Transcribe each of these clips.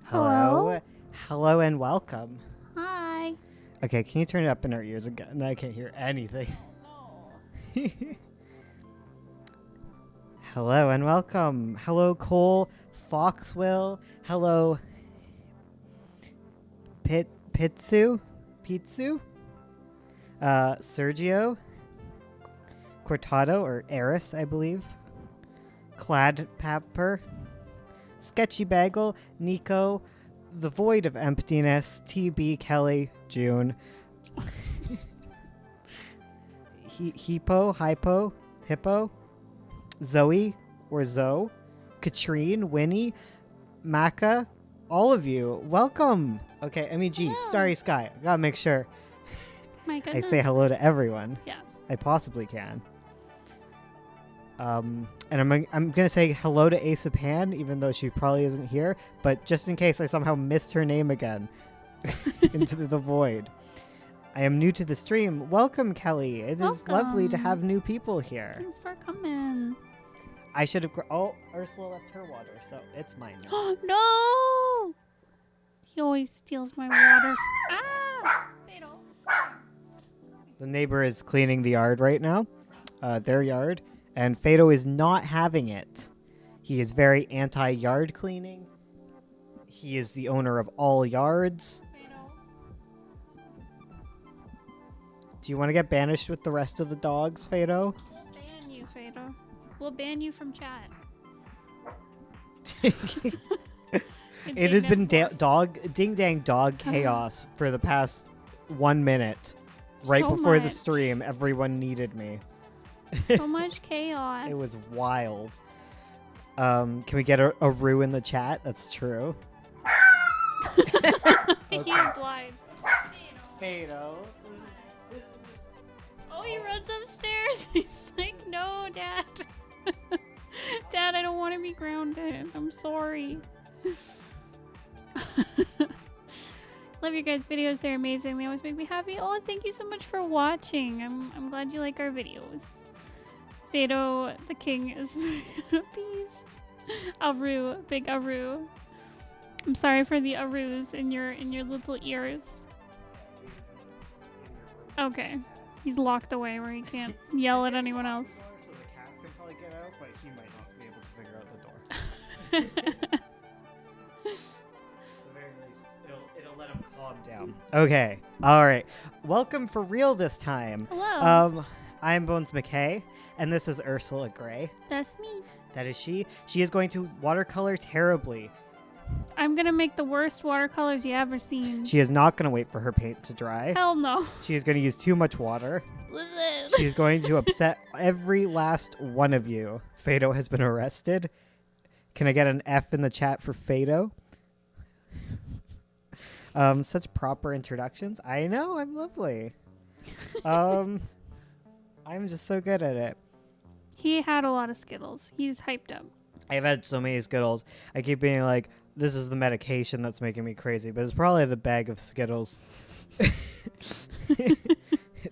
Hello? Hello and welcome. Hi. Okay, can you turn it up in our ears again? I can't hear anything. Hello and welcome. Hello, Cole, Foxwell. Hello, Pitsu? Sergio, Cortado, or Eris, I believe. Clad Papper, Sketchy Bagel, Nico, The Void of Emptiness, TB, Kelly, June, Hypo, Zoe, or Zoe, Katrine, Winnie, Maka, all of you, welcome. Okay, Gee, Hello. Starry Sky. I gotta make sure My I goodness. say hello to everyone Yes. I possibly can. And I'm gonna say hello to Asa Pan, even though she probably isn't here. But just in case I somehow missed her name again into the void. I am new to the stream. Welcome, Kelly. It is lovely to Welcome. have new people here. Thanks for coming. I should have. Ursula left her water, so it's mine now. No! He always steals my waters. Ah! Fatal. The neighbor is cleaning the yard right now, their yard, and Fado is not having it. He is very anti-yard cleaning. He is the owner of all yards. Fatal. Do you want to get banished with the rest of the dogs, Fado? We'll ban you, Fatal. We'll ban you from chat. It has been ding-dang dog chaos for the past 1 minute. Right So before the much. stream, everyone needed me. So much chaos. It was wild. Can we get a Rue in the chat? That's true. He Okay. obliged. Fado. Oh, he runs upstairs. He's like, no, Dad. Dad, I don't want to be grounded. I'm sorry. Love your guys' videos. They're amazing. They always make me happy. Oh, thank you so much for watching. I'm glad you like our videos. Fado, the king, is a beast. Aru, big Aru. I'm sorry for the Arus in your little ears. Okay. He's locked away where he can't yell at anyone else. So the cats can probably get out, but he might not be able to figure out the door. At the very least, it'll let him calm down. Okay. All right. Welcome for real this time. Hello. I'm Bones McKay, and this is Ursula Gray. That's me. That is she. She is going to watercolor terribly. I'm gonna make the worst watercolors you ever seen. She is not going to wait for her paint to dry. Hell no. She is going to use too much water. Listen. She is going to upset every last one of you. Fado has been arrested. Can I get an F in the chat for Fado? Such proper introductions. I know, I'm lovely. I'm just so good at it. He had a lot of Skittles. He's hyped up. I've had so many Skittles. I keep being like, this is the medication that's making me crazy, but it's probably the bag of Skittles.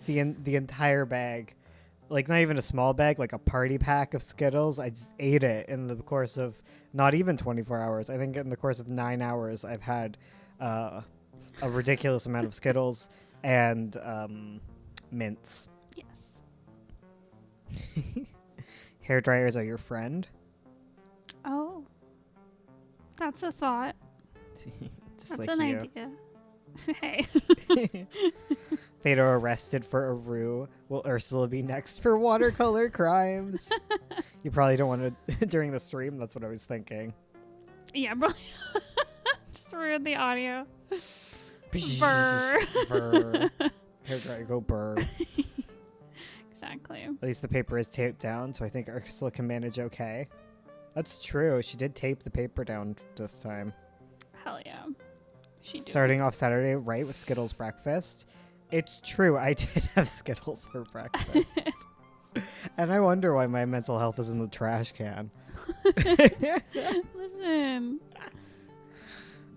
the entire bag. Like, not even a small bag, like a party pack of Skittles. I just ate it in the course of not even 24 hours. I think in the course of 9 hours, I've had a ridiculous amount of Skittles and mints. Yes. Hair dryers are your friend. Oh. That's a thought. Just That's like an you. idea. Hey. Fado arrested for a rue. Will Ursula be next for watercolor crimes? You probably don't want to during the stream. That's what I was thinking. Yeah, bro. Just ruined the audio. Burr. Burr. Hair dryer, go burr. Exactly. At least the paper is taped down, so I think Ursula can manage okay. That's true. She did tape the paper down this time. Hell yeah. She did. Starting off Saturday, right, with Skittles breakfast. It's true. I did have Skittles for breakfast. And I wonder why my mental health is in the trash can. Listen.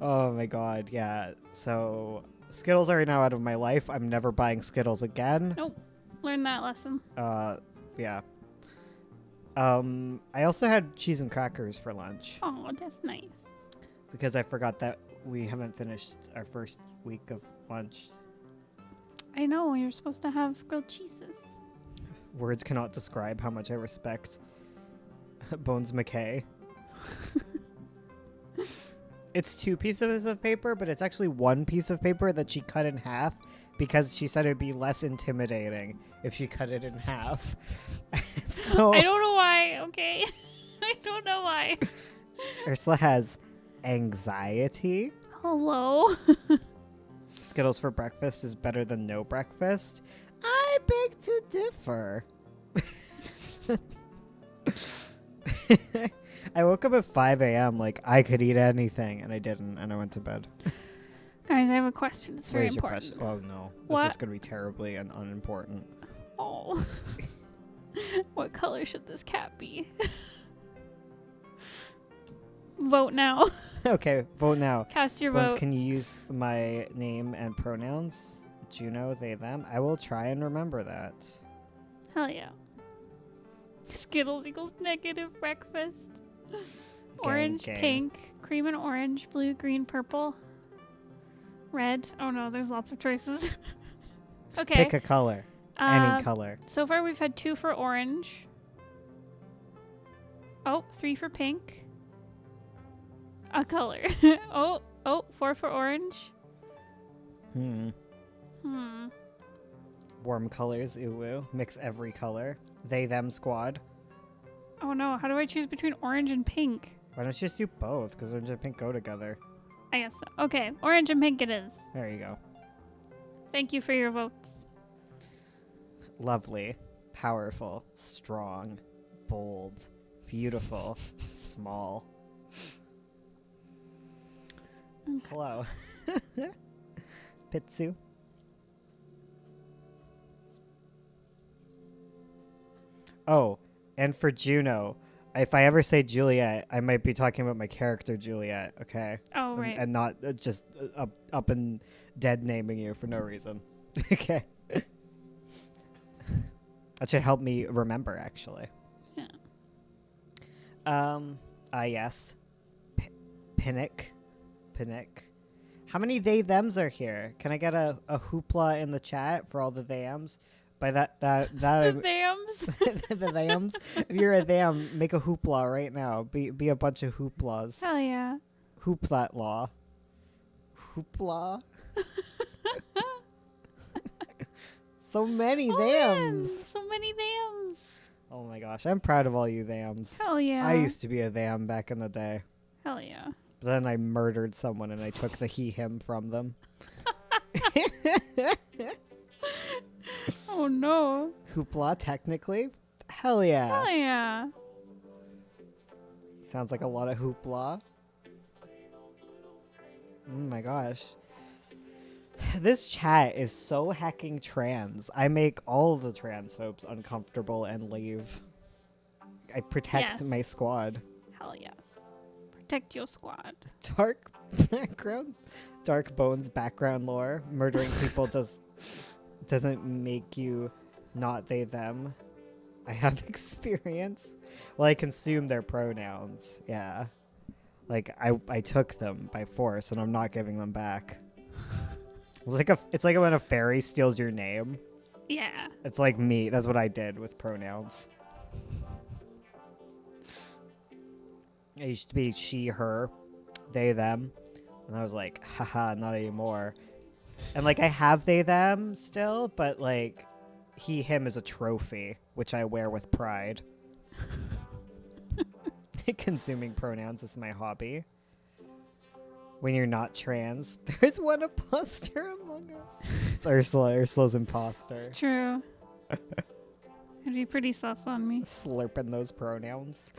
Oh my god, yeah. So Skittles are now out of my life. I'm never buying Skittles again. Nope. Learn that lesson. Yeah. I also had cheese and crackers for lunch Oh, that's nice. because I forgot that we haven't finished our first week of lunch. I know, you're supposed to have grilled cheeses. Words cannot describe how much I respect Bones McKay. It's 2 pieces of paper, but it's actually 1 piece of paper that she cut in half because she said it'd be less intimidating if she cut it in half. So I don't know why, okay? I don't know why. Ursula has anxiety. Hello? Skittles for breakfast is better than no breakfast. I beg to differ. I woke up at 5 a.m. like I could eat anything, and I didn't, and I went to bed. Guys, I have a question. It's very Where's your important. question? Oh no, What? this is gonna be terribly and unimportant. Oh. What color should this cat be? Vote now. Okay, vote now. Cast your Once vote. can you use my name and pronouns? Juno, they, them. I will try and remember that. Hell yeah. Skittles equals negative breakfast. Orange, gang. pink, cream and orange, blue, green, purple, red. Oh no, there's lots of choices. Okay. Pick a color. Any color. So far we've had 2 for orange. Oh, 3 for pink. A color. oh, 4 for orange. Hmm. Warm colors, ooh. Mix every color. They, them squad. Oh no, how do I choose between orange and pink? Why don't you just do both? Because orange and pink go together. I guess so. Okay, orange and pink it is. There you go. Thank you for your votes. Lovely. Powerful. Strong. Bold. Beautiful. Small. Okay. Hello. Pitsu. Oh, and for Juno, if I ever say Juliet, I might be talking about my character Juliet, okay? Oh, right. And not just up and dead naming you for no reason. Okay. That should help me remember, actually. Yeah. Yes. Pinnick. How many they thems are here? Can I get a hoopla in the chat for all the thems? By that The I- thams. the thems. If you're a them, make a hoopla right now. Be a bunch of hooplas. Hell yeah. Hoop that law. Hoopla. So many thems. So many thams. Oh my gosh, I'm proud of all you thems. Hell yeah. I used to be a them back in the day. Hell yeah. But then I murdered someone and I took the he, him from them. Oh no. Hoopla, technically? Hell yeah. Hell yeah. Sounds like a lot of hoopla. Oh my gosh. This chat is so hecking trans. I make all the transphobes uncomfortable and leave. I protect Yes. my squad. Hell yes. Protect your squad. Dark background, dark bones background lore. Murdering people doesn't make you not they them. I have experience. Well, I consume their pronouns. Yeah, like I took them by force, and I'm not giving them back. It's like when a fairy steals your name. Yeah. It's like me. That's what I did with pronouns. I used to be she, her, they, them. And I was like, haha, not anymore. And like I have they, them still, but like he, him is a trophy, which I wear with pride. Consuming pronouns is my hobby. When you're not trans, there's one imposter among us. It's Ursula. Ursula's imposter. It's true. It'd be pretty sus on me. Slurping those pronouns.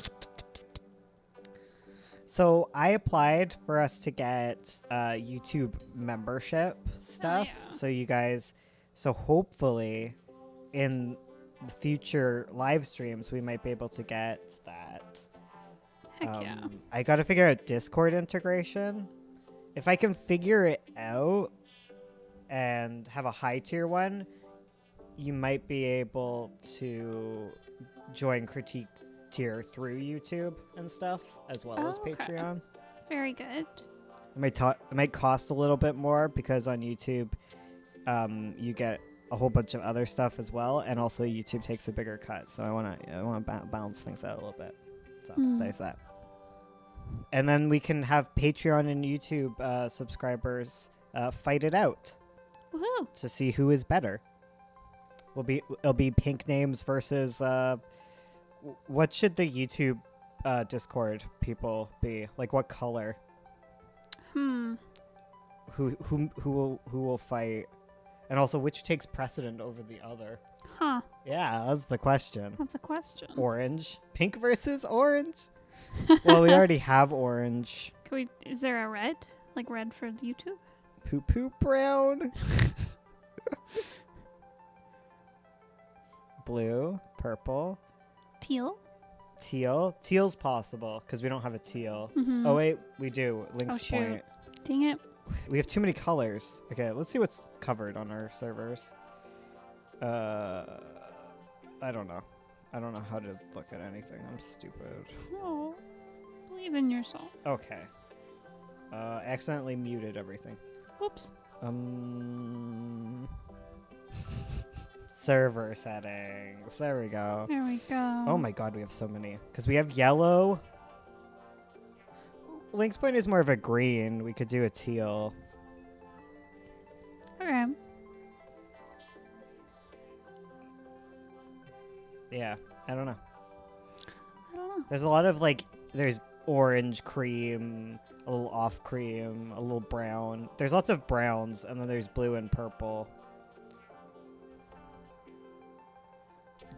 So I applied for us to get YouTube membership stuff. yeah. So you guys, so hopefully in the future live streams, we might be able to get that. Heck yeah. I got to figure out Discord integration. If I can figure it out and have a high tier one, you might be able to join critique tier through YouTube and stuff, as well as Okay. Patreon. Very good. It might cost a little bit more because on YouTube, you get a whole bunch of other stuff as well, and also YouTube takes a bigger cut. So I want to balance things out a little bit. So there's that. And then we can have Patreon and YouTube subscribers fight it out Woohoo. to see who is better. It'll be pink names versus what should the YouTube Discord people be? Like what color? Who will fight? And also which takes precedent over the other? Huh. Yeah, that's the question. That's a question. Orange. Pink versus orange. Well, we already have orange. Is there a red? Like red for YouTube? Poo poo brown. Blue, purple, Teal? teal. Teal's possible because we don't have a teal. Mm-hmm. Oh wait, we do. Link's shoot. point. Dang it. We have too many colors. Okay, let's see what's covered on our servers. I don't know. I don't know how to look at anything. I'm stupid. Oh, believe in yourself. Okay. Accidentally muted everything. Whoops. Server settings. There we go. There we go. Oh my god, we have so many. Because we have yellow. Link's point is more of a green. We could do a teal. Okay. Yeah, I don't know. I don't know. There's a lot of like, there's orange cream, a little off cream, a little brown. There's lots of browns, and then there's blue and purple.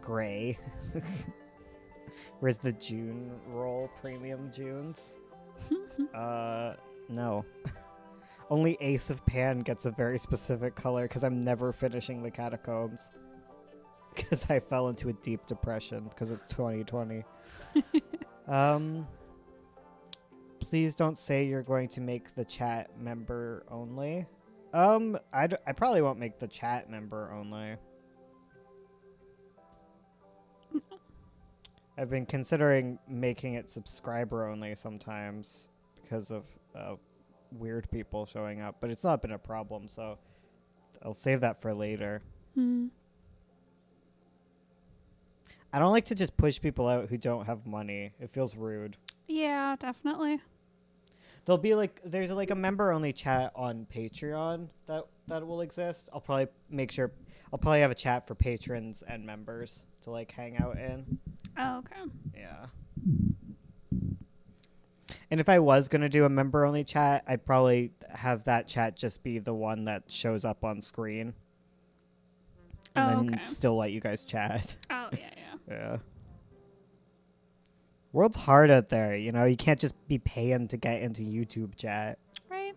Gray. Where's the June roll? Premium Junes? No. Only Ace of Pan gets a very specific color because I'm never finishing the catacombs. Because I fell into a deep depression because of 2020. Please don't say you're going to make the chat member only. I probably won't make the chat member only. I've been considering making it subscriber only sometimes because of weird people showing up, but it's not been a problem, so I'll save that for later. I don't like to just push people out who don't have money. It feels rude. Yeah, definitely. There'll be like, there's like a member only chat on Patreon that will exist. I'll probably have a chat for patrons and members to like hang out in. Oh, okay. Yeah. And if I was going to do a member only chat, I'd probably have that chat just be the one that shows up on screen. And then still let you guys chat. Oh, yeah. Yeah. World's hard out there, you know? You can't just be paying to get into YouTube chat. Right.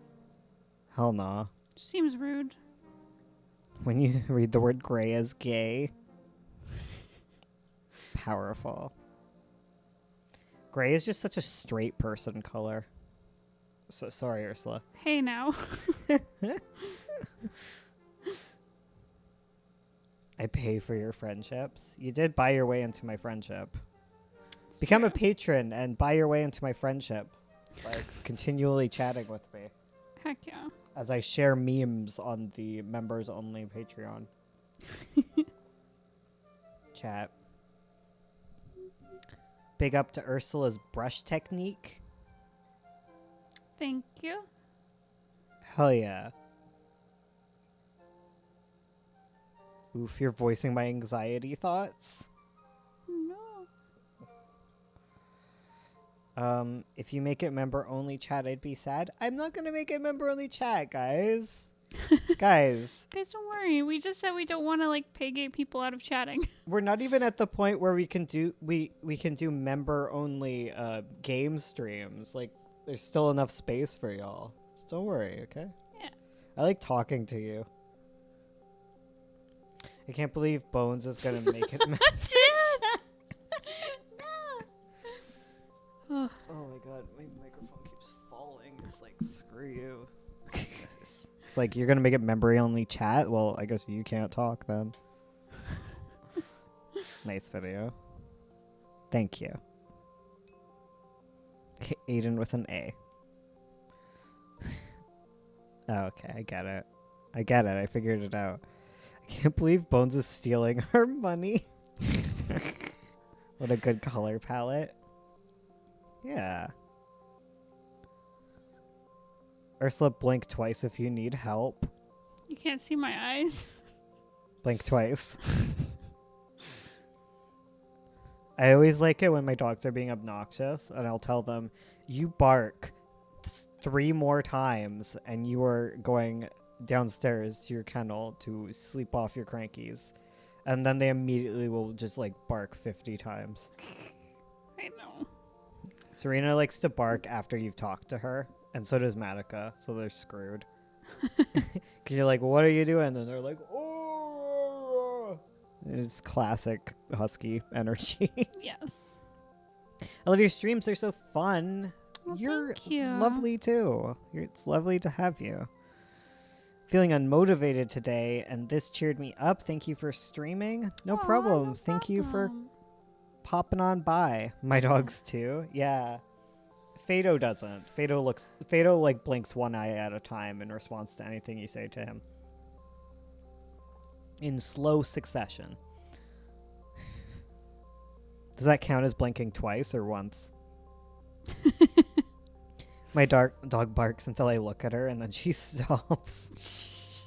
Hell no. Seems rude. When you read the word gray as gay. Powerful. Gray is just such a straight person color. So sorry, Ursula. Hey, now. I pay for your friendships. You did buy your way into my friendship. Become a patron and buy your way into my friendship by continually chatting with me. Heck yeah. As I share memes on the members only Patreon. Chat. Big up to Ursula's brush technique. Thank you. Hell yeah. Oof, you're voicing my anxiety thoughts. No. If you make it member only chat, I'd be sad. I'm not gonna make it member only chat, guys. Guys, don't worry. We just said we don't want to like pay gay people out of chatting. we're not even at the point where we can do member only game streams. Like, there's still enough space for y'all. So don't worry, okay? Yeah. I like talking to you. I can't believe Bones is gonna make it member. No. Oh my god, my microphone keeps falling. It's like, screw you. It's like, you're gonna make it member only chat? Well, I guess you can't talk then. Nice video. Thank you. Aiden with an A. Oh, okay, I get it. I figured it out. I can't believe Bones is stealing our money. What a good color palette. Yeah. Ursula, blink twice if you need help. You can't see my eyes. Blink twice. I always like it when my dogs are being obnoxious, and I'll tell them, you bark 3 more times, and you are going downstairs to your kennel to sleep off your crankies. And then they immediately will just, like, bark 50 times. I know. Serena likes to bark after you've talked to her, and so does Matica, so they're screwed. Because you're like, what are you doing? And they're like, oh. It's classic husky energy. Yes. I love your streams. They're so fun. Well, You're thank you. lovely, too. It's lovely to have you. Feeling unmotivated today, and this cheered me up. Thank you for streaming. No Aw, problem. no Thank you for problem. popping on by. My dogs, too. Yeah. Fado doesn't. Fado like blinks one eye at a time in response to anything you say to him. In slow succession. Does that count as blinking twice or once? My dog barks until I look at her and then she stops.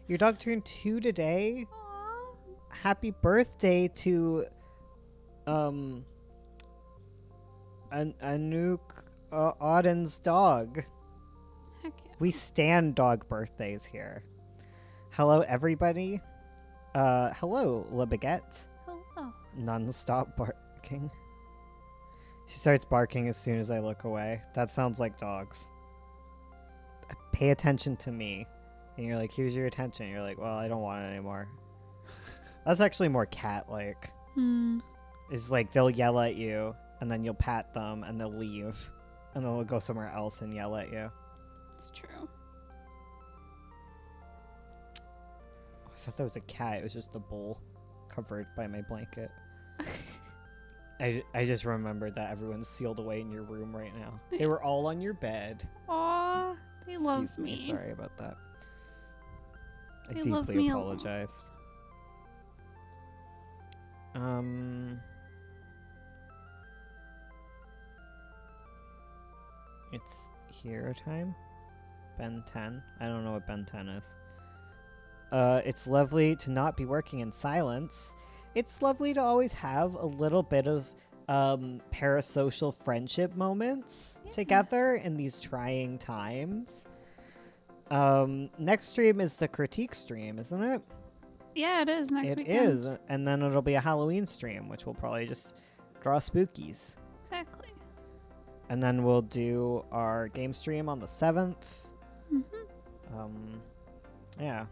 Your dog turned 2 today? Aw. Happy birthday to Anouk Auden's dog. Heck yeah. We stand dog birthdays here. Hello, everybody. Hello, La Baguette. Hello. Non-stop barking. She starts barking as soon as I look away. That sounds like dogs. Pay attention to me. And you're like, here's your attention. You're like, well, I don't want it anymore. That's actually more cat-like. It's like they'll yell at you, and then you'll pat them, and they'll leave. And then they'll go somewhere else and yell at you. It's true. I thought that was a cat. It was just a bowl covered by my blanket. I just remembered that everyone's sealed away in your room right now. They were all on your bed. Aw, they love Excuse me. me. Sorry about that. I They love deeply me a lot. apologize. It's hero time. Ben 10. I don't know what Ben 10 is. It's lovely to not be working in silence. It's lovely to always have a little bit of parasocial friendship moments Yeah. together in these trying times. Next stream is the critique stream, isn't it? Yeah, it is next It weekend. is, and then it'll be a Halloween stream, which will probably just draw spookies. Exactly. And then we'll do our game stream on the 7th. Yeah.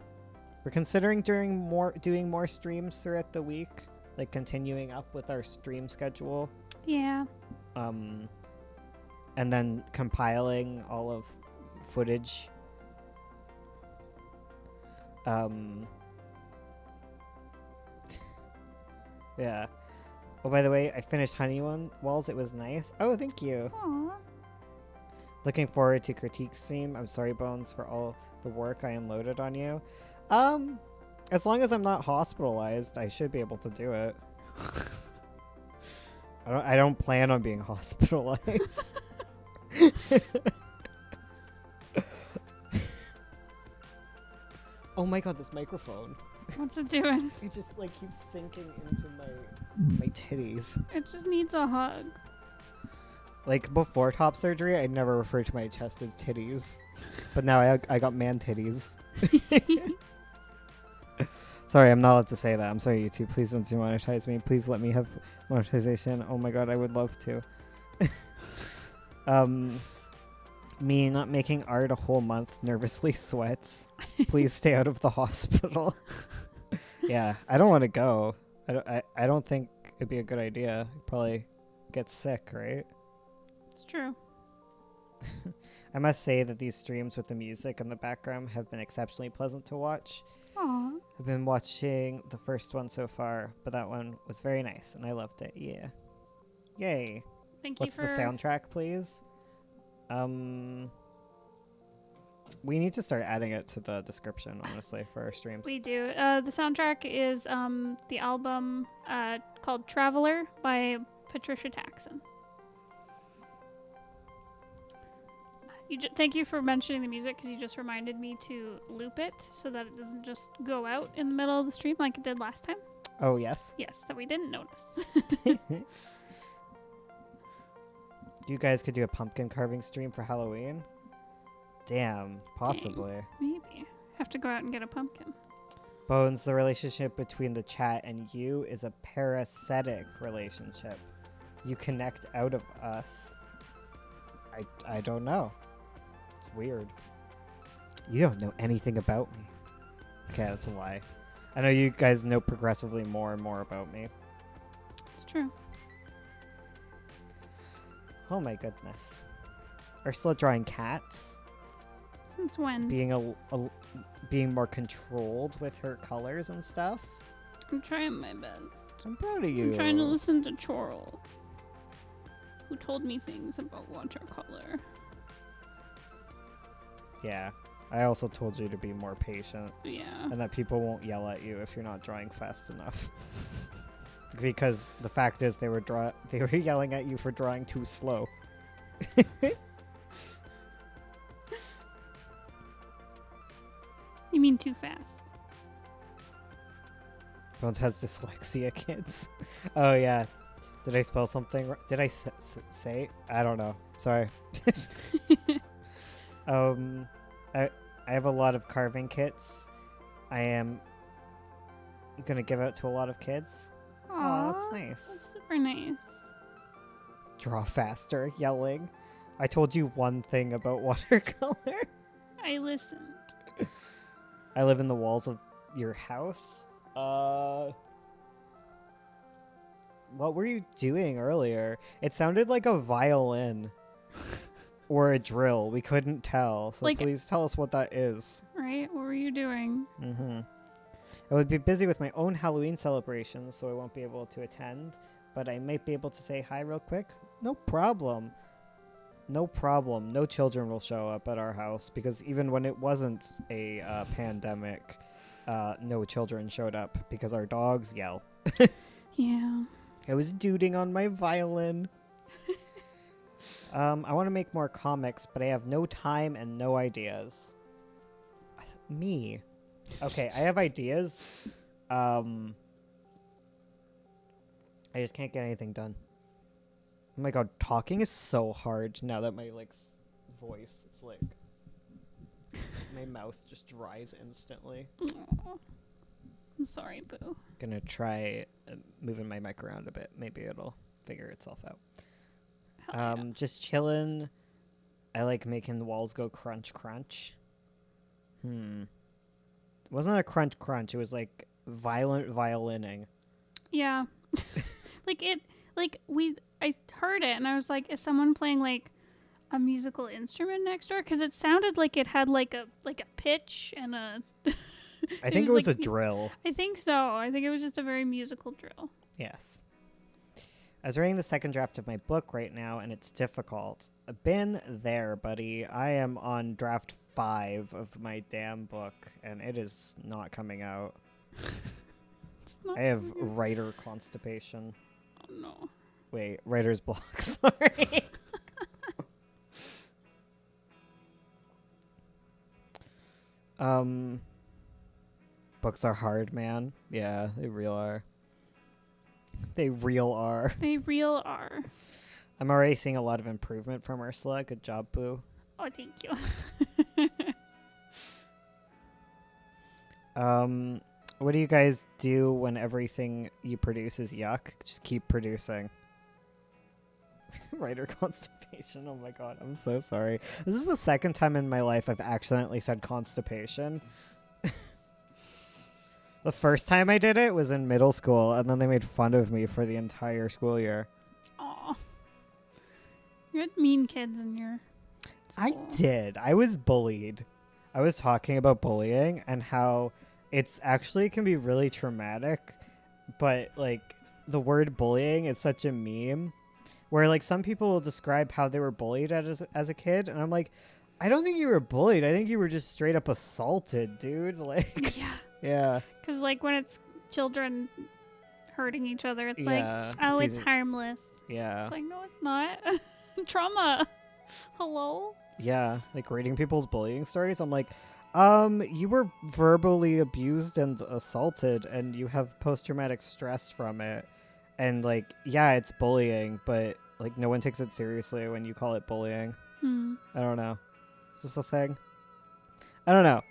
We're considering doing more streams throughout the week, like continuing up with our stream schedule. Yeah. And then compiling all of footage. Yeah. Oh, by the way, I finished Honey Walls. It was nice. Oh, thank you. Aw. Looking forward to critique stream. I'm sorry, Bones, for all the work I unloaded on you. As long as I'm not hospitalized, I should be able to do it. I don't plan on being hospitalized. Oh my god, this microphone. What's it doing? It just like keeps sinking into my titties. It just needs a hug. Like before top surgery, I never referred to my chest as titties, but now I got man titties. Sorry, I'm not allowed to say that. I'm sorry, YouTube. Please don't demonetize me. Please let me have monetization. Oh my god, I would love to. Me not making art a whole month nervously sweats. Please stay out of the hospital. Yeah, I don't want to go. I don't think it'd be a good idea. I'd probably get sick, right? It's true. I must say that these streams with the music in the background have been exceptionally pleasant to watch. Aw. I've been watching the first one so far, but that one was very nice and I loved it. Yeah. Yay. Thank you What's for the soundtrack, please? We need to start adding it to the description, honestly, for our streams. We do. The soundtrack is the album called Traveler by Patricia Taxon. Thank you for mentioning the music because you just reminded me to loop it so that it doesn't just go out in the middle of the stream like it did last time. Oh, yes? Yes, that we didn't notice. You guys could do a pumpkin carving stream for Halloween? Damn, possibly. Maybe. Have to go out and get a pumpkin. Bones, the relationship between the chat and you is a parasitic relationship. you connect out of us. I don't know. It's weird. You don't know anything about me. Okay, that's a lie. I know you guys know progressively more and more about me. It's true. Oh my goodness. Ursula drawing cats. Since when? Being more controlled with her colors and stuff. I'm trying my best. I'm proud of you. I'm trying to listen to Chorl, who told me things about watercolor. Yeah. I also told you to be more patient. Yeah. And that people won't yell at you if you're not drawing fast enough. Because the fact is they were yelling at you for drawing too slow. You mean too fast? Bones has dyslexia, kids. Oh yeah. Did I spell something? Did I say? I don't know. Sorry. I have a lot of carving kits. I am gonna give out to a lot of kids. Oh, that's nice. That's super nice. Draw faster, yelling. I told you one thing about watercolor. I listened. I live in the walls of your house. What were you doing earlier? It sounded like a violin. Or a drill. We couldn't tell. So like, please tell us what that is. Right? What were you doing? Mm-hmm. I would be busy with my own Halloween celebrations, so I won't be able to attend. But I might be able to say hi real quick. No problem. No problem. No children will show up at our house, because even when it wasn't a pandemic, no children showed up because our dogs yell. Yeah. I was duding on my violin. I want to make more comics, but I have no time and no ideas. Me. Okay, I have ideas. I just can't get anything done. Oh my god, talking is so hard now that my voice is my mouth just dries instantly. Aww. I'm sorry, Boo. Gonna try moving my mic around a bit. Maybe it'll figure itself out. Yeah. Just chilling. I like making the walls go crunch crunch. It wasn't a crunch crunch. It was like violent violining. Yeah. I heard it and I was like, is someone playing like a musical instrument next door? Because it sounded like it had like a pitch and a. I think it was a drill. I think so. I think it was just a very musical drill. Yes. I was writing the second draft of my book right now, and it's difficult. I've been there, buddy. I am on draft 5 of my damn book, and it is not coming out. I have writer constipation. Oh, no. Wait, writer's block. Sorry. Books are hard, man. Yeah, they real are. They real are. They real are. I'm already seeing a lot of improvement from Ursula. Good job, Boo. Oh, thank you. What do you guys do when everything you produce is yuck? Just keep producing. Writer constipation. Oh my god, I'm so sorry. This is the second time in my life I've accidentally said constipation. The first time I did it was in middle school, and then they made fun of me for the entire school year. Aw. You had mean kids in your school. I did. I was bullied. I was talking about bullying and how it's actually can be really traumatic, but like the word bullying is such a meme where like some people will describe how they were bullied as a kid, and I'm like, I don't think you were bullied. I think you were just straight up assaulted, dude. Like, yeah. Yeah. Because like when it's children hurting each other, it's Yeah, like, oh, it's easy. harmless. Yeah. It's like, no, it's not. Trauma. Hello? Yeah. Like reading people's bullying stories, I'm like, you were verbally abused and assaulted, and you have post-traumatic stress from it. And like, yeah, it's bullying, but like no one takes it seriously when you call it bullying. I don't know. Is this a thing? I don't know.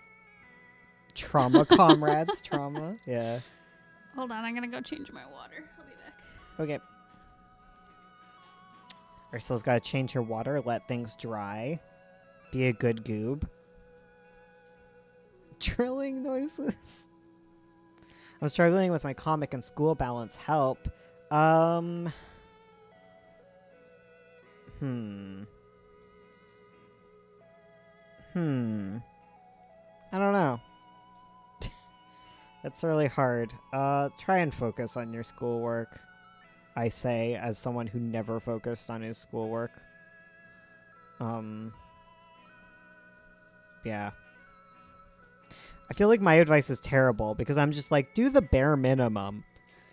Trauma, comrades, trauma. Yeah. Hold on, I'm gonna go change my water. I'll be back. Okay. Ursula's got to change her water, let things dry, be a good goob. Drilling noises. I'm struggling with my comic and school balance. Help. I don't know. That's really hard. Try and focus on your schoolwork. I say, as someone who never focused on his schoolwork. Yeah. I feel like my advice is terrible because I'm just like, do the bare minimum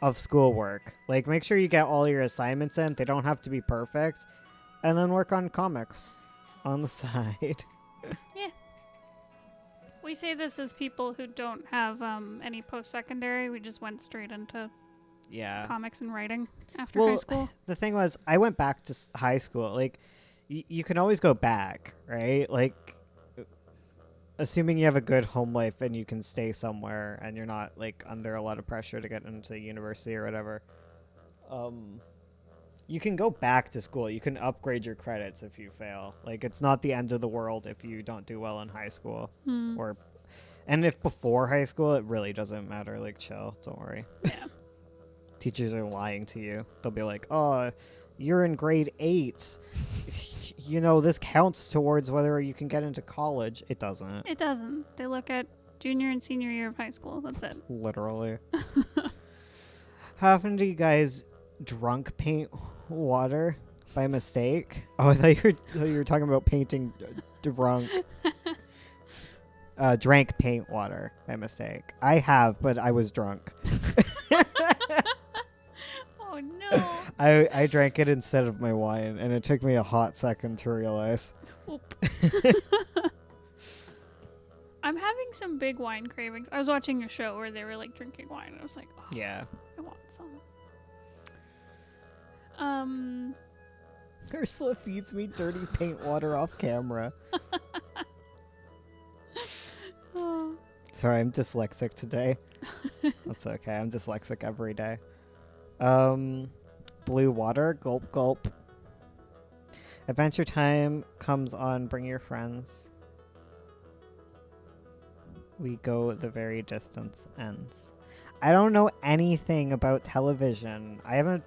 of schoolwork. Like, make sure you get all your assignments in. They don't have to be perfect. And then work on comics on the side. Yeah. We say this as people who don't have any post-secondary. We just went straight into comics and writing after high school. The thing was, I went back to high school. Like, you can always go back, right? Like, assuming you have a good home life and you can stay somewhere and you're not, like, under a lot of pressure to get into university or whatever. You can go back to school. You can upgrade your credits if you fail. Like, it's not the end of the world if you don't do well in high school. And if before high school, it really doesn't matter. Like, chill. Don't worry. Yeah. Teachers are lying to you. They'll be like, oh, you're in grade 8. You know, this counts towards whether you can get into college. It doesn't. It doesn't. They look at junior and senior year of high school. That's it. Literally. How often do you guys drunk paint water by mistake? Oh, I thought you were talking about painting drunk. Drank paint water by mistake. I have, but I was drunk. Oh no. I drank it instead of my wine, and it took me a hot second to realize. Oop. I'm having some big wine cravings. I was watching a show where they were like drinking wine, and I was like, oh, Yeah. I want some. Ursula feeds me dirty paint water off camera. Oh. Sorry, I'm dyslexic today. That's okay. I'm dyslexic every day. Blue water, gulp gulp. Adventure time comes on. Bring your friends. We go the very distance ends. I don't know anything about television. I haven't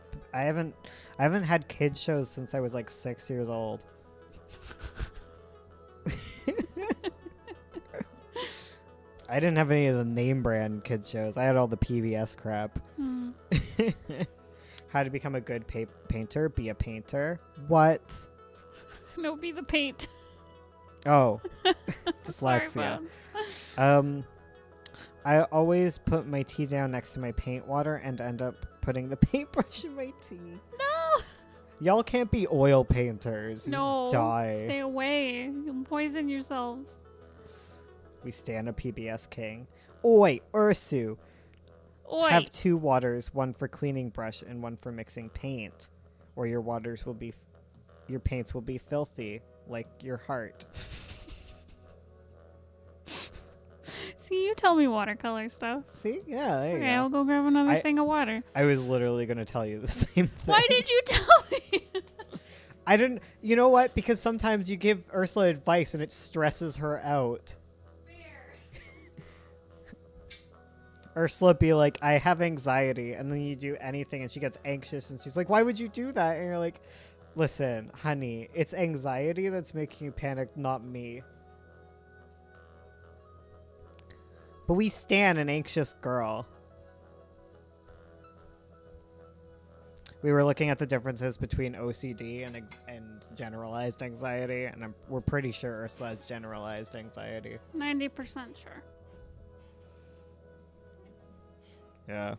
had kids shows since I was like 6 years old. I didn't have any of the name brand kids shows. I had all the PBS crap. How to become a good painter? Be a painter. What? No, be the paint. Oh, Sorry, dyslexia. Bones. I always put my tea down next to my paint water and end up putting the paintbrush in my tea. No. Y'all can't be oil painters. No. You die. Stay away. You'll poison yourselves. We stand a PBS king. Oh wait, Ursu. Oi. Have 2 waters, one for cleaning brush and one for mixing paint, or your waters will be, your paints will be filthy, like your heart. See, you tell me watercolor stuff. See? Yeah, there you Okay, go. I'll go grab another thing of water. I was literally going to tell you the same thing. Why did you tell me? I didn't. You know what? Because sometimes you give Ursula advice and it stresses her out. Ursula be like, I have anxiety, and then you do anything and she gets anxious and she's like, why would you do that? And you're like, listen, honey, it's anxiety that's making you panic, not me. But we stan an anxious girl. We were looking at the differences between OCD and generalized anxiety, and we're pretty sure Ursula has generalized anxiety. 90% sure. Yeah.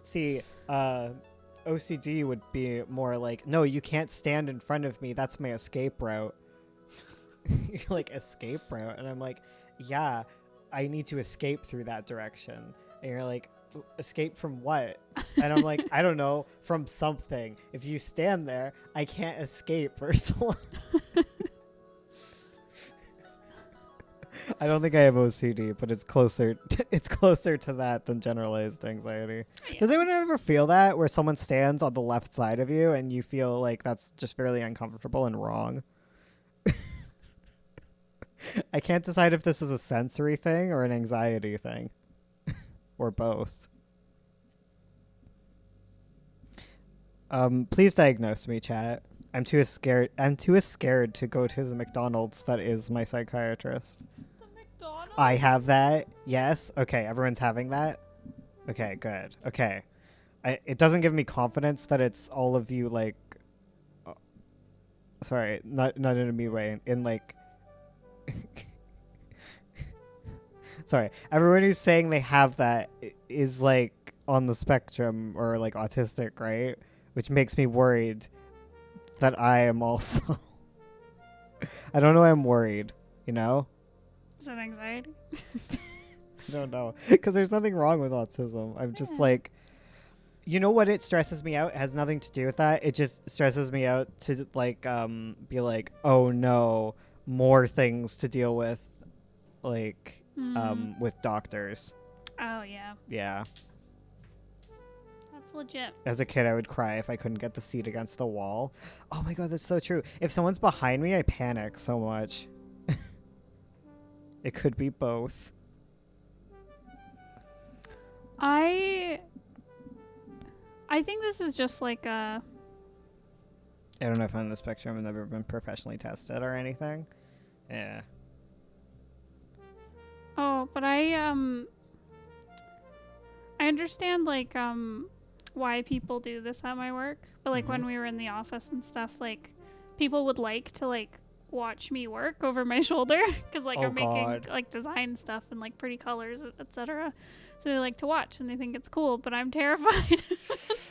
See, OCD would be more like, no, you can't stand in front of me. That's my escape route. You're like, escape route? And I'm like, yeah, I need to escape through that direction. And you're like, escape from what? And I'm like, I don't know, from something. If you stand there, I can't escape, Ursula. I don't think I have OCD, but it's closer. It's closer to that than generalized anxiety. Yeah. Does anyone ever feel that where someone stands on the left side of you and you feel like that's just fairly uncomfortable and wrong? I can't decide if this is a sensory thing or an anxiety thing, or both. Please diagnose me, chat. I'm too scared to go to the McDonald's that is my psychiatrist. The McDonald's? I have that. Yes. Okay, everyone's having that. Okay, good. Okay. It doesn't give me confidence that it's all of you like sorry, not in a mean way, in like sorry. Everyone who's saying they have that is like on the spectrum or like autistic, right? Which makes me worried that I am also. I don't know why I'm worried, you know? Is that anxiety? I don't know. Because there's nothing wrong with autism. I'm just like, you know what? It stresses me out. It has nothing to do with that. It just stresses me out to like be like, oh no, more things to deal with, like with doctors. Oh, yeah. Yeah. That's legit. As a kid, I would cry if I couldn't get the seat against the wall. Oh my god, that's so true. If someone's behind me, I panic so much. It could be both. I think this is just like a... I don't know if I'm on the spectrum. I've never been professionally tested or anything. Yeah. Oh, but I understand like why people do this at my work. But like when we were in the office and stuff, like people would like to like watch me work over my shoulder because like I'm making like design stuff and like pretty colors, etc. So they like to watch and they think it's cool, but I'm terrified.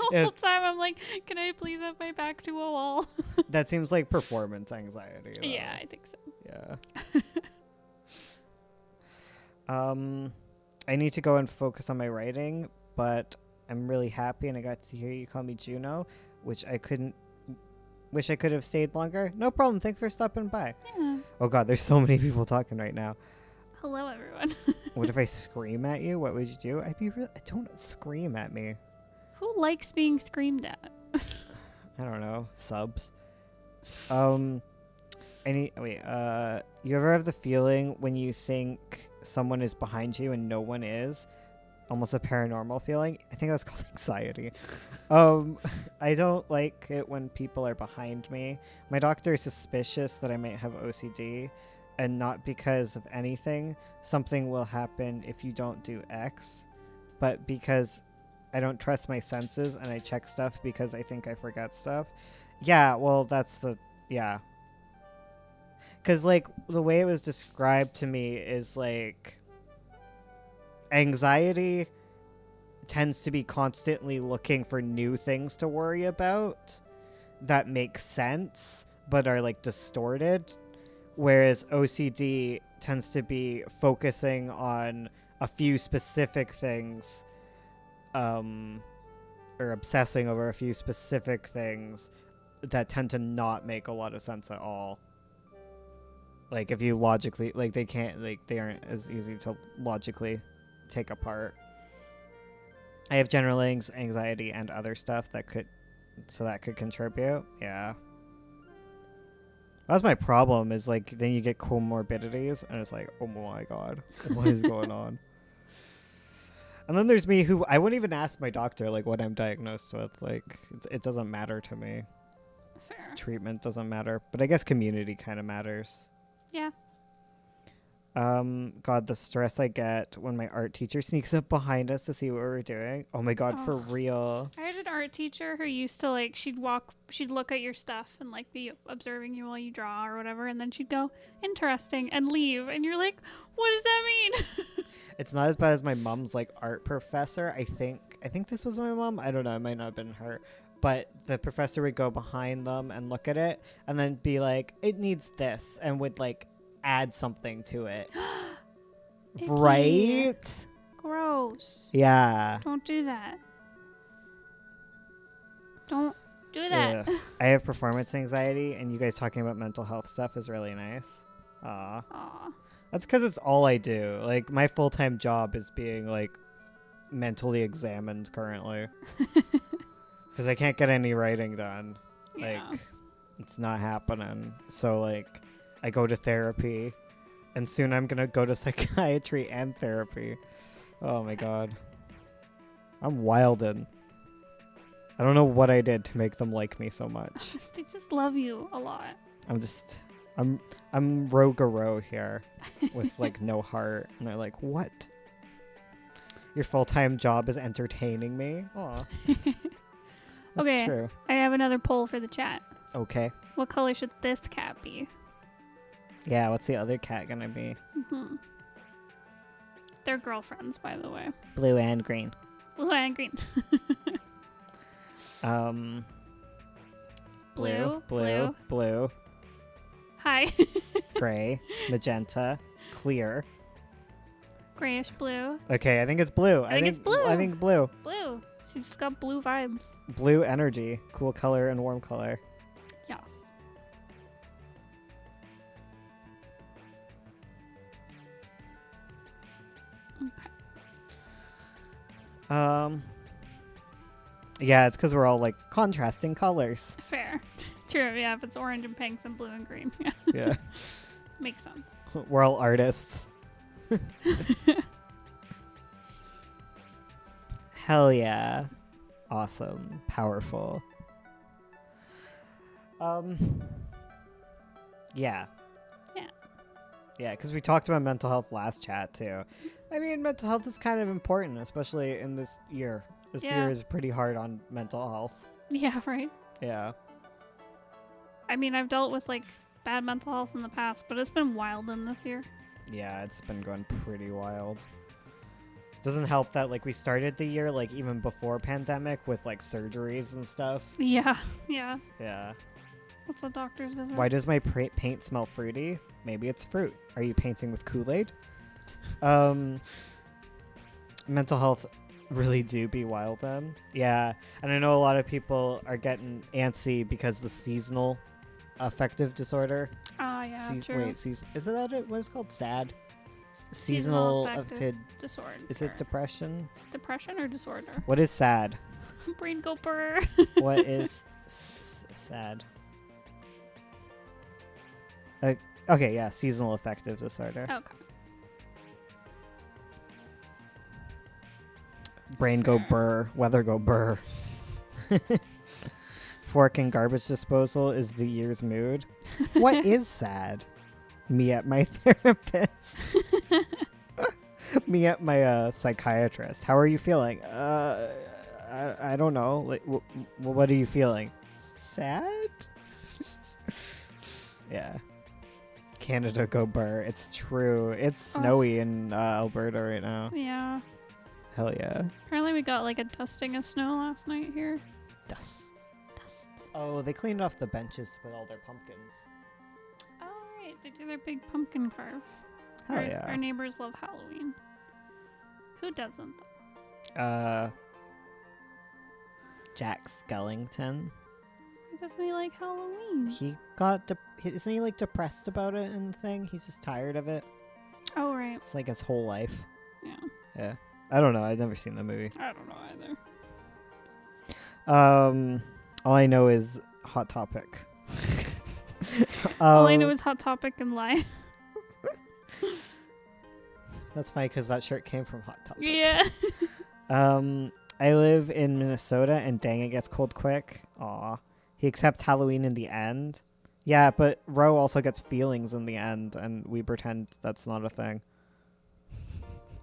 The whole time I'm like, can I please have my back to a wall? That seems like performance anxiety, though. Yeah, I think so. Yeah. I need to go and focus on my writing, but I'm really happy and I got to hear you call me Juno, which I couldn't. Wish I could have stayed longer. No problem. Thanks for stopping by. Yeah. Oh god, there's so many people talking right now. Hello, everyone. What if I scream at you? What would you do? Don't scream at me. Who likes being screamed at? I don't know. Subs. You ever have the feeling when you think someone is behind you and no one is? Almost a paranormal feeling. I think that's called anxiety. I don't like it when people are behind me. My doctor is suspicious that I might have OCD, and not because of anything. Something will happen if you don't do X, but because I don't trust my senses and I check stuff because I think I forget stuff. Yeah, well, yeah. Because, like, the way it was described to me is, like, anxiety tends to be constantly looking for new things to worry about that make sense but are, like, distorted. Whereas OCD tends to be focusing on a few specific things, or obsessing over a few specific things that tend to not make a lot of sense at all. Like, if you logically, like, they aren't as easy to logically take apart. I have general anxiety and other stuff that could contribute. Yeah. That's my problem, is like then you get comorbidities and it's like, oh my god, what is going on? And then there's me, who I wouldn't even ask my doctor like what I'm diagnosed with. Like it doesn't matter to me. Fair. Treatment doesn't matter, but I guess community kind of matters. Yeah. God, the stress I get when my art teacher sneaks up behind us to see what we're doing. Oh my god, for real. I had an art teacher who used to like, she'd look at your stuff and like be observing you while you draw or whatever, and then she'd go, interesting, and leave. And you're like, what does that mean? It's not as bad as my mom's like art professor. I think this was my mom. I don't know. It might not have been her. But the professor would go behind them and look at it and then be like, it needs this, and would like add something to it. Right? Gross. Yeah. Don't do that. Don't do that. I have performance anxiety, and you guys talking about mental health stuff is really nice. Aw. That's because it's all I do. Like, my full-time job is being, like, mentally examined currently. Because I can't get any writing done. Yeah. Like, it's not happening. So, like, I go to therapy. And soon I'm going to go to psychiatry and therapy. Oh, my God. I'm wildin'. I don't know what I did to make them like me so much. They just love you a lot. I'm Rogaro here with like no heart, and they're like, "What? Your full-time job is entertaining me?" Aw. That's Okay. true. I have another poll for the chat. Okay. What color should this cat be? Yeah. What's the other cat gonna be? Mm-hmm. They're girlfriends, by the way. Blue and green. Blue and green. Blue. Hi. Gray. Magenta. Clear. Grayish blue. Okay, I think it's blue. I think it's blue. I think blue. Blue. She just got blue vibes. Blue energy. Cool color and warm color. Yes. Okay. Yeah, it's because we're all like contrasting colors. Fair. True. Yeah, if it's orange and pink, then blue and green. Yeah. Yeah. Makes sense. We're all artists. Hell yeah. Awesome. Powerful. Yeah. Yeah. Yeah, because we talked about mental health last chat too. I mean, mental health is kind of important, especially in this year. This year is pretty hard on mental health. Yeah, right. Yeah. I mean, I've dealt with like bad mental health in the past, but it's been wild in this year. Yeah, it's been going pretty wild. Doesn't help that like we started the year like even before pandemic with like surgeries and stuff. Yeah. Yeah. Yeah. What's a doctor's visit? Why does my paint smell fruity? Maybe it's fruit. Are you painting with Kool-Aid? Mental health really do be wild then. Yeah. And I know a lot of people are getting antsy because the seasonal affective disorder. Yeah, true. Wait, is it what it's called? SAD? Seasonal Seasonal affective disorder. Is it depression? Depression or disorder? What is SAD? Brain go burr. What is SAD? Okay, yeah, seasonal affective disorder. Okay. Brain go burr, weather go burr. Fork and garbage disposal is the year's mood. What is sad? Me at my therapist. Me at my psychiatrist. How are you feeling? I don't know. Like, what are you feeling? Sad? Yeah. Canada go burr. It's true. It's snowy in Alberta right now. Yeah. Hell yeah. Apparently we got like a dusting of snow last night here. Dust. Oh, they cleaned off the benches to put all their pumpkins. Oh, right. They do their big pumpkin carve. Hell yeah. Our neighbors love Halloween. Who doesn't? Jack Skellington. Why doesn't he like Halloween? He got isn't he like depressed about it in the thing? He's just tired of it. Oh, right. It's like his whole life. Yeah. Yeah. I don't know. I've never seen the movie. I don't know either. All I know is Hot Topic. All I know is Hot Topic and Lie. That's funny because that shirt came from Hot Topic. Yeah. I live in Minnesota and dang, it gets cold quick. Aw. He accepts Halloween in the end. Yeah, but Ro also gets feelings in the end and we pretend that's not a thing.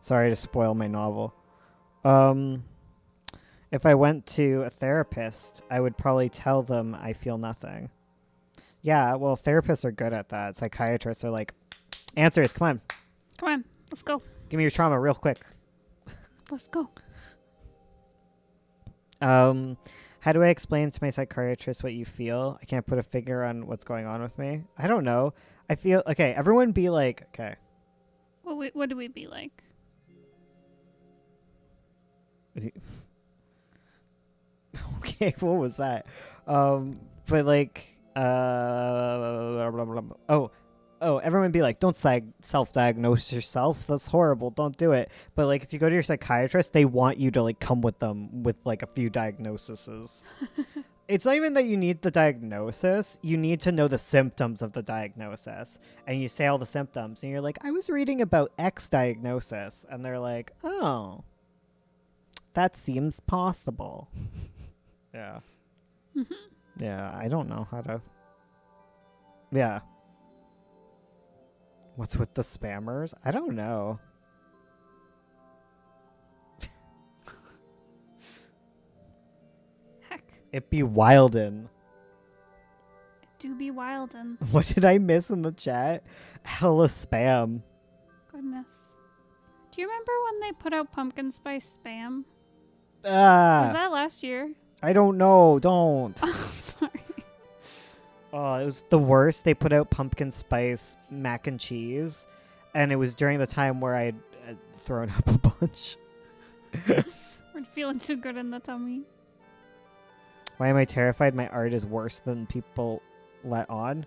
Sorry to spoil my novel. If I went to a therapist, I would probably tell them I feel nothing. Yeah, well, therapists are good at that. Psychiatrists are like, answers, come on. Come on, let's go. Give me your trauma real quick. Let's go. How do I explain to my psychiatrist what you feel? I can't put a figure on what's going on with me. I don't know. I feel, okay, everyone be like, okay. What do we be like? Okay, what was that? But like, everyone and be like, don't self-diagnose yourself. That's horrible. Don't do it. But like, if you go to your psychiatrist, they want you to like come with them with like a few diagnoses. It's not even that you need the diagnosis. You need to know the symptoms of the diagnosis. And you say all the symptoms. And you're like, I was reading about X diagnosis. And they're like, oh, that seems possible. Yeah. Yeah, I don't know how to... Yeah. What's with the spammers? I don't know. Heck, It be wildin'. it do be wildin'. What did I miss in the chat? Hella spam. Goodness. Do you remember when they put out pumpkin spice spam? Was Ah, that last year? I don't know. Don't. Oh, sorry. Oh, it was the worst. They put out pumpkin spice mac and cheese, and it was during the time where I'd thrown up a bunch. We're feeling too good in the tummy. Why am I terrified? My art is worse than people let on.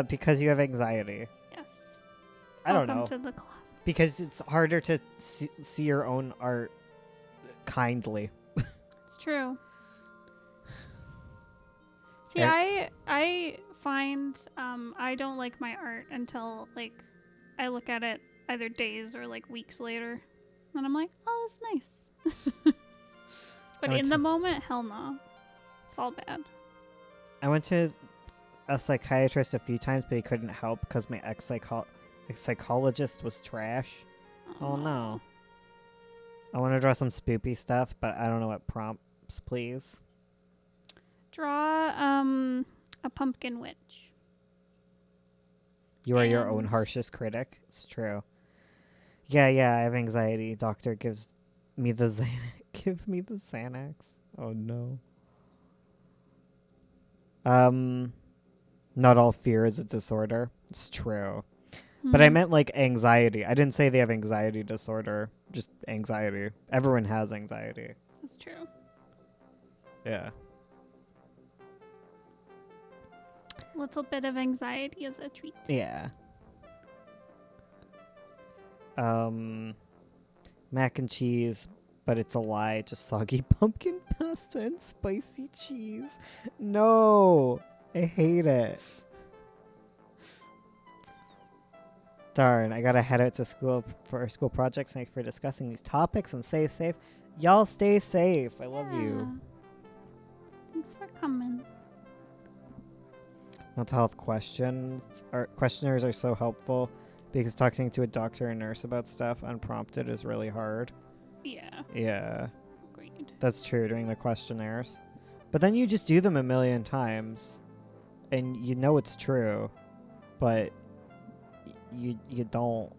Because you have anxiety. Yes. I don't Welcome know. to the club. Because it's harder to see your own art kindly. It's true. See, I find I don't like my art until like I look at it either days or like weeks later, and I'm like, oh, that's nice. But in the moment, hell no, it's all bad. I went to a psychiatrist a few times, but he couldn't help because my ex-psychologist was trash. Oh no. I want to draw some spoopy stuff, but I don't know what prompts, please. Draw a pumpkin witch. You are your own And- harshest critic. It's true. Yeah, I have anxiety. Doctor gives me the give me the Xanax. Oh no. Not all fear is a disorder. It's true. But I meant like anxiety. I didn't say they have anxiety disorder. Just anxiety. Everyone has anxiety. That's true. Yeah. A little bit of anxiety is a treat. Yeah. Mac and cheese, but it's a lie. Just soggy pumpkin pasta and spicy cheese. No, I hate it. Darn, I gotta head out to school for school projects. Thank you for discussing these topics and stay safe. Y'all stay safe. I love you. Thanks for coming. Mental health questioners are so helpful because talking to a doctor and nurse about stuff unprompted is really hard. Yeah, Yeah, agreed. that's true, doing the questionnaires. But then you just do them a million times and you know it's true, but you don't.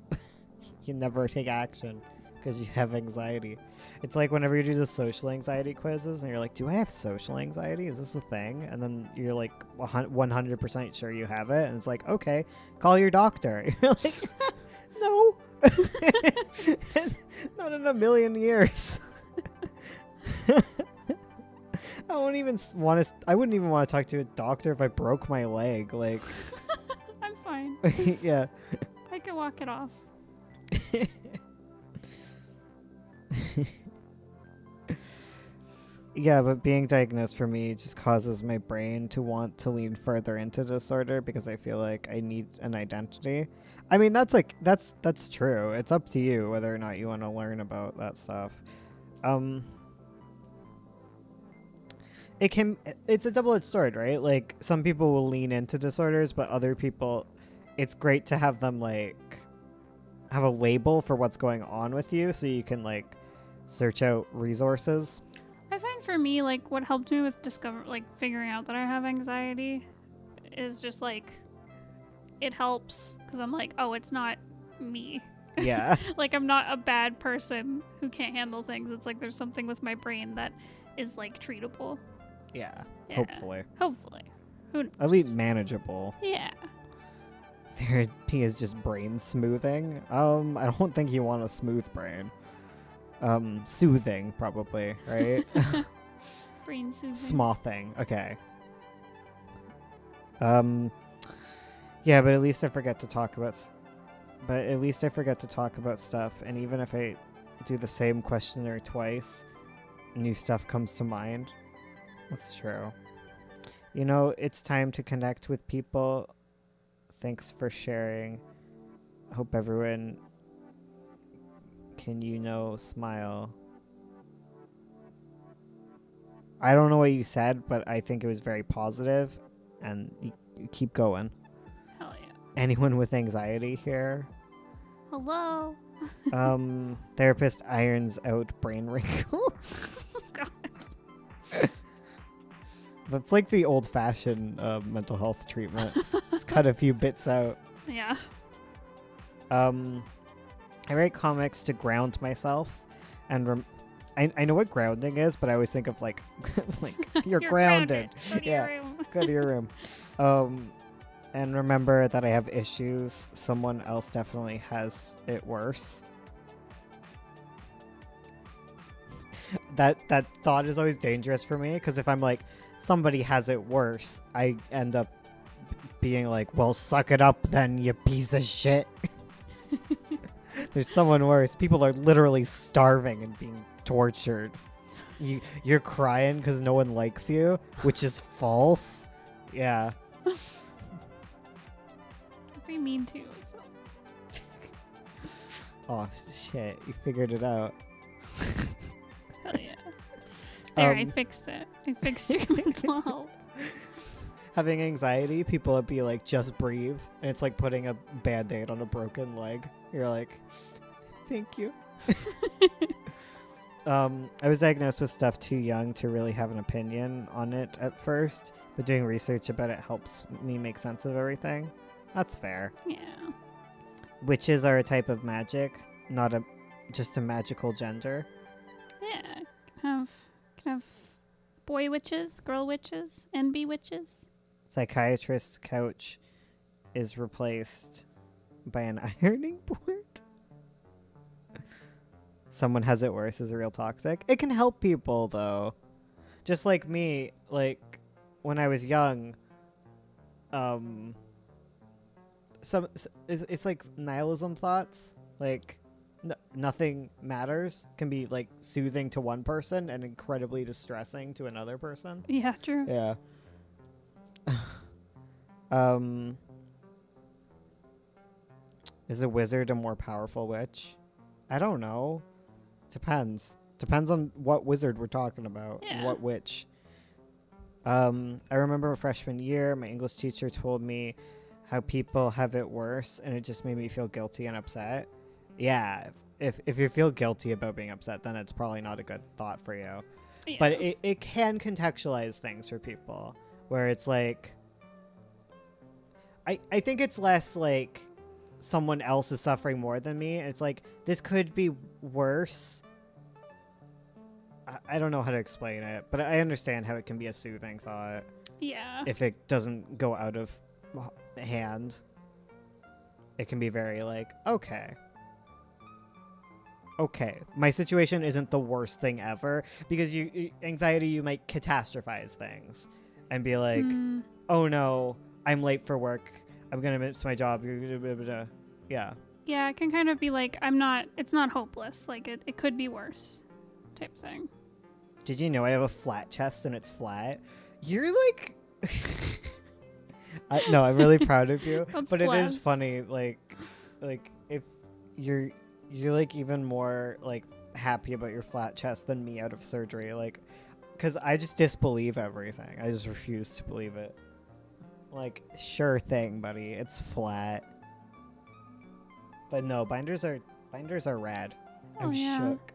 You never take action because you have anxiety. It's like whenever you do the social anxiety quizzes and you're like, do I have social anxiety? Is this a thing? And then you're like 100% sure you have it. And it's like, okay, call your doctor. You're like, no, not in a million years. I wouldn't even want to talk to a doctor if I broke my leg. Like, I'm fine. yeah. I can walk it off. Yeah, but being diagnosed for me just causes my brain to want to lean further into disorder because I feel like I need an identity. I mean, that's true. It's up to you whether or not you want to learn about that stuff. It's a double-edged sword, right? Like, some people will lean into disorders, but other people, it's great to have them like have a label for what's going on with you so you can like search out resources. I find for me, like, what helped me with figuring out that I have anxiety is just, like, it helps because I'm like, oh, it's not me. Yeah. Like, I'm not a bad person who can't handle things. It's like there's something with my brain that is, like, treatable. Yeah. Yeah. Hopefully. Hopefully. Who knows? At least manageable. Yeah. Therapy is just brain smoothing. I don't think you want a smooth brain. Soothing, probably, right? Brain soothing. Smothing. Okay. Yeah, but at least I forget to talk about stuff, and even if I do the same questionnaire twice, new stuff comes to mind. That's true. You know, it's time to connect with people. Thanks for sharing. Hope everyone can, smile. I don't know what you said, but I think it was very positive, and you keep going. Hell yeah. Anyone with anxiety here? Hello. Therapist irons out brain wrinkles. God. That's like the old-fashioned mental health treatment. Just cut a few bits out. Yeah. I write comics to ground myself, and I know what grounding is, but I always think of like you're grounded. Go to your room. Go to your room. And remember that I have issues. Someone else definitely has it worse. That thought is always dangerous for me, because if I'm like, somebody has it worse, I end up being like, well, suck it up then, you piece of shit. There's someone worse. People are literally starving and being tortured. You're crying because no one likes you, which is false. Yeah. Don't be mean to yourself. Oh, shit. You figured it out. Hell yeah. There, I fixed it. I fixed your mental health. Having anxiety, people would be like, just breathe. And it's like putting a Band-Aid on a broken leg. You're like, thank you. I was diagnosed with stuff too young to really have an opinion on it at first, but doing research about it helps me make sense of everything. That's fair. Yeah. Witches are a type of magic, not just a magical gender. Yeah. Can have boy witches, girl witches, and bee witches. Psychiatrist's couch is replaced by an ironing board. Someone has it worse is real toxic. It can help people though. Just like me, like when I was young, it's like nihilism thoughts, like nothing matters, can be like soothing to one person and incredibly distressing to another person. Yeah, true. Yeah. Is a wizard a more powerful witch? I don't know. Depends on what wizard we're talking about. Yeah. What witch. I remember freshman year, my English teacher told me how people have it worse, and it just made me feel guilty and upset. Yeah, if you feel guilty about being upset, then it's probably not a good thought for you. Yeah. But it can contextualize things for people, where it's like, I think it's less like someone else is suffering more than me. It's like, this could be worse. I don't know how to explain it, but I understand how it can be a soothing thought. Yeah. If it doesn't go out of hand, it can be very like, okay, my situation isn't the worst thing ever, because anxiety, you might catastrophize things and be like, oh no, I'm late for work, I'm gonna miss my job. Yeah. Yeah, it can kind of be like, it's not hopeless. Like, it could be worse type thing. Did you know I have a flat chest and it's flat? You're like... no, I'm really proud of you. That's but blessed. It is funny, like if you're like even more like happy about your flat chest than me out of surgery, like, because I just disbelieve everything. I just refuse to believe it. Like, sure thing, buddy, it's flat. But no, binders are rad. I'm shook.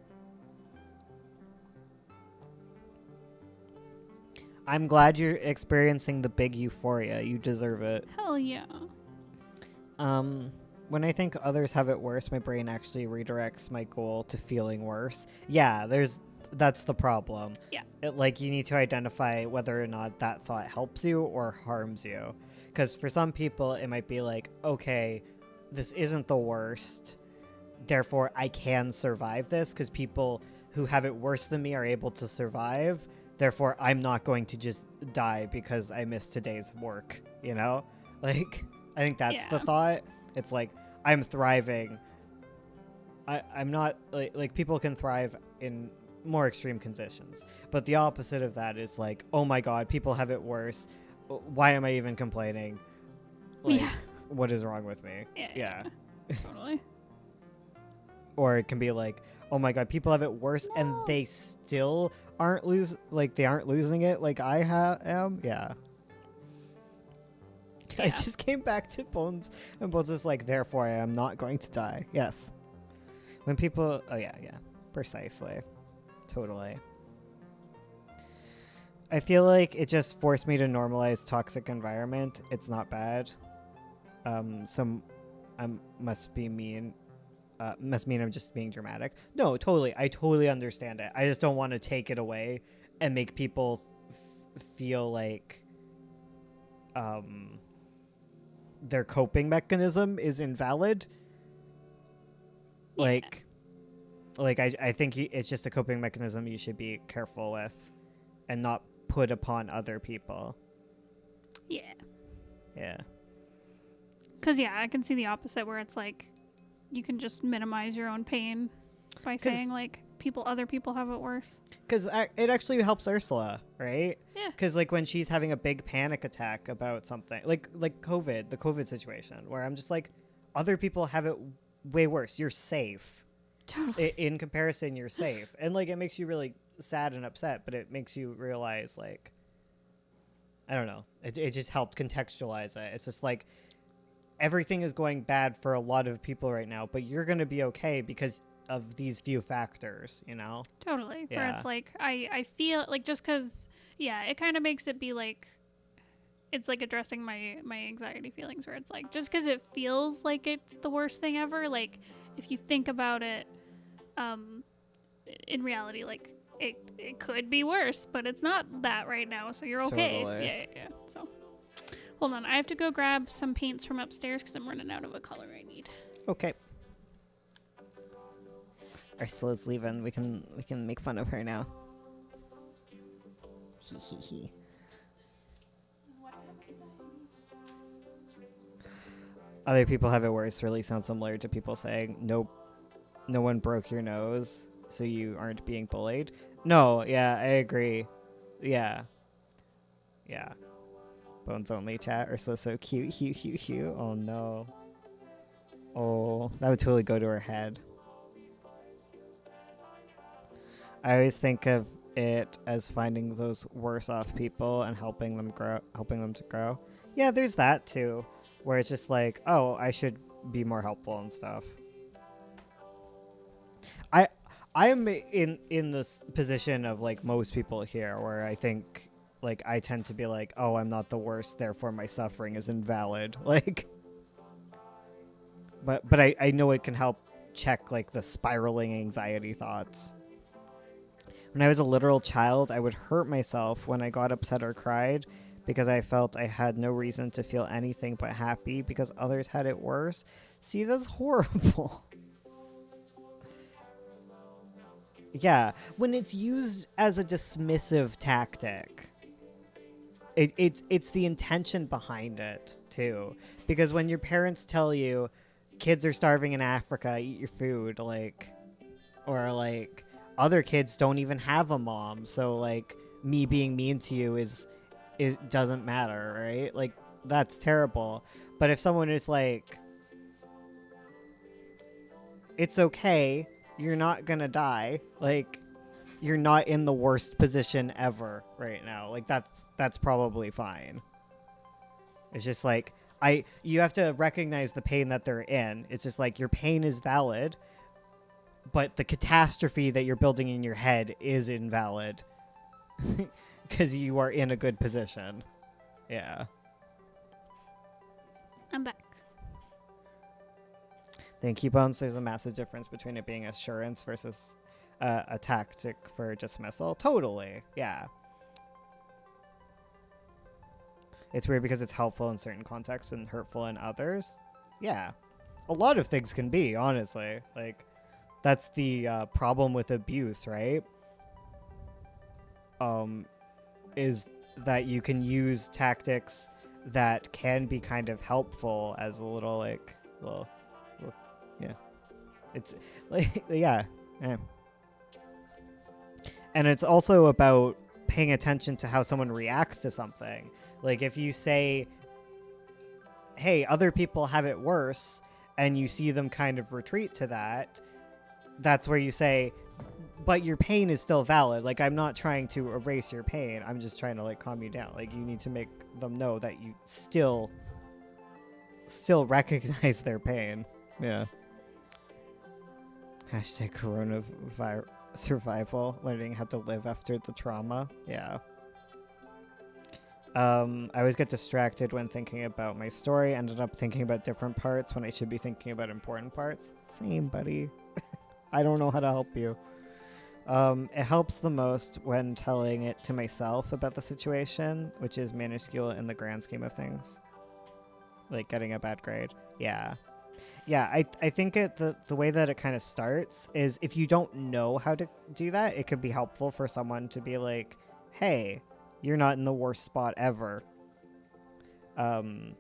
I'm glad you're experiencing the big euphoria. You deserve it. Hell yeah. When I think others have it worse, my brain actually redirects my goal to feeling worse. Yeah, that's the problem. Yeah. Like, you need to identify whether or not that thought helps you or harms you. Because for some people, it might be like, okay, this isn't the worst, therefore I can survive this, because people who have it worse than me are able to survive. Therefore, I'm not going to just die because I missed today's work, you know? Like, I think that's the Yeah. thought. It's like, I'm thriving. I'm not like people can thrive in more extreme conditions, but the opposite of that is like, oh my god, people have it worse. Why am I even complaining? Like, Yeah. what is wrong with me? Yeah. Totally. Or it can be like, oh my god, people have it worse and No. they still aren't they aren't losing it like I am. Yeah. I Yeah. just came back to Bones, and Bones is like, therefore I am not going to die. Yes. When people, oh yeah, precisely. Totally. I feel like it just forced me to normalize toxic environment. It's not bad. Some must mean I'm just being dramatic. No, totally. I totally understand it. I just don't want to take it away and make people feel like their coping mechanism is invalid. Yeah. Like I think it's just a coping mechanism you should be careful with and not put upon other people. Yeah. Yeah. Because, yeah, I can see the opposite where it's like you can just minimize your own pain by saying, like, other people have it worse. Because it actually helps Ursula, right? Yeah. Because, like, when she's having a big panic attack about something, like COVID, the COVID situation, where I'm just like, other people have it way worse. You're safe. Totally. In comparison, you're safe. And, like, it makes you really sad and upset, but it makes you realize, like, I don't know. It just helped contextualize it. It's just like, everything is going bad for a lot of people right now, but you're going to be okay because of these few factors, you know? Totally. Yeah. Where it's like, I feel like just because, yeah, it kind of makes it be like, it's like addressing my anxiety feelings where it's like, just because it feels like it's the worst thing ever, like, if you think about it, in reality, like, it could be worse, but it's not that right now, so you're okay. Totally. Yeah. So, hold on. I have to go grab some paints from upstairs because I'm running out of a color I need. Okay. Ursula's leaving. We can make fun of her now. Hee hee hee. Other people have it worse really sounds similar to people saying, nope, no one broke your nose, so you aren't being bullied. No, yeah, I agree. Yeah. Bones only chat. Ursula's so cute. Hugh. Oh no. Oh, that would totally go to her head. I always think of it as finding those worse off people and helping them to grow. Yeah, there's that too, where it's just like, oh, I should be more helpful and stuff. I'm in this position of like most people here, where I think like I tend to be like, oh, I'm not the worst, therefore my suffering is invalid. Like, but I know it can help check like the spiraling anxiety thoughts. When I was a literal child, I would hurt myself when I got upset or cried because I felt I had no reason to feel anything but happy because others had it worse. See, that's horrible. Yeah, when it's used as a dismissive tactic. It's the intention behind it, too. Because when your parents tell you, kids are starving in Africa, eat your food, like... Or, like, other kids don't even have a mom, so, like, me being mean to you it doesn't matter, right? Like, that's terrible. But if someone is like... It's okay, you're not gonna die, like... You're not in the worst position ever right now. Like, that's probably fine. It's just like, you have to recognize the pain that they're in. It's just like, your pain is valid, but the catastrophe that you're building in your head is invalid. Because you are in a good position. Yeah. I'm back. Thank you, Bones. There's a massive difference between it being assurance versus... a tactic for dismissal. Totally. Yeah. It's weird because it's helpful in certain contexts and hurtful in others. Yeah. A lot of things can be, honestly. Like, that's the problem with abuse, right? Is that you can use tactics that can be kind of helpful as a little yeah. It's like yeah. And it's also about paying attention to how someone reacts to something. Like if you say, hey, other people have it worse, and you see them kind of retreat to that, that's where you say, but your pain is still valid. Like, I'm not trying to erase your pain. I'm just trying to, like, calm you down. Like, you need to make them know that you still recognize their pain. Yeah. Hashtag coronavirus survival, learning how to live after the trauma. Yeah. I always get distracted when thinking about my story. Ended up thinking about different parts when I should be thinking about important parts. Same, buddy. I don't know how to help you. It helps the most when telling it to myself about the situation, which is minuscule in the grand scheme of things. Like getting a bad grade. Yeah. Yeah, I think the way that it kind of starts is if you don't know how to do that, it could be helpful for someone to be like, hey, you're not in the worst spot ever. You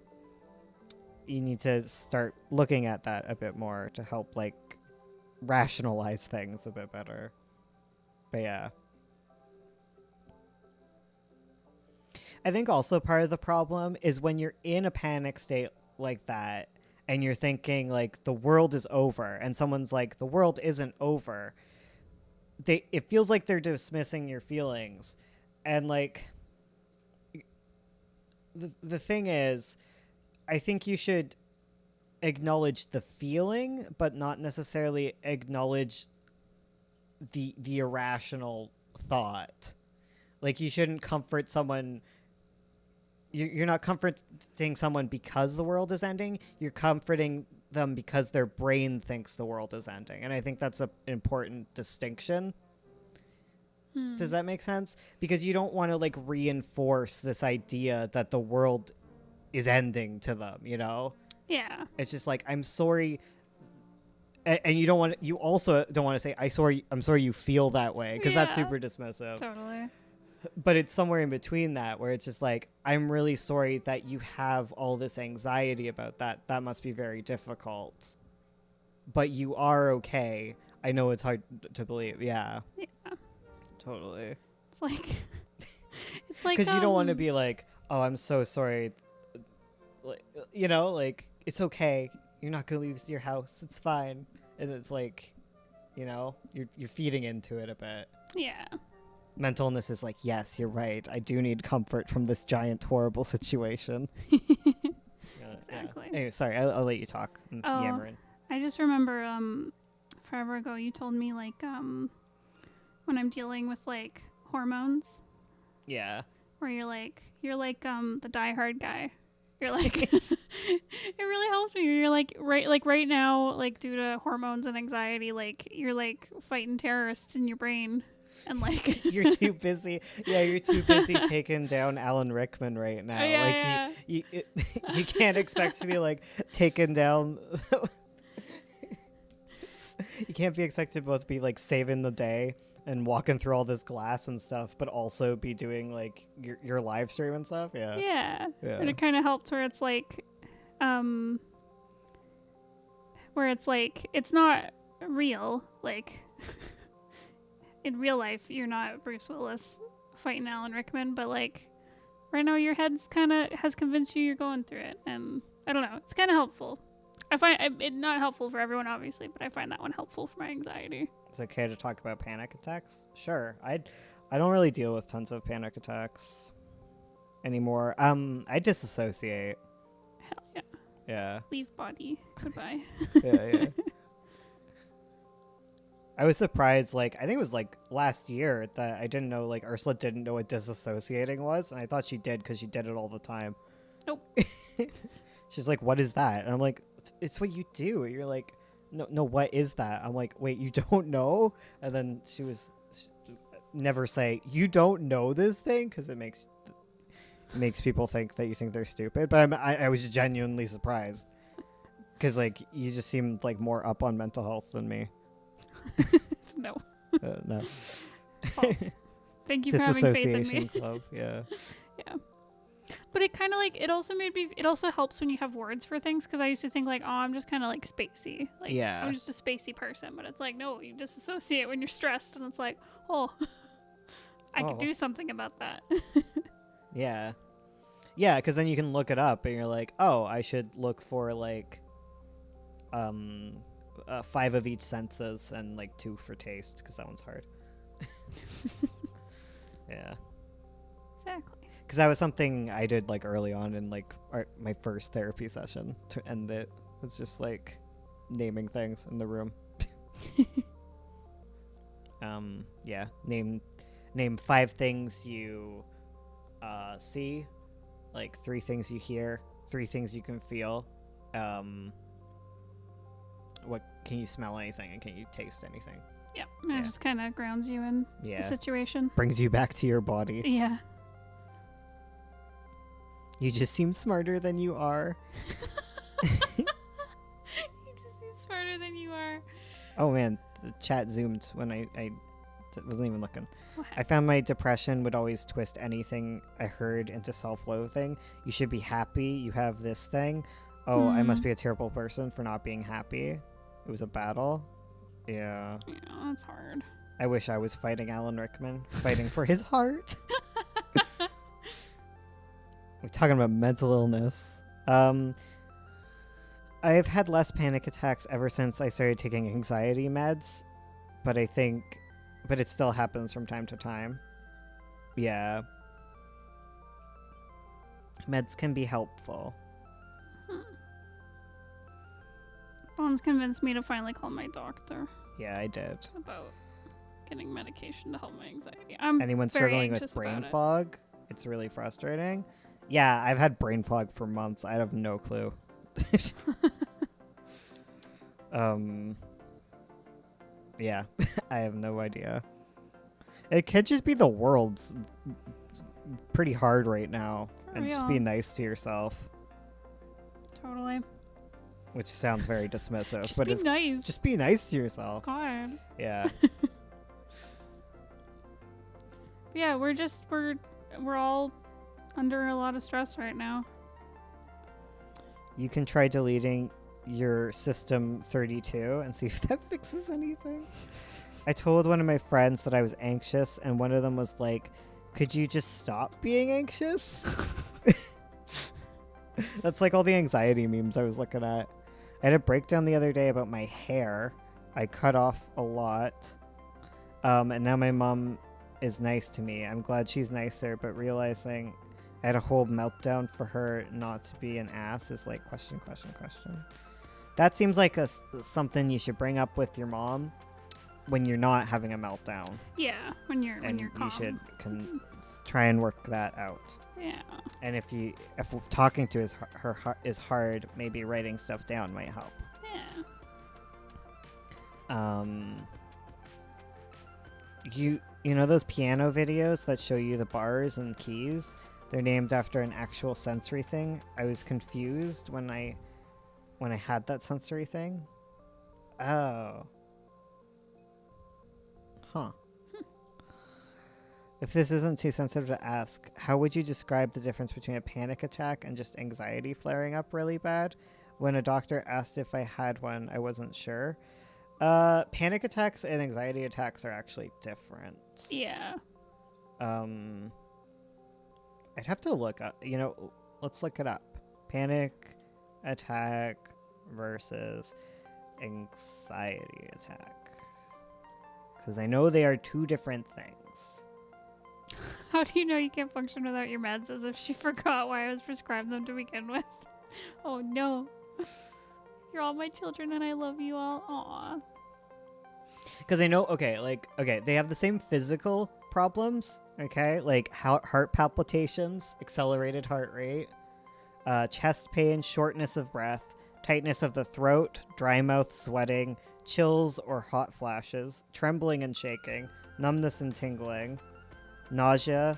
need to start looking at that a bit more to help, like, rationalize things a bit better. But yeah. I think also part of the problem is when you're in a panic state like that and you're thinking, like, the world is over, and someone's like, the world isn't over. It feels like they're dismissing your feelings. And, like, the thing is, I think you should acknowledge the feeling, but not necessarily acknowledge the irrational thought. Like, you shouldn't comfort someone. You're not comforting someone because the world is ending. You're comforting them because their brain thinks the world is ending. And I think that's an important distinction. Does that make sense? Because you don't want to, like, reinforce this idea that the world is ending to them, you know? Yeah. It's just like, I'm sorry. And you also don't want to say, I'm sorry you feel that way, because that's super dismissive. Totally. But it's somewhere in between that where it's just like, I'm really sorry that you have all this anxiety about that. That must be very difficult. But you are okay. I know it's hard to believe. Yeah. Yeah. Totally. It's like because you don't want to be like, oh, I'm so sorry. Like, you know, like, it's okay. You're not going to leave your house. It's fine. And it's like, you know, you're feeding into it a bit. Yeah. Mental illness is like, yes, you're right. I do need comfort from this giant, horrible situation. Exactly. Yeah. Anyway, sorry, I'll let you talk. Yammering. I just remember forever ago you told me, like, when I'm dealing with, like, hormones. Yeah. Where you're like the diehard guy. You're like it really helps me. You're like right now, like, due to hormones and anxiety, like, you're like fighting terrorists in your brain. And, like, you're too busy. Yeah, you're too busy taking down Alan Rickman right now. Yeah, like, you can't expect to be, like, taken down. You can't be expected to both be, like, saving the day and walking through all this glass and stuff, but also be doing, like, your live stream and stuff. Yeah. Yeah. And it kind of helps where it's like, it's not real, like. In real life, you're not Bruce Willis fighting Alan Rickman, but, like, right now your head's has convinced you you're going through it, and I don't know, it's kind of helpful. I find it not helpful for everyone, obviously, but I find that one helpful for my anxiety. It's okay to talk about panic attacks? Sure. I don't really deal with tons of panic attacks anymore. I disassociate. Hell yeah. Yeah. Leave body. Goodbye. Yeah. I was surprised, like, I think it was, like, last year that I didn't know, like, Ursula didn't know what disassociating was, and I thought she did because she did it all the time. Nope. She's like, what is that? And I'm like, it's what you do. You're like, no, what is that? I'm like, wait, you don't know? And then she never say, you don't know this thing, because it makes people think that you think they're stupid. But I was genuinely surprised, because, like, you just seemed, like, more up on mental health than me. No. No. False. Thank you for having faith in me. Club, yeah. Yeah. But it kind of like, it also helps when you have words for things, because I used to think like, oh, I'm just kind of like spacey. Like, Yeah. I'm just a spacey person. But it's like, no, you disassociate when you're stressed, and it's like, oh, I could do something about that. Yeah. Yeah, because then you can look it up and you're like, oh, I should look for like 5 of each senses and like 2 for taste, because that one's hard. Yeah. Exactly. Because that was something I did like early on in like my first therapy session to end it. It's just like naming things in the room. Yeah. Name 5 things you see, like 3 things you hear, 3 things you can feel. What can you smell anything, and can you taste anything? Yeah. And it just kind of grounds you in the situation. Brings you back to your body. Yeah. You just seem smarter than you are. You just seem smarter than you are. Oh man, the chat zoomed when I wasn't even looking. What I found my depression would always twist anything I heard into self-loathing. You should be happy. You have this thing. Oh, I must be a terrible person for not being happy. It was a battle. Yeah. Yeah, that's hard. I wish I was fighting Alan Rickman, fighting for his heart. We're talking about mental illness. I've had less panic attacks ever since I started taking anxiety meds, but it still happens from time to time. Yeah. Meds can be helpful. Bones convinced me to finally call my doctor Yeah, I did. about getting medication to help my anxiety. Anyone very struggling with anxious brain about it. fog, it's really frustrating. Yeah, I've had brain fog for months. I have no clue. Yeah, I have no idea. It could just be the world's pretty hard right now, For and just real. be nice to yourself, Totally. which sounds very dismissive, Just but be it's nice. just be nice to yourself. God. Yeah. Yeah, we're all under a lot of stress right now. You can try deleting your System 32 and see if that fixes anything. I told one of my friends that I was anxious, and one of them was like, could you just stop being anxious? That's like all the anxiety memes I was looking at. I had a breakdown the other day about my hair. I cut off a lot. And now my mom is nice to me. I'm glad she's nicer, but realizing I had a whole meltdown for her not to be an ass is like question. That seems like something you should bring up with your mom when you're not having a meltdown. Yeah, when you're calm. You should try and work that out. Yeah. And if talking to her is hard, maybe writing stuff down might help. Yeah. You know those piano videos that show you the bars and keys? They're named after an actual sensory thing. I was confused when I had that sensory thing. Oh. Huh. If this isn't too sensitive to ask, how would you describe the difference between a panic attack and just anxiety flaring up really bad? When a doctor asked if I had one, I wasn't sure. Panic attacks and anxiety attacks are actually different. Yeah. I'd have to look up, let's look it up. Panic attack versus anxiety attack. Because I know they are 2 different things. How do you know you can't function without your meds? As if she forgot why I was prescribed them to begin with. Oh no. You're all my children and I love you all. Aw. Because I know, they have the same physical problems, okay? Like heart palpitations, accelerated heart rate, chest pain, shortness of breath, tightness of the throat, dry mouth, sweating, chills or hot flashes, trembling and shaking, numbness and tingling, nausea,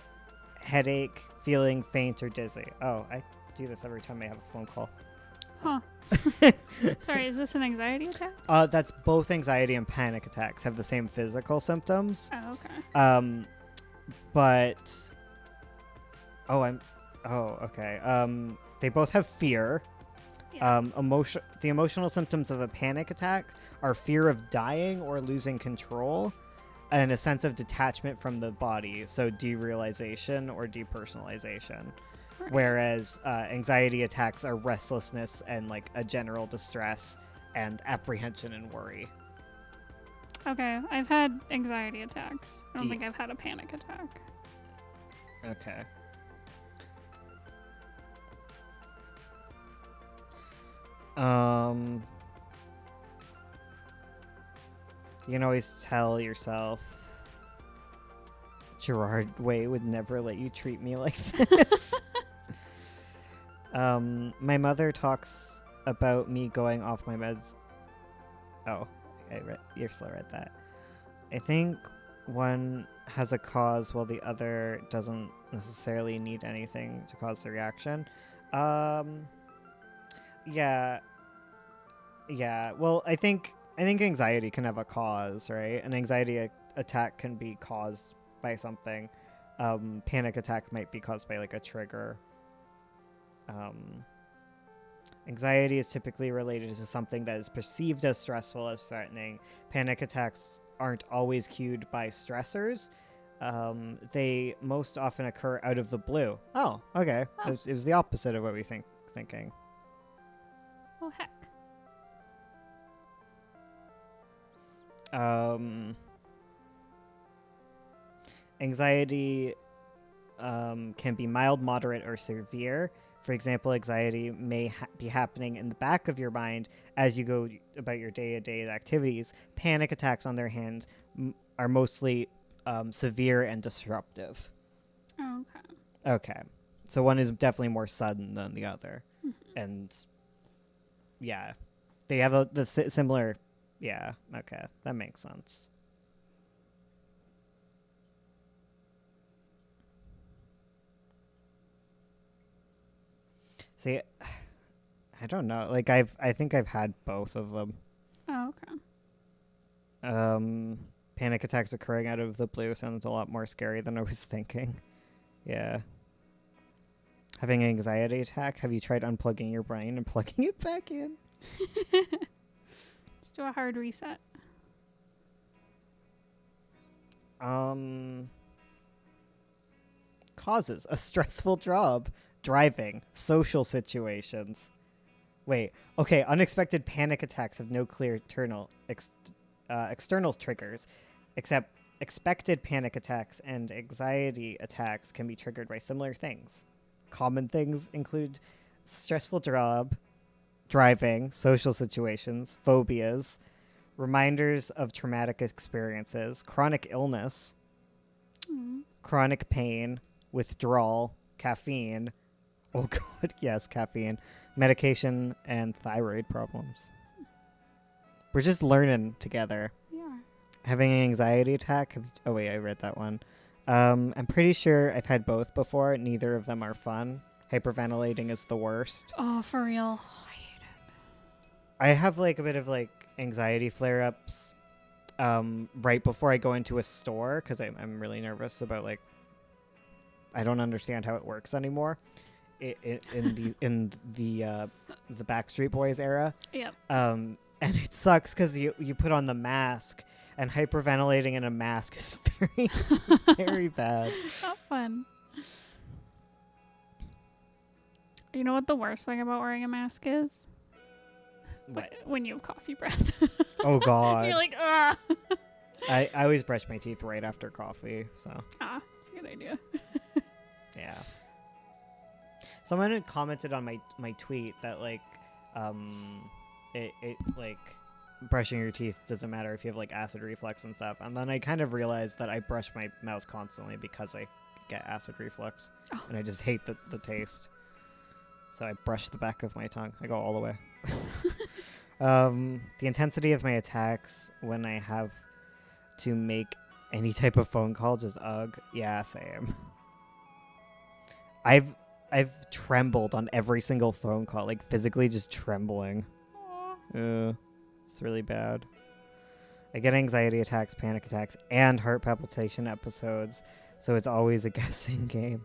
headache, feeling faint or dizzy. Oh, I do this every time I have a phone call. Huh. Sorry, is this an anxiety attack? That's both anxiety and panic attacks have the same physical symptoms. Oh, okay. But Oh, okay. They both have fear. Yeah. The emotional symptoms of a panic attack are fear of dying or losing control, and a sense of detachment from the body, so derealization or depersonalization. Right. Whereas anxiety attacks are restlessness and like a general distress and apprehension and worry. Okay, I've had anxiety attacks. I don't Ye- think I've had a panic attack. Okay. You can always tell yourself, Gerard Way would never let you treat me like this. My mother talks about me going off my meds. Oh, you still read that. I think one has a cause while the other doesn't necessarily need anything to cause the reaction. Yeah. Yeah. Well, I think anxiety can have a cause, right? An anxiety attack can be caused by something. Panic attack might be caused by like a trigger. Anxiety is typically related to something that is perceived as stressful as threatening. Panic attacks aren't always cued by stressors. They most often occur out of the blue. Oh, okay. Oh. It was the opposite of what we thinking. Oh, heck. Anxiety can be mild, moderate, or severe. For example, anxiety may be happening in the back of your mind as you go about your day-to-day activities. Panic attacks, on their hand, are mostly severe and disruptive. Okay. Okay. So one is definitely more sudden than the other. Mm-hmm. And yeah, they have the similar. Yeah, okay. That makes sense. See, I don't know. Like I think I've had both of them. Oh, okay. Panic attacks occurring out of the blue sounds a lot more scary than I was thinking. Yeah. Having an anxiety attack, have you tried unplugging your brain and plugging it back in? Just do a hard reset. Causes a stressful job, driving, social situations. Wait, okay, unexpected panic attacks have no clear external triggers, except expected panic attacks and anxiety attacks can be triggered by similar things. Common things include stressful job, driving, social situations, phobias, reminders of traumatic experiences, chronic illness, chronic pain, withdrawal, caffeine. Oh god, yes, caffeine, medication, and thyroid problems. We're just learning together. We are. Having an anxiety attack. Oh wait, I read that one. I'm pretty sure I've had both before. Neither of them are fun. Hyperventilating is the worst. Oh, for real. I hate it. I have like a bit of like anxiety flare-ups right before I go into a store because I'm really nervous about like I don't understand how it works anymore. In the Backstreet Boys era. Yep. And it sucks because you put on the mask, and hyperventilating in a mask is very very bad. Not fun. You know what the worst thing about wearing a mask is? What? When you have coffee breath. Oh god. You're like, ah. I always brush my teeth right after coffee, so That's a good idea. yeah. Someone had commented on my tweet that like it like brushing your teeth doesn't matter if you have like acid reflux and stuff, and then I kind of realized that I brush my mouth constantly because I get acid reflux and I just hate the taste, so I brush the back of my tongue. I go all the way. The intensity of my attacks when I have to make any type of phone call, just ugh. Yeah, same. I've trembled on every single phone call, like physically just trembling. It's really bad. I get anxiety attacks, panic attacks, and heart palpitation episodes, so it's always a guessing game.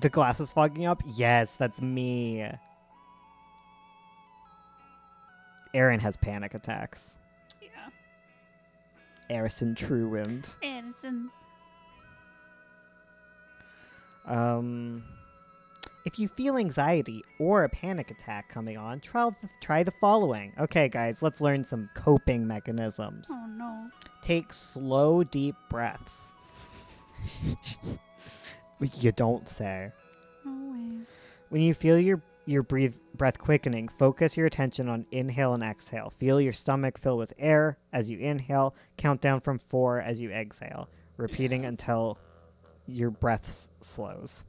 The glass is fogging up? Yes, that's me. Aaron has panic attacks. Yeah. Arison Truewind. Edison. If you feel anxiety or a panic attack coming on, try the following. Okay, guys, let's learn some coping mechanisms. Oh no. Take slow, deep breaths. You don't say. No way. When you feel your breath quickening, focus your attention on inhale and exhale. Feel your stomach fill with air as you inhale. Count down from 4 as you exhale, repeating until your breath slows.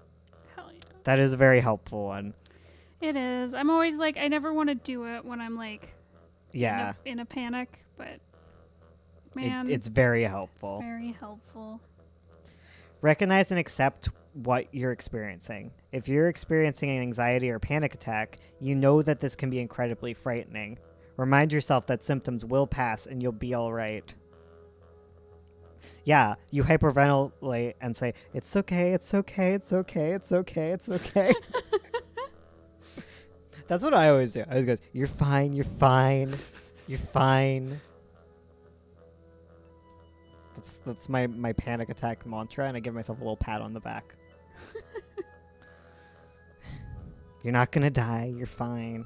Hell yeah. That is a very helpful one. It is. I'm always like, I never want to do it when I'm like, Yeah, in a panic, but man, it's very helpful. it's very helpful. Recognize and accept what you're experiencing. If you're experiencing an anxiety or panic attack, you know that this can be incredibly frightening. Remind yourself that symptoms will pass and you'll be all right. Yeah, you hyperventilate and say, it's okay, it's okay, it's okay, it's okay, it's okay. That's what I always do. I always go, you're fine, you're fine, you're fine. That's my panic attack mantra, and I give myself a little pat on the back. You're not gonna die. You're fine.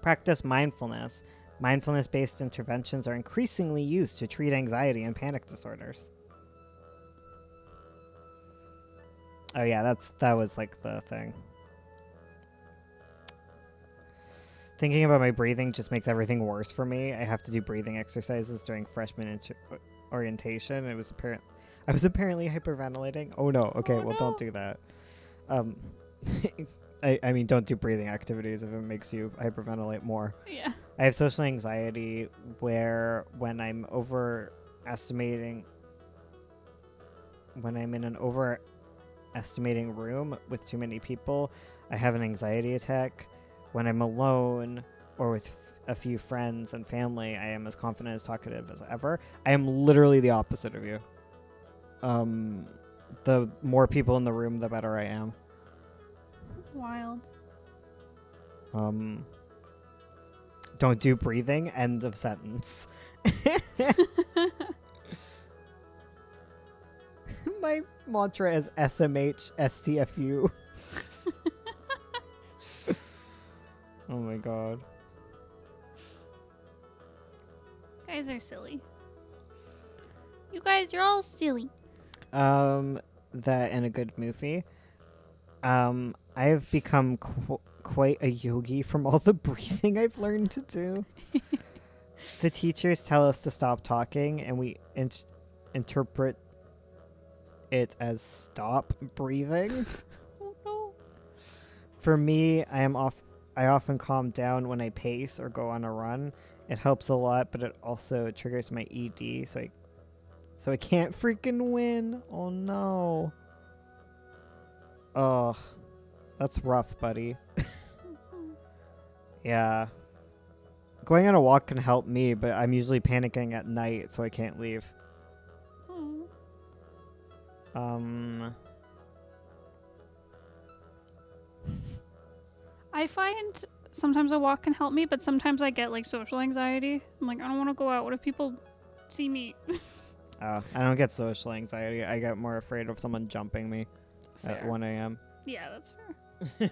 Practice mindfulness. Mindfulness-based interventions are increasingly used to treat anxiety and panic disorders. Oh yeah, that was like the thing. Thinking about my breathing just makes everything worse for me. I have to do breathing exercises during freshman orientation. I was apparently hyperventilating. Oh no. Okay, Oh, well no. don't do that. I mean, don't do breathing activities if it makes you hyperventilate more. Yeah. I have social anxiety where when I'm in an overestimating room with too many people, I have an anxiety attack. When I'm alone or with a few friends and family, I am as confident as talkative as ever. I am literally the opposite of you. The more people in the room, the better I am. That's wild. Don't do breathing. End of sentence. My mantra is SMH STFU. Oh my god. Guys are silly. You guys are all silly. That and a good movie. I have become quite a yogi from all the breathing I've learned to do. The teachers tell us to stop talking, and we interpret it as stop breathing. Oh no. For me, I often calm down when I pace or go on a run. It helps a lot, but it also triggers my ED, so I can't freaking win. Oh no. Ugh. That's rough, buddy. Yeah. Going on a walk can help me, but I'm usually panicking at night, so I can't leave. Oh. I find sometimes a walk can help me, but sometimes I get like social anxiety. I'm like, I don't want to go out. What if people see me? I don't get social anxiety. I get more afraid of someone jumping me at Fair. 1 a.m. Yeah, that's fair.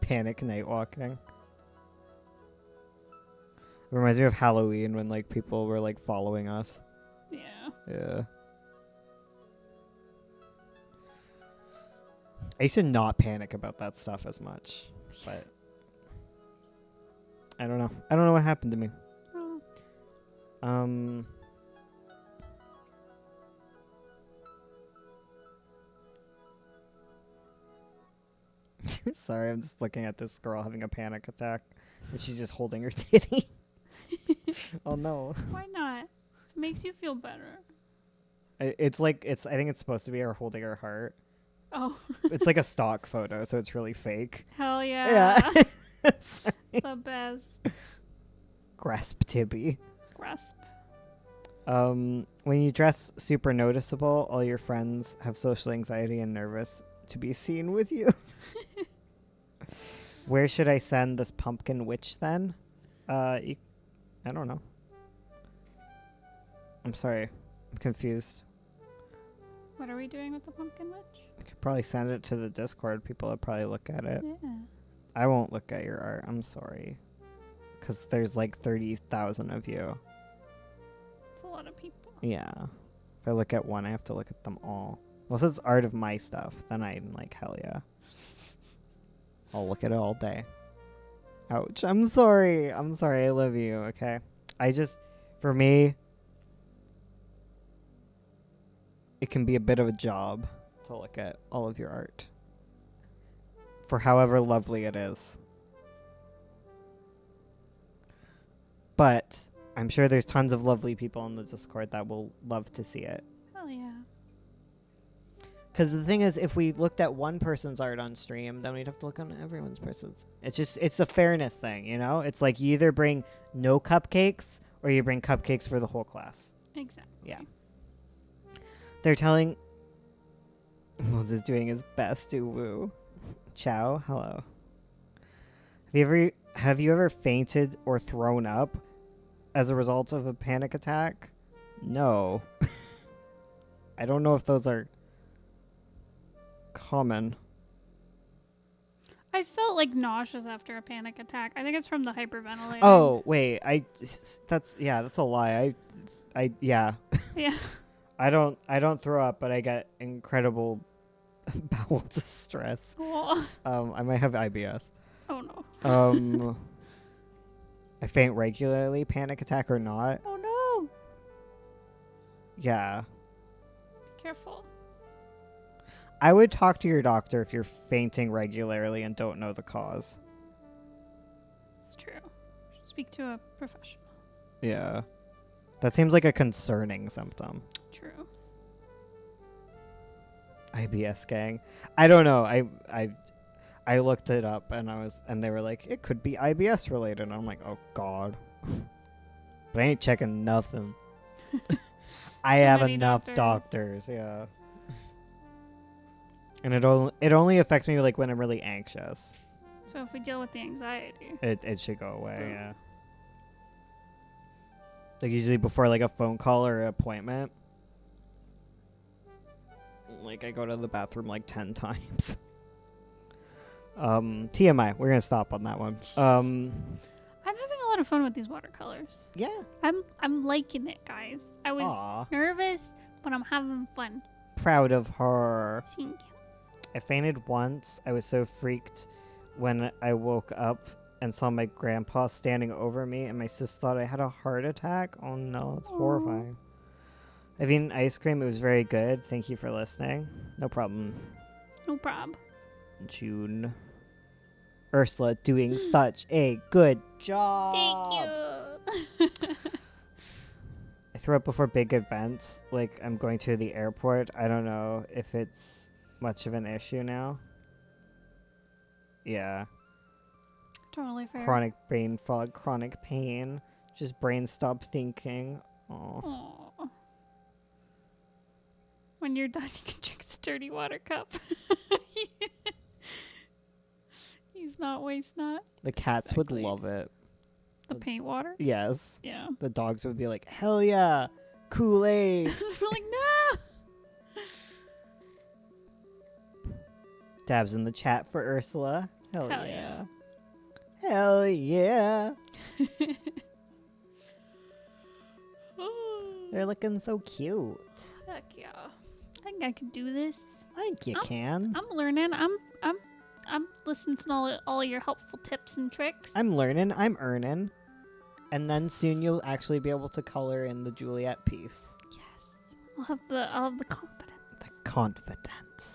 Panic night walking. It reminds me of Halloween when like people were like following us. Yeah. Yeah. I used to not panic about that stuff as much, but I don't know. I don't know what happened to me. Oh. Sorry, I'm just looking at this girl having a panic attack, and she's just holding her titty. Oh no. Why not? It makes you feel better. It's like I think it's supposed to be her holding her heart. Oh. It's like a stock photo, so it's really fake. Hell yeah. Sorry. The best. Grasp Tibby. Grasp. When you dress super noticeable, all your friends have social anxiety and nervous to be seen with you. Where should I send this pumpkin witch then? I don't know. I'm sorry. I'm confused. What are we doing with the pumpkin witch? I could probably send it to the Discord. People would probably look at it. Yeah. I won't look at your art. I'm sorry. Because there's like 30,000 of you. It's a lot of people. Yeah. If I look at one, I have to look at them all. Unless it's art of my stuff, then I'm like, hell yeah. I'll look at it all day. Ouch. I'm sorry. I'm sorry. I love you. Okay. For me, it can be a bit of a job to look at all of your art. For however lovely it is. But I'm sure there's tons of lovely people in the Discord that will love to see it. Hell yeah. Because the thing is, if we looked at one person's art on stream, then we'd have to look on everyone's person's. It's a fairness thing, you know? It's like you either bring no cupcakes or you bring cupcakes for the whole class. Exactly. Yeah. They're telling Moses doing his best to woo. Ciao, hello. Have you ever fainted or thrown up as a result of a panic attack? No. I don't know if those are common. I felt like nauseous after a panic attack. I think it's from the hyperventilating. Oh, wait. That's a lie. Yeah. Yeah. I don't throw up, but I get incredible bowel distress. Oh. I might have IBS. Oh no. I faint regularly, panic attack or not. Oh no. Yeah. Be careful. I would talk to your doctor if you're fainting regularly and don't know the cause. It's true. Should speak to a professional. Yeah. That seems like a concerning symptom. True. IBS gang. I don't know. I looked it up and they were like, it could be IBS related. And I'm like, oh god. But I ain't checking nothing. I have enough doctors. Yeah. And it only affects me like when I'm really anxious. So if we deal with the anxiety, it should go away. Yeah. Like usually before like a phone call or an appointment. Like I go to the bathroom like 10 times. TMI. We're gonna stop on that one. I'm having a lot of fun with these watercolors. Yeah. I'm liking it, guys. I was nervous, but I'm having fun. Proud of her. Thank you. I fainted once. I was so freaked when I woke up and saw my grandpa standing over me, and my sis thought I had a heart attack. Oh no, that's horrifying. I've eaten ice cream. It was very good. Thank you for listening. No problem. No prob. June. Ursula doing such a good job. Thank you. I throw up before big events, like I'm going to the airport. I don't know if it's much of an issue now. Yeah. Totally fair. Chronic brain fog, chronic pain. Just brain stop thinking. Oh. Aww. When you're done, you can drink this dirty water cup. He's not waste not. The cats would love it. The paint water? Yes. Yeah. The dogs would be like, hell yeah, Kool-Aid. We're like, no. Dabs in the chat for Ursula. Hell Hell yeah. Hell yeah. They're looking so cute. Heck yeah. I think I could do this. I think you can. I'm learning. I'm listening to all your helpful tips and tricks. I'm learning. I'm earning. And then soon you'll actually be able to color in the Juliet piece. Yes. I'll have the confidence. The confidence.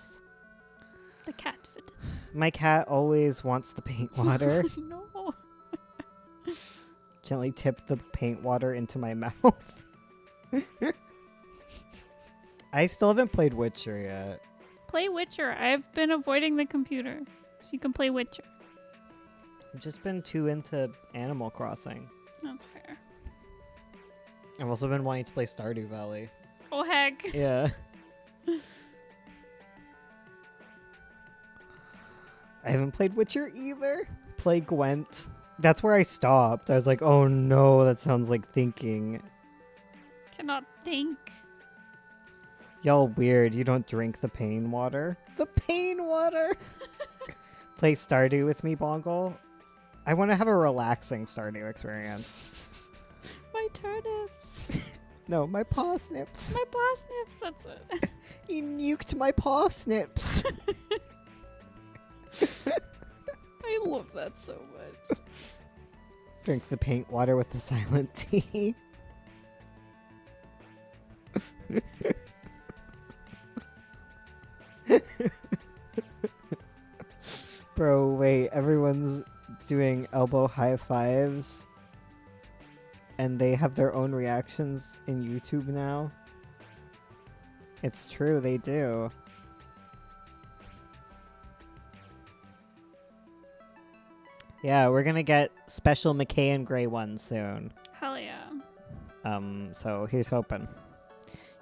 The catfidence. My cat always wants the paint water. No. Gently tip the paint water into my mouth. I still haven't played Witcher yet. Play Witcher. I've been avoiding the computer, so you can play Witcher. I've just been too into Animal Crossing. That's fair. I've also been wanting to play Stardew Valley. Oh, heck. Yeah. I haven't played Witcher either. Play Gwent. That's where I stopped. I was like, oh no, that sounds like thinking. Cannot think. Y'all weird. You don't drink the pain water. The pain water! Play Stardew with me, Bongle. I want to have a relaxing Stardew experience. My turnips. No, my paw snips. My paw snips. That's it. You nuked my paw snips. I love that so much. Drink the paint water with the silent tea. Bro, wait, everyone's doing elbow high fives and they have their own reactions in YouTube now. It's true, they do. Yeah, we're gonna get special McKay and Gray ones soon. Hell yeah. So here's hoping.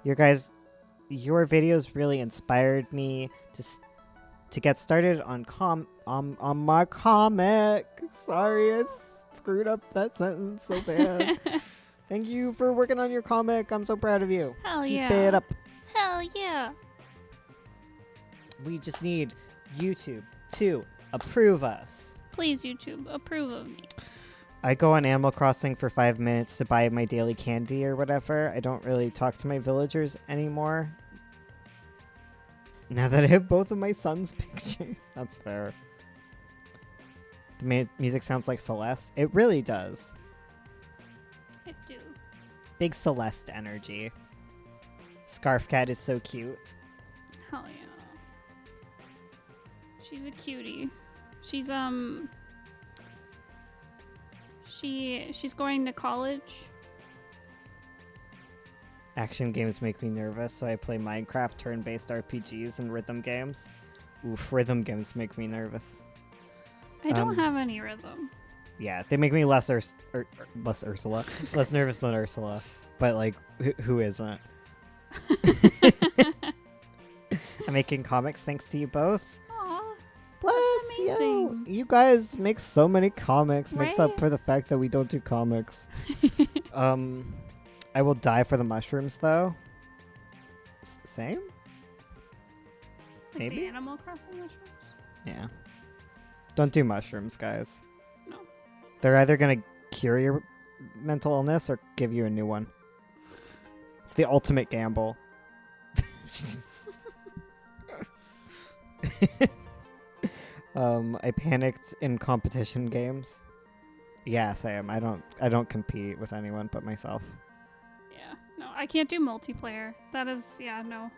Your videos really inspired me to get started on my comic. Sorry, I screwed up that sentence so bad. Thank you for working on your comic. I'm so proud of you. Hell Keep yeah. it up. Hell yeah. We just need YouTube to approve us. Please, YouTube, approve of me. I go on Animal Crossing for 5 minutes to buy my daily candy or whatever. I don't really talk to my villagers anymore. Now that I have both of my son's pictures. That's fair. The music sounds like Celeste. It really does. I do. Big Celeste energy. Scarf Cat is so cute. Hell yeah. She's a cutie. She's she's going to college. Action games make me nervous, so I play Minecraft turn-based RPGs and rhythm games. Oof, rhythm games make me nervous. I don't have any rhythm. Yeah, they make me less nervous than Ursula. But like, who isn't? I'm making comics thanks to you both. Aw, Bless you. amazing. You guys make so many comics. Makes up Right? for the fact that we don't do comics. I will die for the mushrooms though. Same? Like Maybe? the Animal Crossing mushrooms? Yeah. Don't do mushrooms, guys. No. They're either gonna cure your mental illness or give you a new one. It's the ultimate gamble. I panicked in competition games. Yes, I am. I don't compete with anyone but myself. Yeah. No, I can't do multiplayer. That is, yeah, no.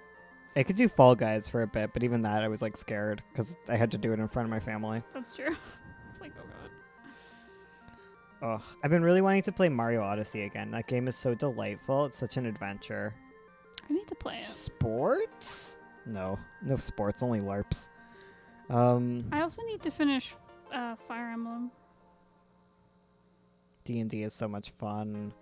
I could do Fall Guys for a bit, but even that I was like scared because I had to do it in front of my family. That's true. It's like, oh god. Oh, I've been really wanting to play Mario Odyssey again. That game is so delightful. It's such an adventure. I need to play it. Sports? No sports, only LARPs. I also need to finish Fire Emblem. D&D is so much fun.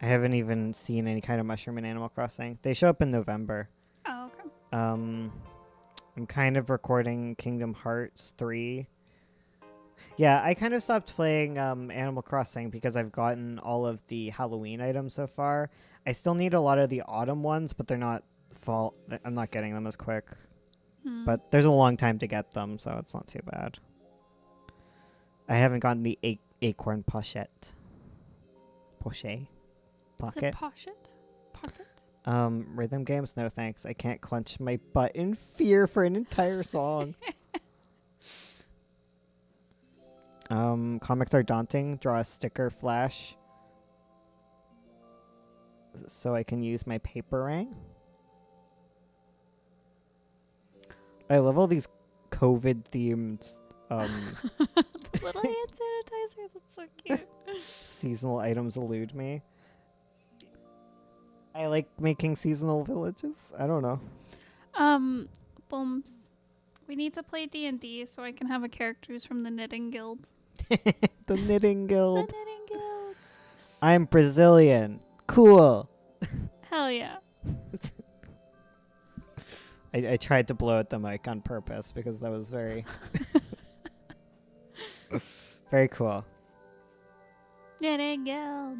I haven't even seen any kind of mushroom in Animal Crossing. They show up in November. Oh, okay. I'm kind of recording Kingdom Hearts 3. Yeah, I kind of stopped playing Animal Crossing because I've gotten all of the Halloween items so far. I still need a lot of the autumn ones, but they're not fall. I'm not getting them as quick. But there's a long time to get them, so it's not too bad. I haven't gotten the acorn pochette. Is Pocket. it Pocket? Rhythm games? No thanks. I can't clench my butt in fear for an entire song. Comics are daunting. Draw a sticker flash so I can use my paper ring. I love all these COVID themed Little hand sanitizer. That's so cute. seasonal items elude me. I like making seasonal villages. I don't know. Booms. We need to play D&D so I can have a characters from the Knitting Guild. The Knitting Guild. The Knitting Guild. I'm Brazilian. Cool. Hell yeah. I tried to blow out the mic on purpose because that was very, very cool. Knitting Guild.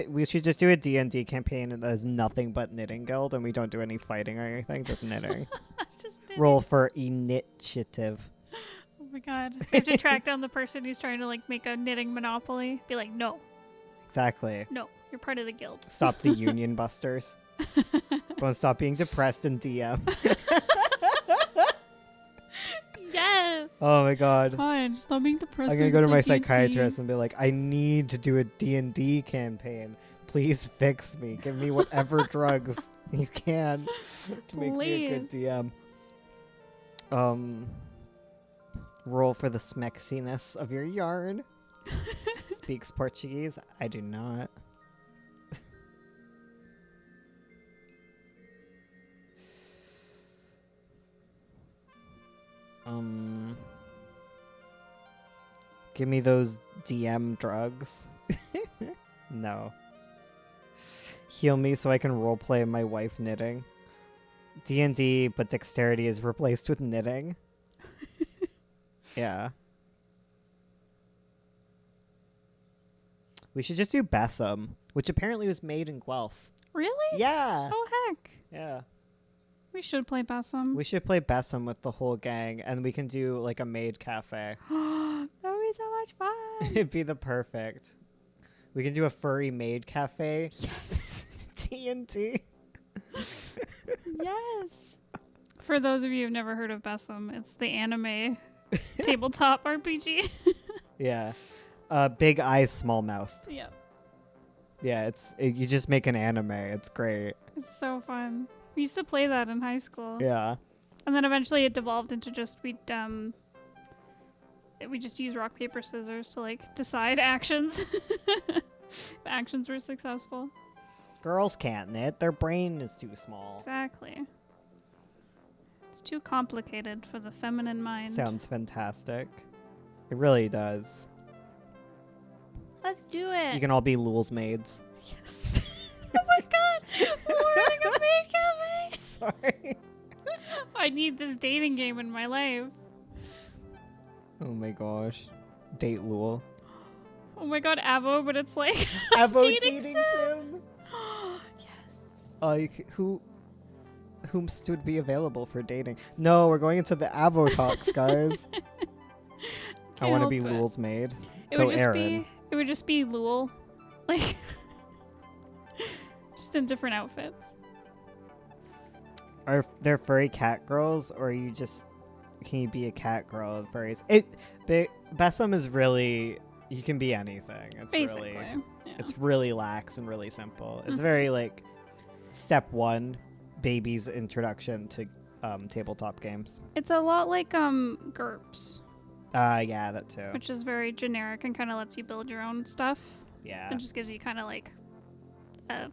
We should just do a D&D campaign that has nothing but knitting guild, and we don't do any fighting or anything, just knitting. Just knitting. Roll for initiative. Oh my god. We have to track down the person who's trying to like make a knitting monopoly. Be like, no, Exactly. no, you're part of the guild. Stop the union busters. Don't stop being depressed in DM. Yes. Oh my god. Fine, stop being depressed. I'm gonna go to my psychiatrist and be like, I need to do a D&D campaign. Please fix me. Give me whatever drugs you can to make me a good DM. Roll for the smexiness of your yarn. Speaks Portuguese. I do not. Give me those DM drugs. No. Heal me so I can roleplay my wife knitting. D&D, but dexterity is replaced with knitting. Yeah. We should just do Bessem, which apparently was made in Guelph. Really? Yeah. Oh heck. Yeah. We should play Bessem. We should play Bessem with the whole gang, and we can do like a maid cafe. That would be so much fun. It'd be the perfect. We can do a furry maid cafe. Yes. TNT. Yes. For those of you who've never heard of Bessem, it's the anime tabletop RPG. Yeah. Big eyes, small mouth. Yeah. Yeah, you just make an anime. It's great. It's so fun. We used to play that in high school. Yeah. And then eventually it devolved into just we just use rock, paper, scissors to like decide actions. If actions were successful. Girls can't knit. Their brain is too small. Exactly. It's too complicated for the feminine mind. Sounds fantastic. It really does. Let's do it. You can all be Lul's maids. Yes. Oh my god. We're running a maid cafe. Sorry. I need this dating game in my life. Oh my gosh. Date Lul. Oh my god, Avo, but it's like Avo dating dating sim. sim. Yes. Whom would be available for dating? No, we're going into the Avo talks, guys. I want to be Lul's maid. It So would just Aaron. it would just be Lul. Like just in different outfits. Are there furry cat girls, or are you just can you be a cat girl with furries? Bessem is really you can be anything. It's Basically. really Yeah. it's really lax and really simple. It's very like step one, baby's introduction to tabletop games. It's a lot like GURPS, Yeah, that too. which is very generic and kind of lets you build your own stuff. Yeah. It just gives you kind of like a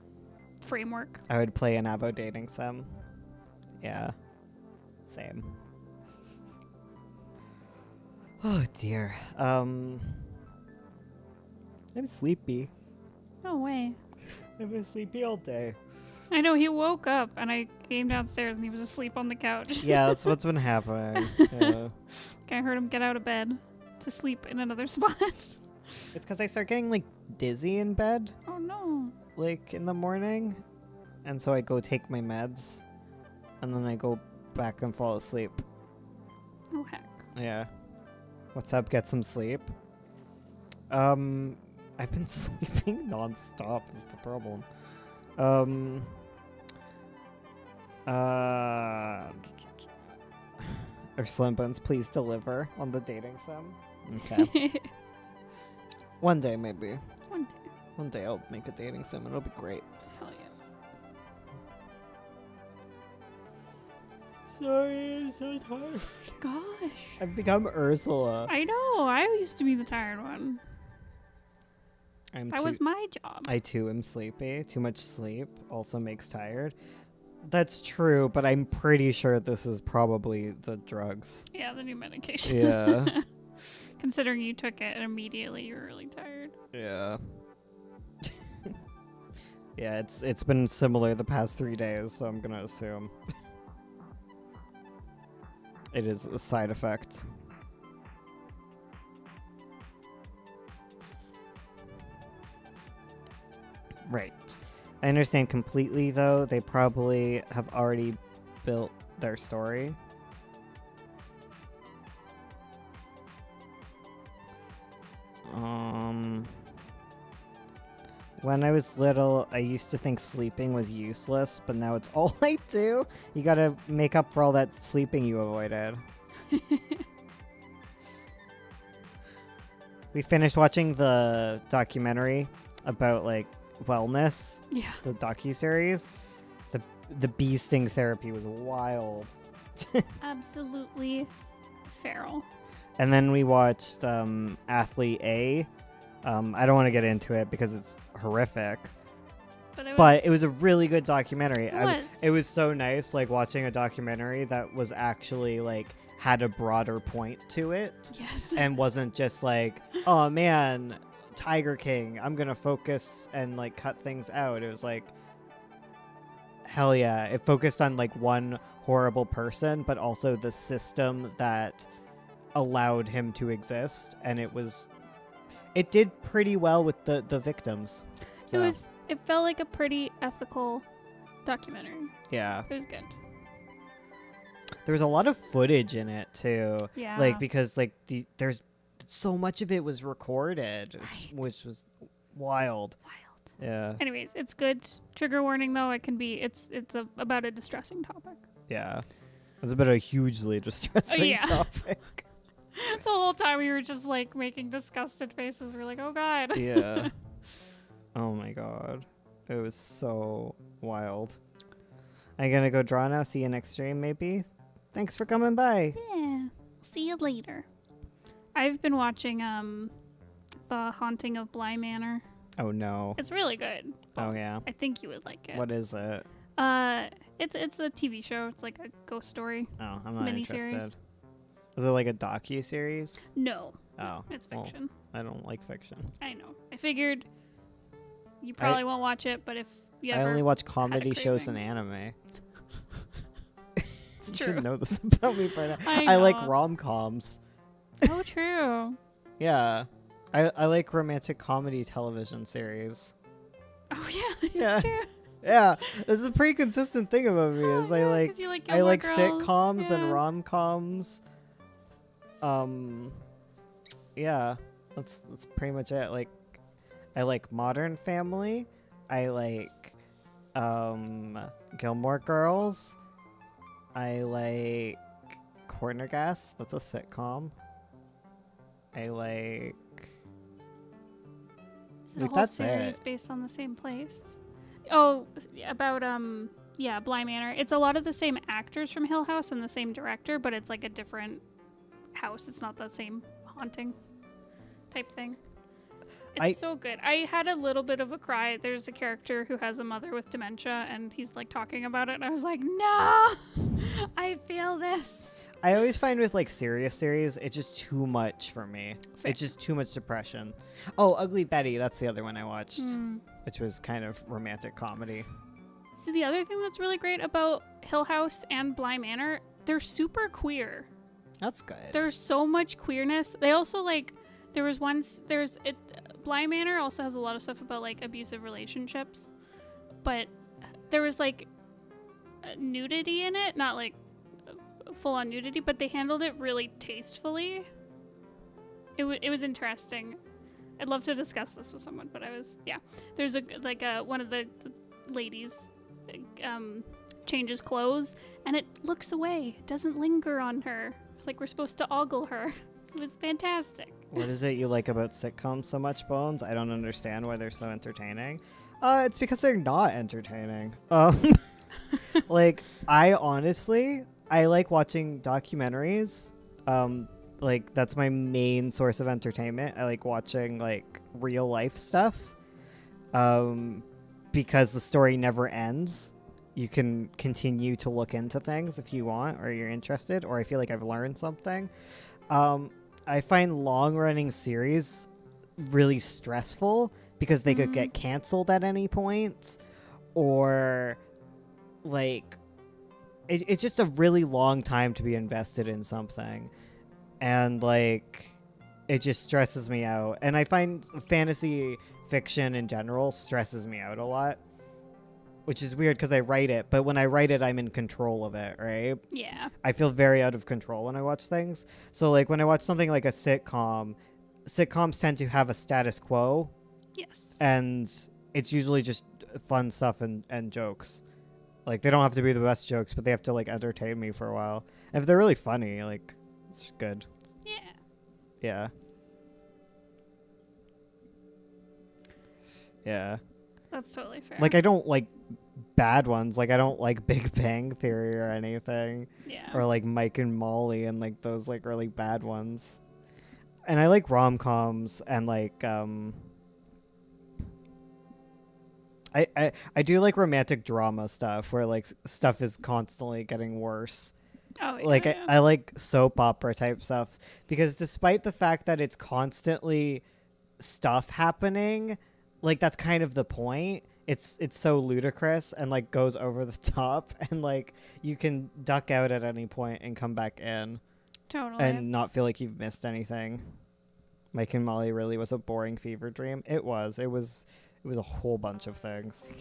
framework. I would play an Avo dating sim. Yeah. Same. Oh dear. I'm sleepy. No way. I've been sleepy all day. I know, he woke up and I came downstairs and he was asleep on the couch. Yeah, that's what's been happening. Yeah. I heard him get out of bed to sleep in another spot. It's because I start getting like dizzy in bed, Oh no. like in the morning, and so I go take my meds, and then I go back and fall asleep. Oh heck. Yeah. What's up? Get some sleep. I've been sleeping nonstop is the problem. Or Slim Bones, please deliver on the dating sim. Okay. One day, maybe. One day. One day I'll make a dating sim and it'll be great. Hell yeah. Sorry, I'm so tired. Gosh. I've become Ursula. I know. I used to be the tired one. That was my job. I too am sleepy. Too much sleep also makes tired. That's true, but I'm pretty sure this is probably the drugs. Yeah, the new medication. Yeah. Considering you took it and immediately you were really tired. Yeah. Yeah, it's been similar the past 3 days, so I'm gonna assume it is a side effect. Right. I understand completely, though. They probably have already built their story. When I was little, I used to think sleeping was useless, but now it's all I do. You gotta make up for all that sleeping you avoided. We finished watching the documentary about, like, wellness. Yeah. The docuseries. The bee sting therapy was wild. Absolutely feral. And then we watched Athlete A. I don't want to get into it because it's horrific. But it was a really good documentary. It was so nice, like, watching a documentary that was actually, like, had a broader point to it. Yes. And wasn't just like, oh man, Tiger King, I'm gonna focus and, like, cut things out. It was like, hell yeah. It focused on, like, one horrible person, but also the system that allowed him to exist. And it did pretty well with the victims. So. It felt like a pretty ethical documentary. Yeah. It was good. There was a lot of footage in it too. Yeah. Like, because, like, there's so much of it was recorded, Right. which was wild. Yeah. Anyways, it's good. Trigger warning though, it's about a distressing topic. Yeah. It was about a hugely distressing yeah. topic. The whole time we were just, like, making disgusted faces. We're like, oh god. Yeah. Oh my god. It was so wild. I'm gonna go draw now. See you next stream, maybe. Thanks for coming by. Yeah. See you later. I've been watching The Haunting of Bly Manor. Oh no. It's really good. Oh yeah. I think you would like it. What is it? It's a TV show. It's like a ghost story. Oh, I'm not Miniseries. interested. Is it like a docu-series? No. Oh. It's fiction. Well, I don't like fiction. I know. I figured you probably won't watch it, but if you ever I only watch comedy shows and craving. anime. It's You true. should know this about me by now. I I like know. rom-coms. Oh, true. Yeah. I like romantic comedy television series. Oh, yeah. Yeah. It's true. Yeah, this is a pretty consistent thing about me. Oh, Is yeah, I 'cause like you like I Gilmore like Girls. sitcoms and Yeah. rom-coms. Yeah, that's pretty much it. Like, I like Modern Family. I like Gilmore Girls. I like Corner Gas. That's a sitcom. I like. Is it a Like, whole that's series it. based on the same place? Oh, about yeah, Bly Manor. It's a lot of the same actors from Hill House and the same director, but it's like a different house. It's not the same haunting type thing. It's so good. I had a little bit of a cry. There's a character who has a mother with dementia, and he's, like, talking about it, and I was like, no, I feel this. I always find with, like, serious series, it's just too much for me. Fair. It's just too much depression. Oh, Ugly Betty. That's the other one I watched, Mm. which was kind of romantic comedy. See, the other thing that's really great about Hill House and Bly Manor, they're super queer. That's good. There's so much queerness. They also, like, Bly Manor also has a lot of stuff about, like, abusive relationships, but there was, like, nudity in it, not, like, full-on nudity, but they handled it really tastefully. It was interesting. I'd love to discuss this with someone, but there's one of the ladies changes clothes, and it looks away. It doesn't linger on her. Like, we're supposed to ogle her. It was fantastic. What is it you like about sitcoms so much, Bones? I don't understand why they're so entertaining. It's because they're not entertaining. Like, I like watching documentaries. Like, that's my main source of entertainment. I like watching, like, real life stuff. Because the story never ends. You can continue to look into things if you want, or you're interested, or I feel like I've learned something. I find long-running series really stressful because they could get canceled at any point, or like it's just a really long time to be invested in something, and like it just stresses me out. And I find fantasy fiction in general stresses me out a lot, which is weird because I write it, but when I write it, I'm in control of it, right? Yeah. I feel very out of control when I watch things. So like when I watch something like a sitcom, sitcoms tend to have a status quo, Yes. and it's usually just fun stuff and jokes. Like they don't have to be the best jokes, but they have to like entertain me for a while. And if they're really funny, like it's good. Yeah. Yeah. Yeah. That's totally fair. Like I don't like bad ones. Like I don't like Big Bang Theory or anything. Yeah. Or like Mike and Molly and like those like really bad ones. And I like rom-coms and like I do like romantic drama stuff where like stuff is constantly getting worse. Oh, yeah. Like yeah. I like soap opera type stuff because despite the fact that it's constantly stuff happening, like that's kind of the point. It's so ludicrous and like goes over the top, and like you can duck out at any point and come back in Totally. and not feel like you've missed anything. Mike and Molly really was a boring fever dream. It was a whole bunch of things.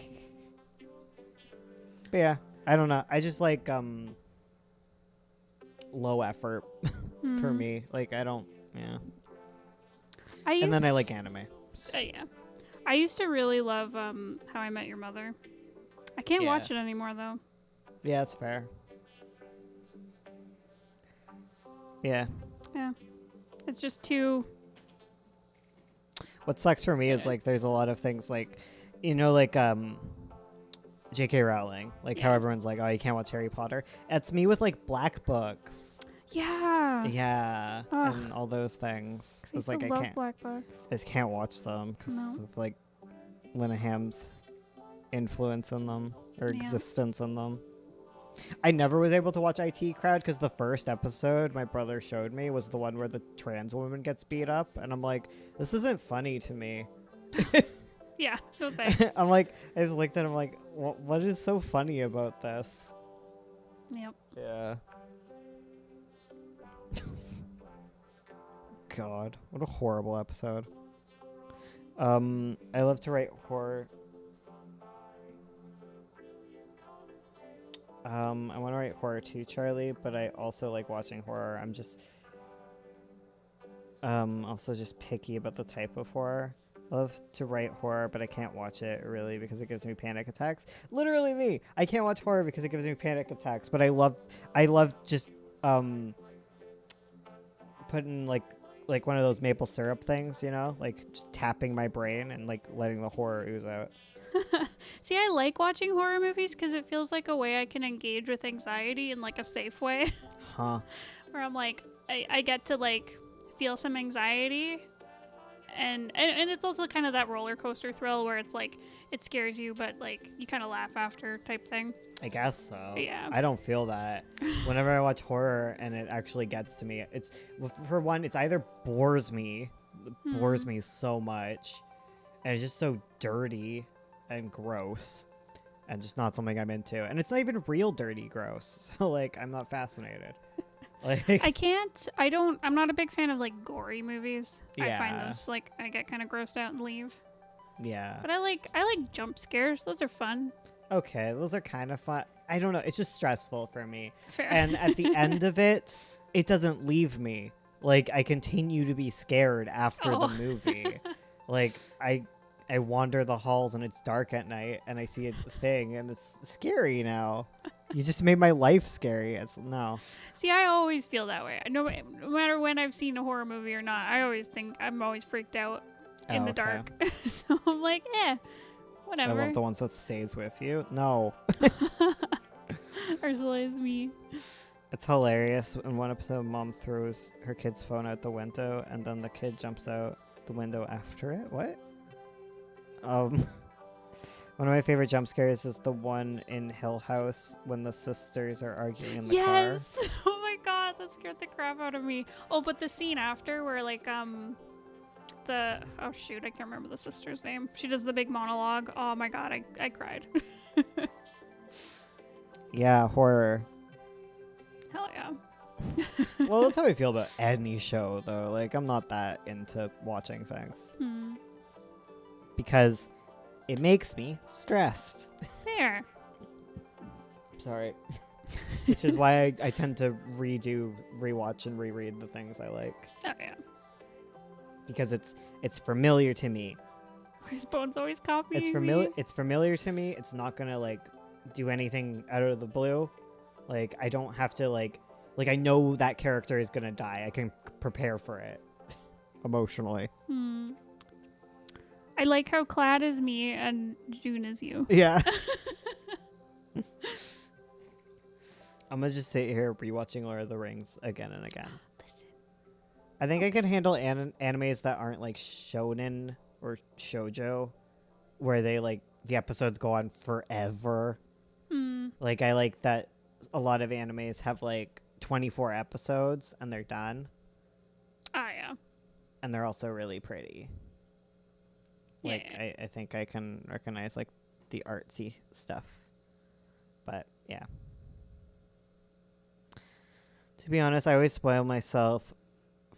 But yeah, I don't know. I just like low effort for me. Like I don't, yeah. And then I like anime. Yeah. I used to really love How I Met Your Mother. I can't Yeah. watch it anymore though. Yeah, that's fair. Yeah. Yeah. It's just too. What sucks for me is like there's a lot of things like, you know, like J.K. Rowling, like how Yeah. everyone's like, oh, you can't watch Harry Potter. It's me with like black books. Yeah. Yeah, Ugh. and all those things. I It's used like to I love can't, Black Box. I just can't watch them because No. of like Lineham's influence in them or Yeah. existence in them. I never was able to watch IT Crowd because the first episode my brother showed me was the one where the trans woman gets beat up, and I'm like, this isn't funny to me. Yeah. No thanks. I'm like, I just looked at him like, what is so funny about this? Yep. Yeah. God, what a horrible episode. I love to write horror. I want to write horror too, Charlie, but I also like watching horror. I'm just also just picky about the type of horror. I love to write horror, but I can't watch it really because it gives me panic attacks. Literally me. I can't watch horror because it gives me panic attacks, but I love just putting like one of those maple syrup things, you know, like just tapping my brain and like letting the horror ooze out. See, I like watching horror movies because it feels like a way I can engage with anxiety in like a safe way. Huh. Where I'm like, I get to like feel some anxiety. And it's also kind of that roller coaster thrill where it's like it scares you, but like you kind of laugh after type thing. I guess so. Yeah. I don't feel that. Whenever I watch horror and it actually gets to me, it's for one, it's either bores me so much, and it's just so dirty and gross, and just not something I'm into. And it's not even real dirty gross, so like I'm not fascinated. Like I'm not a big fan of like gory movies. I find Yeah. those like I get kind of grossed out and leave. yeah. But I like jump scares. Those are fun. Okay, those are kind of fun. I don't know. It's just stressful for me. Fair. And at the end of it, it doesn't leave me. Like I continue to be scared after Oh. the movie. Like I wander the halls and it's dark at night and I see a thing and it's scary now. You just made my life scary. It's no. See, I always feel that way. No matter when I've seen a horror movie or not, I always think I'm always freaked out in the okay. dark. So I'm like, whatever. I love the ones that stays with you. No. Ursula is me. It's hilarious. In one episode, mom throws her kid's phone out the window and then the kid jumps out the window after it. What? One of my favorite jump scares is the one in Hill House when the sisters are arguing in the car. Yes. Oh my god, that scared the crap out of me. Oh, but the scene after where like the oh shoot, I can't remember the sister's name. She does the big monologue. Oh my god, I cried. Yeah, horror. Hell yeah. Well, that's how I feel about any show, though. Like, I'm not that into watching things because it makes me stressed. Fair. Sorry. Which is why I tend to rewatch, and reread the things I like. Oh yeah. Because it's familiar to me. Why is Bones always copying It's familiar. It's familiar to me. It's not gonna like do anything out of the blue. Like I don't have to like I know that character is gonna die. I can prepare for it emotionally. I like how Clad is me and June is you. Yeah. I'm gonna just sit here rewatching Lord of the Rings again and again. Listen. I think I can handle animes that aren't like shonen or shoujo, where they like the episodes go on forever. Like I like that a lot of animes have like 24 episodes and they're done. Ah yeah. And they're also really pretty. Like Yeah. I think I can recognize like the artsy stuff. But yeah. To be honest, I always spoil myself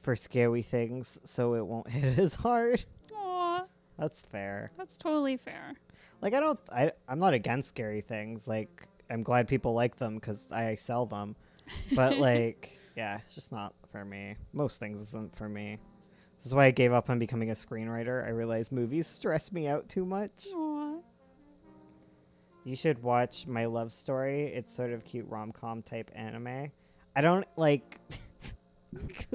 for scary things so it won't hit as hard. Aw, That's fair. that's totally fair. Like I'm not against scary things. Like I'm glad people like them because I sell them. But like, yeah, it's just not for me. Most things isn't for me. This is why I gave up on becoming a screenwriter. I realized movies stress me out too much. Aw. You should watch My Love Story. It's sort of cute rom-com type anime. I don't like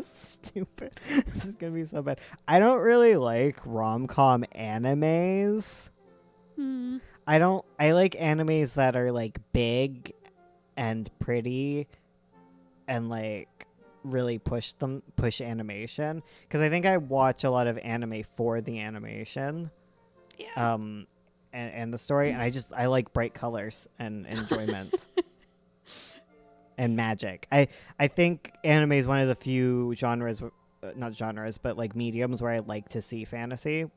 stupid. This is gonna be so bad. I don't really like rom-com animes. I like animes that are like big and pretty and like really push animation, because I think I watch a lot of anime for the animation. Yeah. And the story, and I like bright colors and enjoyment. And magic. I think anime is one of the few genres, not genres, but like mediums where I like to see fantasy,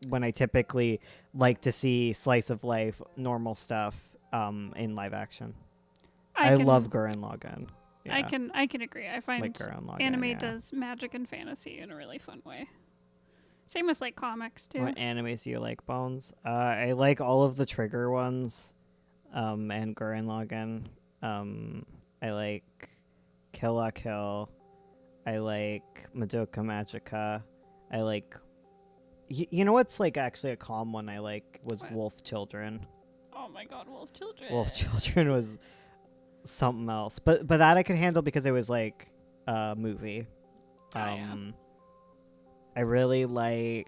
when I typically like to see slice of life, normal stuff in live action. I love Gurren Lagann. Yeah. I can agree. I find Like Gurren Lagann, anime yeah. does magic and fantasy in a really fun way. Same with like comics too. What animes do you like, Bones? I like all of the Trigger ones, and Gurren Lagann. I like Kill la Kill. I like Madoka Magica. I like... you know what's like actually a calm one I like was What? Wolf Children. Oh my god, Wolf Children. Wolf Children was something else. But that I could handle because it was like a movie. Yeah. I really like...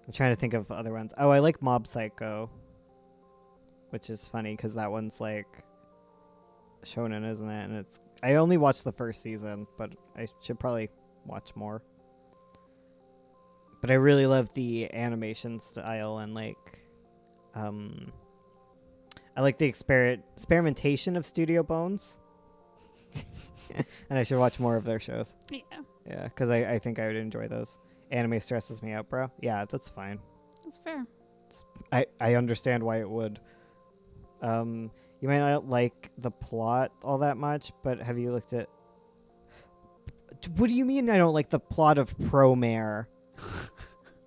I'm trying to think of other ones. Oh, I like Mob Psycho. Which is funny because that one's like shonen, isn't it? And I only watched the first season, but I should probably watch more. But I really love the animation style and like I like the experimentation of Studio Bones. And I should watch more of their shows. Yeah. Yeah, because I think I would enjoy those. Anime stresses me out, bro. Yeah, that's fine. That's fair. I understand why it would. You might not like the plot all that much, but have you looked at... What do you mean I don't like the plot of Promare?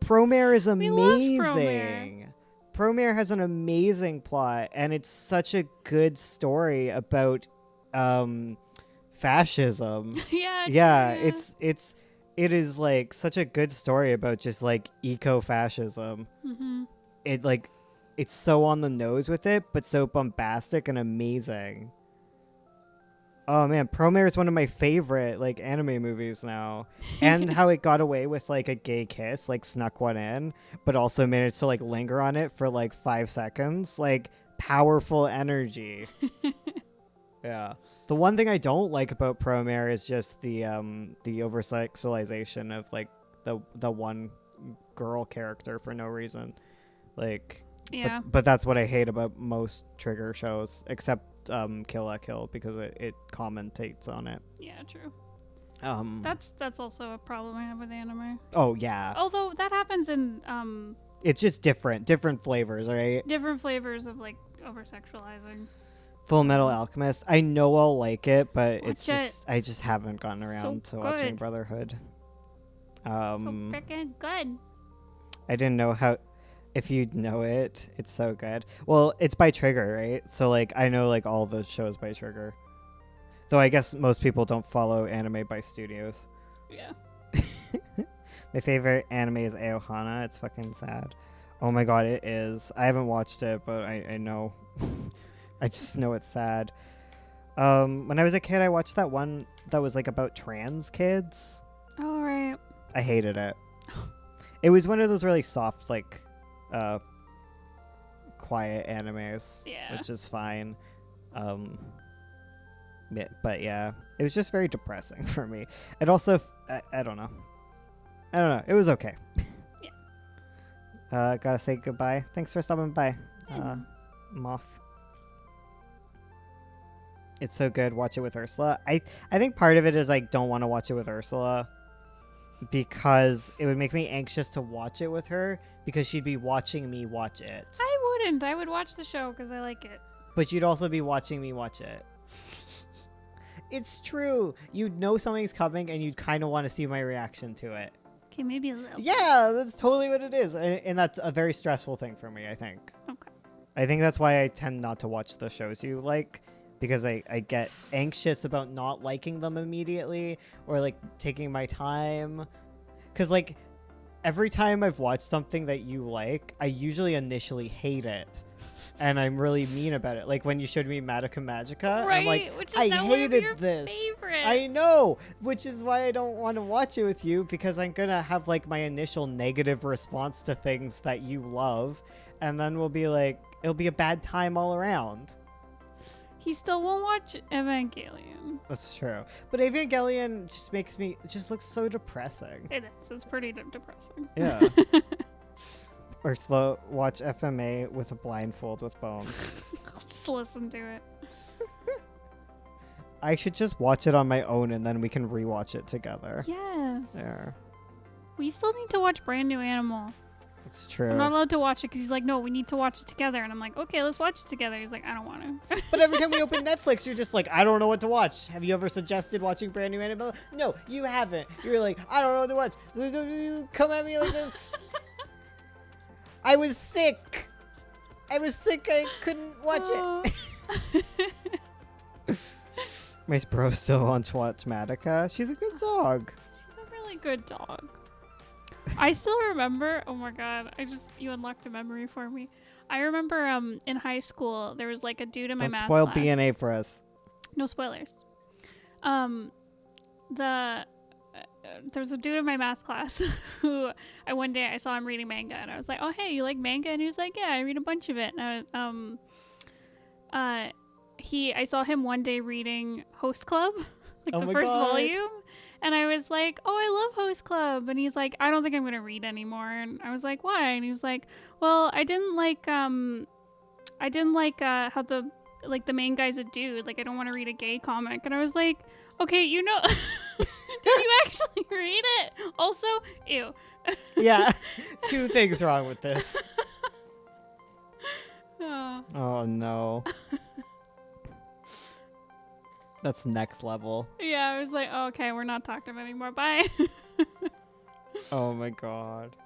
Promare is We love Promare. amazing. Promare has an amazing plot, and it's such a good story about fascism. Yeah. It is like such a good story about just like eco-fascism. It's so on the nose with it, but so bombastic and amazing. Oh man, Promare is one of my favorite like anime movies now. And how it got away with like a gay kiss, like snuck one in, but also managed to like linger on it for like 5 seconds. Like powerful energy. Yeah. The one thing I don't like about Promare is just the over sexualization of like the one girl character for no reason. Like Yeah. But that's what I hate about most Trigger shows, except Kill la Kill, because it commentates on it. Yeah, true. That's also a problem I have with anime. Oh yeah, Although that happens in it's just different flavors, right? different flavors of like over sexualizing. Full Metal Alchemist. I know I'll like it, but it's Watch just I just haven't gotten So around to watching good. Brotherhood. So freaking good. I didn't know how. If you know it, it's so good. Well, it's by Trigger, right? So like I know like all the shows by Trigger. Though I guess most people don't follow anime by studios. Yeah. My favorite anime is Aohana. It's fucking sad. Oh my god, it is. I haven't watched it, but I know. I just know it's sad. When I was a kid, I watched that one that was like about trans kids. All right. I hated it. It was one of those really soft, like, quiet animes, Yeah. which is fine. But yeah, it was just very depressing for me. It also, I don't know. It was okay. Yeah. Gotta say goodbye. Thanks for stopping by, Yeah. Moth. It's so good. Watch it with Ursula. I think part of it is I don't want to watch it with Ursula because it would make me anxious to watch it with her because she'd be watching me watch it. I wouldn't. I would watch the show because I like it. But you'd also be watching me watch it. It's true. You'd know something's coming and you'd kind of want to see my reaction to it. Okay, maybe a little. Yeah, that's totally what it is. And that's a very stressful thing for me, I think. Okay. I think that's why I tend not to watch the shows you like, because I get anxious about not liking them immediately or like taking my time. Because like every time I've watched something that you like, I usually initially hate it. And I'm really mean about it. Like when you showed me Madoka Magica, Right, I'm like, which is I now one of hated your this. favorites. I know, which is why I don't want to watch it with you, because I'm gonna have like my initial negative response to things that you love, and then we'll be like, it'll be a bad time all around. He still won't watch Evangelion. That's true. But Evangelion just makes me, it just looks so depressing. It is. It's pretty depressing. Yeah. Ursula, watch FMA with a blindfold with Bones. I'll just listen to it. I should just watch it on my own and then we can rewatch it together. Yes. There. We still need to watch Brand New Animal. It's true. I'm not allowed to watch it because he's like, no, we need to watch it together. And I'm like, okay, let's watch it together. He's like, I don't want to. But every time we open Netflix, you're just like, I don't know what to watch. Have you ever suggested watching Brand New Animal? No, you haven't. You're like, I don't know what to watch. So you come at me like this. I was sick. I couldn't watch it. My bro's still on Madoka. She's a good dog. She's a really good dog. I still remember, oh my god, you unlocked a memory for me. I remember in high school, there was like a dude in my Don't math spoil class. BNA for us. No spoilers. There's a dude in my math class who one day I saw him reading manga and I was like, oh hey, you like manga? And he was like, yeah, I read a bunch of it. And I saw him one day reading Host Club, like the first volume. And I was like, oh, I love Host Club. And he's like, I don't think I'm going to read anymore. And I was like, why? And he was like, well, I didn't like how the main guy's a dude. Like, I don't want to read a gay comic. And I was like, okay, you know, did you actually read it? Also, ew. Yeah, two things wrong with this. Oh. Oh no. That's next level. Yeah, I was like, oh, okay, we're not talking anymore. Bye. Oh my god.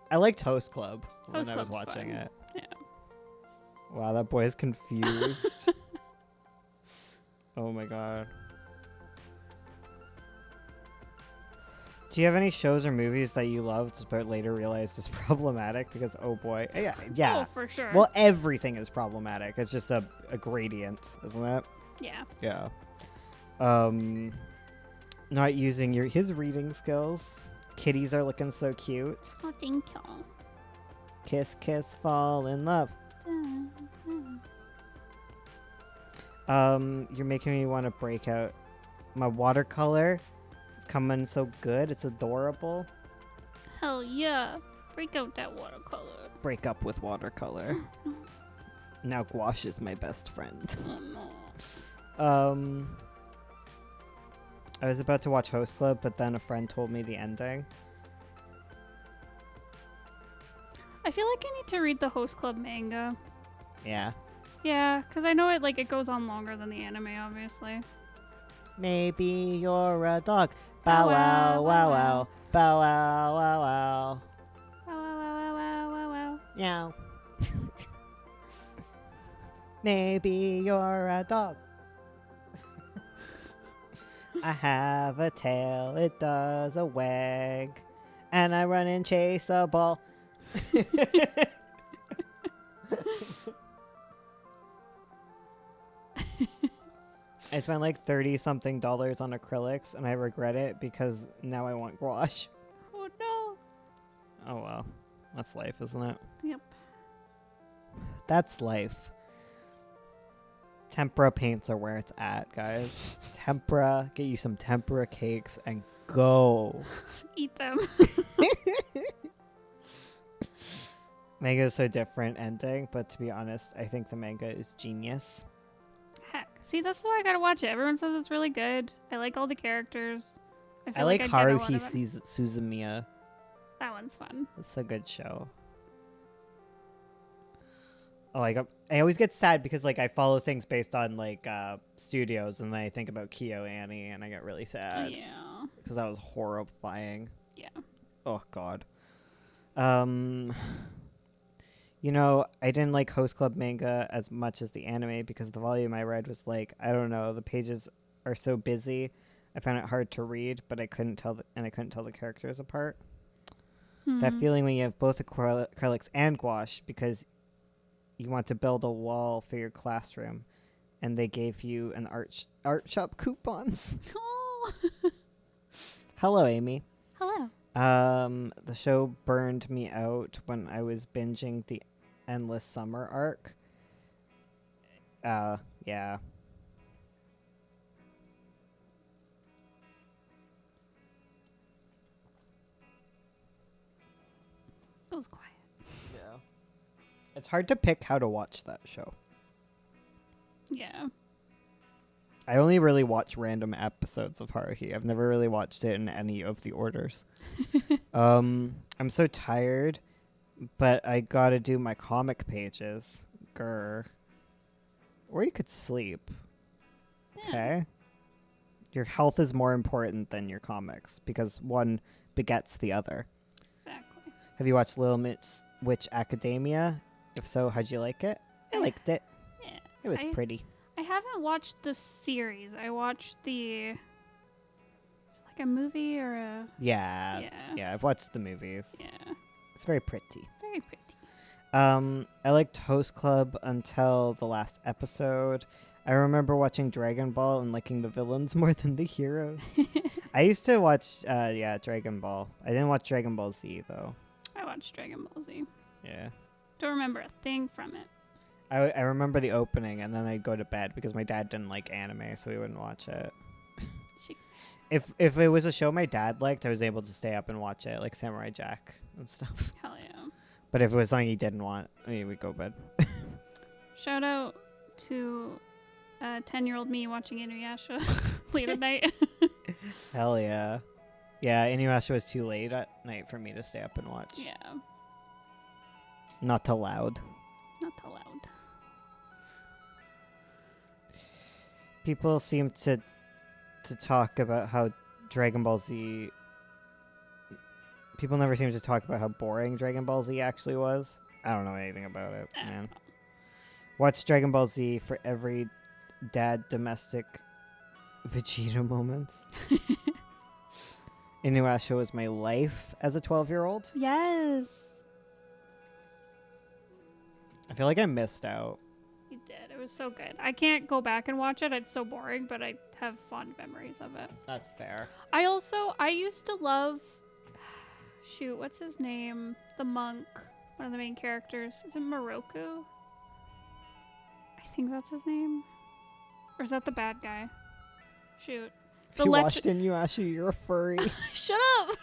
I liked Host Club when Host I was Club's watching fun. it. Yeah. Wow, that boy is confused. Oh my god. Do you have any shows or movies that you loved but later realized is problematic? Because oh boy. Yeah. Oh, for sure. Well, everything is problematic. It's just a gradient, isn't it? Yeah. Yeah. Not using his reading skills. Kitties are looking so cute. Oh, thank you. Kiss, kiss, fall in love. You're making me want to break out. My watercolor is coming so good. It's adorable. Hell yeah. Break out that watercolor. Break up with watercolor. Now gouache is my best friend. Oh no. I was about to watch Host Club, but then a friend told me the ending. I feel like I need to read the Host Club manga. Yeah. Yeah, because I know it goes on longer than the anime, obviously. Maybe you're a dog. Bow wow wow wow. Bow wow wow wow. Wow, wow, wow, wow, wow, wow. Meow. Maybe you're a dog. I have a tail, it does a wag, and I run and chase a ball. I spent like $30-something on acrylics, and I regret it because now I want gouache. Oh no. Oh well, that's life, isn't it? Yep. That's life. Tempera paints are where it's at, guys. Tempera, get you some tempera cakes and go. Eat them. Manga is so different ending, but to be honest, I think the manga is genius. Heck. See, that's why I gotta watch it. Everyone says it's really good. I like all the characters. I feel like I'd get a lot Haruhi of it. Suzumiya. That one's fun. It's a good show. Oh, I always get sad because like I follow things based on like studios, and then I think about Kyo Annie, and I get really sad. Yeah. Because that was horrifying. Yeah. Oh God. You know, I didn't like Host Club manga as much as the anime because the volume I read was like, I don't know, the pages are so busy. I found it hard to read, but I couldn't tell the characters apart. That feeling when you have both acrylics and gouache because you want to build a wall for your classroom, and they gave you an art shop coupons. Oh. Hello, Amy. Hello. The show burned me out when I was binging the Endless Summer arc. Yeah. It was quiet. Yeah. It's hard to pick how to watch that show. Yeah. I only really watch random episodes of Haruhi. I've never really watched it in any of the orders. I'm so tired, but I gotta do my comic pages. Grr. Or you could sleep. Yeah. Okay? Your health is more important than your comics because one begets the other. Exactly. Have you watched Little Miss Witch Academia? If so, how'd you like it? I liked it. Yeah. It was pretty. I haven't watched the series. I watched the... Is it like a movie or a... Yeah. Yeah, I've watched the movies. Yeah. It's very pretty. Very pretty. I liked Host Club until the last episode. I remember watching Dragon Ball and liking the villains more than the heroes. I used to watch, Dragon Ball. I didn't watch Dragon Ball Z, though. I watched Dragon Ball Z. Yeah. Don't remember a thing from it. I remember the opening, and then I'd go to bed because my dad didn't like anime, so we wouldn't watch it. If it was a show my dad liked, I was able to stay up and watch it, like Samurai Jack and stuff. Hell yeah. But if it was something he didn't want, we'd go to bed. Shout out to 10-year-old me watching Inuyasha late at night. Hell yeah. Yeah, Inuyasha was too late at night for me to stay up and watch. Yeah. Not too loud. Not too loud. People seem to talk about how Dragon Ball Z... People never seem to talk about how boring Dragon Ball Z actually was. I don't know anything about it, man. Watch Dragon Ball Z for every dad domestic Vegeta moments. Inuyasha was my life as a 12-year-old. Yes. I feel like I missed out. You did. It was so good. I can't go back and watch it. It's so boring, but I have fond memories of it. That's fair. I used to love... Shoot, what's his name? The monk. One of the main characters. Is it Moroku? I think that's his name. Or is that the bad guy? Shoot. If you watched Inuyasha, you're a furry. Shut up!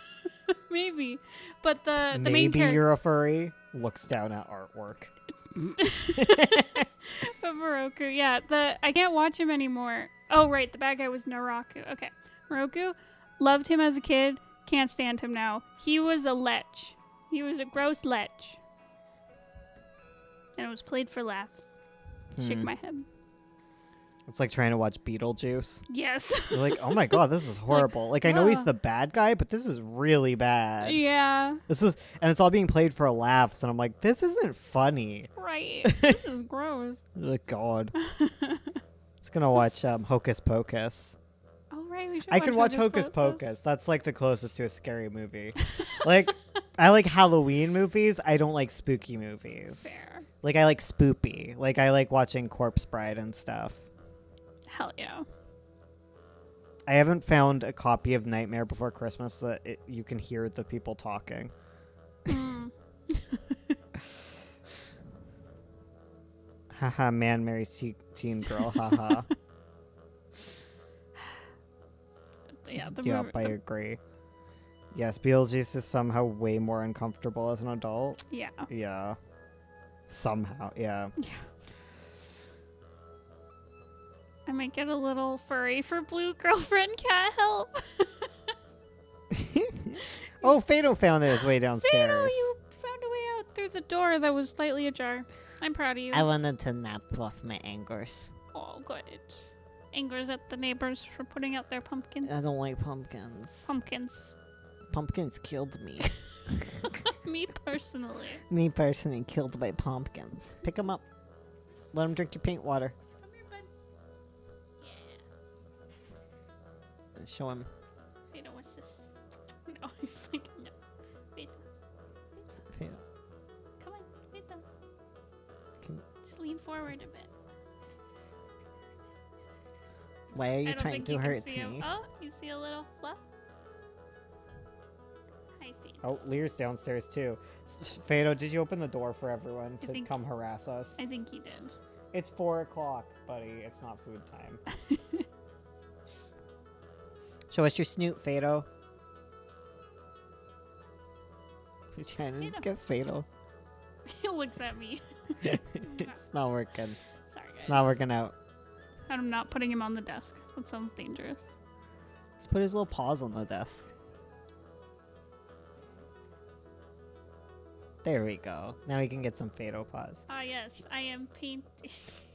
Maybe. But the main Maybe character... you're a furry. Looks down at artwork. But Moroku, yeah. I can't watch him anymore. Oh, right. The bad guy was Naraku. Okay. Heroku, loved him as a kid, can't stand him now. He was a lech. He was a gross lech. And it was played for laughs. Shake my head. It's like trying to watch Beetlejuice. Yes. You're like, oh my god, this is horrible. Like, I know he's the bad guy, but this is really bad. Yeah. And it's all being played for laughs, and I'm like, this isn't funny. Right. This is gross. Oh god. Just gonna watch Hocus Pocus. Oh right, we should. I can watch Hocus Pocus. That's like the closest to a scary movie. Like, I like Halloween movies. I don't like spooky movies. Fair. Like, I like spoopy. Like, I like watching Corpse Bride and stuff. Hell yeah. I haven't found a copy of Nightmare Before Christmas that you can hear the people talking. Haha, man marries teen girl. Haha. Yeah, Yep, I agree. Yes, Beetlejuice is somehow way more uncomfortable as an adult. Yeah. Yeah. Somehow, yeah. Yeah. I might get a little furry for Blue Girlfriend Cat Help. Oh, Fado found his way downstairs. Fado, you found a way out through the door that was slightly ajar. I'm proud of you. I wanted to nap off my angers. Oh, good. Angers at the neighbors for putting out their pumpkins. I don't like pumpkins. Pumpkins. Pumpkins killed me. Me personally. Me personally killed by pumpkins. Pick them up. Let them drink your paint water. Come here, bud. Yeah. Show him. Fado, what's this? No, he's like, no. Fado. Fado. Come on, Fado. Come. Just lean forward a bit. Why are you I don't trying think to you can hurt see him. me? Oh, you see a little fluff? Hi, Fado. Oh, Lear's downstairs too. Fado, did you open the door for everyone to think- come harass us? I think he did. It's 4 o'clock, buddy. It's not food time. Show us your snoot, Fado. We're trying to Fado. get Fado. He looks at me. It's not working. Sorry, guys. It's not working out. I'm not putting him on the desk. That sounds dangerous. Let's put his little paws on the desk. There we go. Now we can get some Fado paws. Ah, yes. I am painting.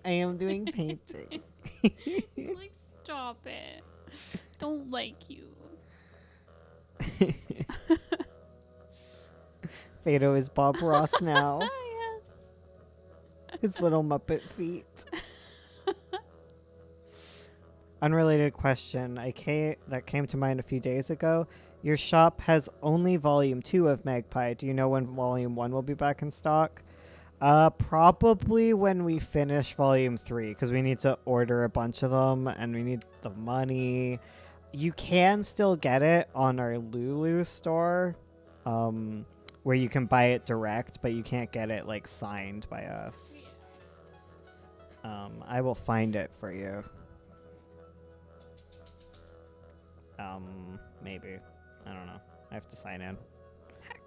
I am doing painting. Like, stop it. Don't like you. Fado is Bob Ross now. Ah, yes. His little Muppet feet. Unrelated question that came to mind a few days ago. Your shop has only volume 2 of Magpie. Do you know when volume 1 will be back in stock? Probably when we finish volume 3, because we need to order a bunch of them and we need the money. You can still get it on our Lulu store, where you can buy it direct, but you can't get it like signed by us. I will find it for you. Maybe. I don't know. I have to sign in. Heck.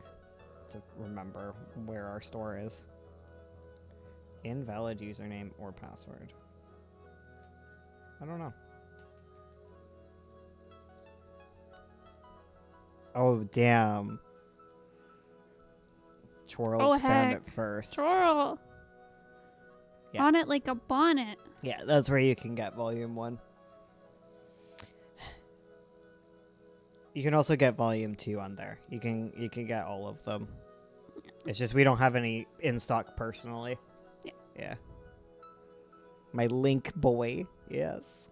To remember where our store is. Invalid username or password. I don't know. Oh, damn. Chorls found it first. Chorl. Yeah. On it like a bonnet. Yeah, that's where you can get volume 1. You can also get volume 2 on there. You can get all of them. It's just we don't have any in stock personally. Yeah. Yeah. My Link boy. Yes.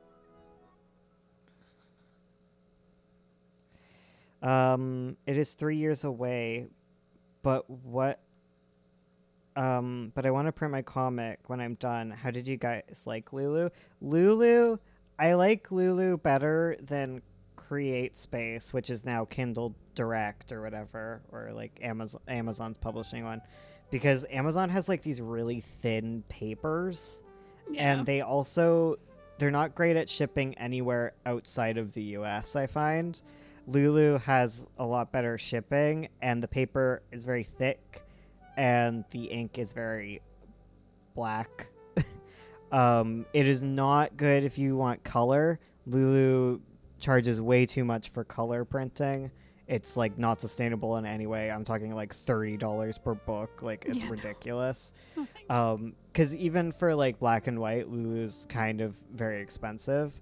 It is 3 years away, but but I want to print my comic when I'm done. How did you guys like Lulu? I like Lulu better than Create Space, which is now Kindle Direct or whatever, or like Amazon's publishing one, because Amazon has like these really thin papers, and they're not great at shipping anywhere outside of the US. I find Lulu has a lot better shipping, and the paper is very thick, and the ink is very black. It is not good if you want color. Lulu charges way too much for color printing. It's like not sustainable in any way. I'm talking like $30 per book. Like it's ridiculous. Oh, Because even for like black and white, Lulu's kind of very expensive,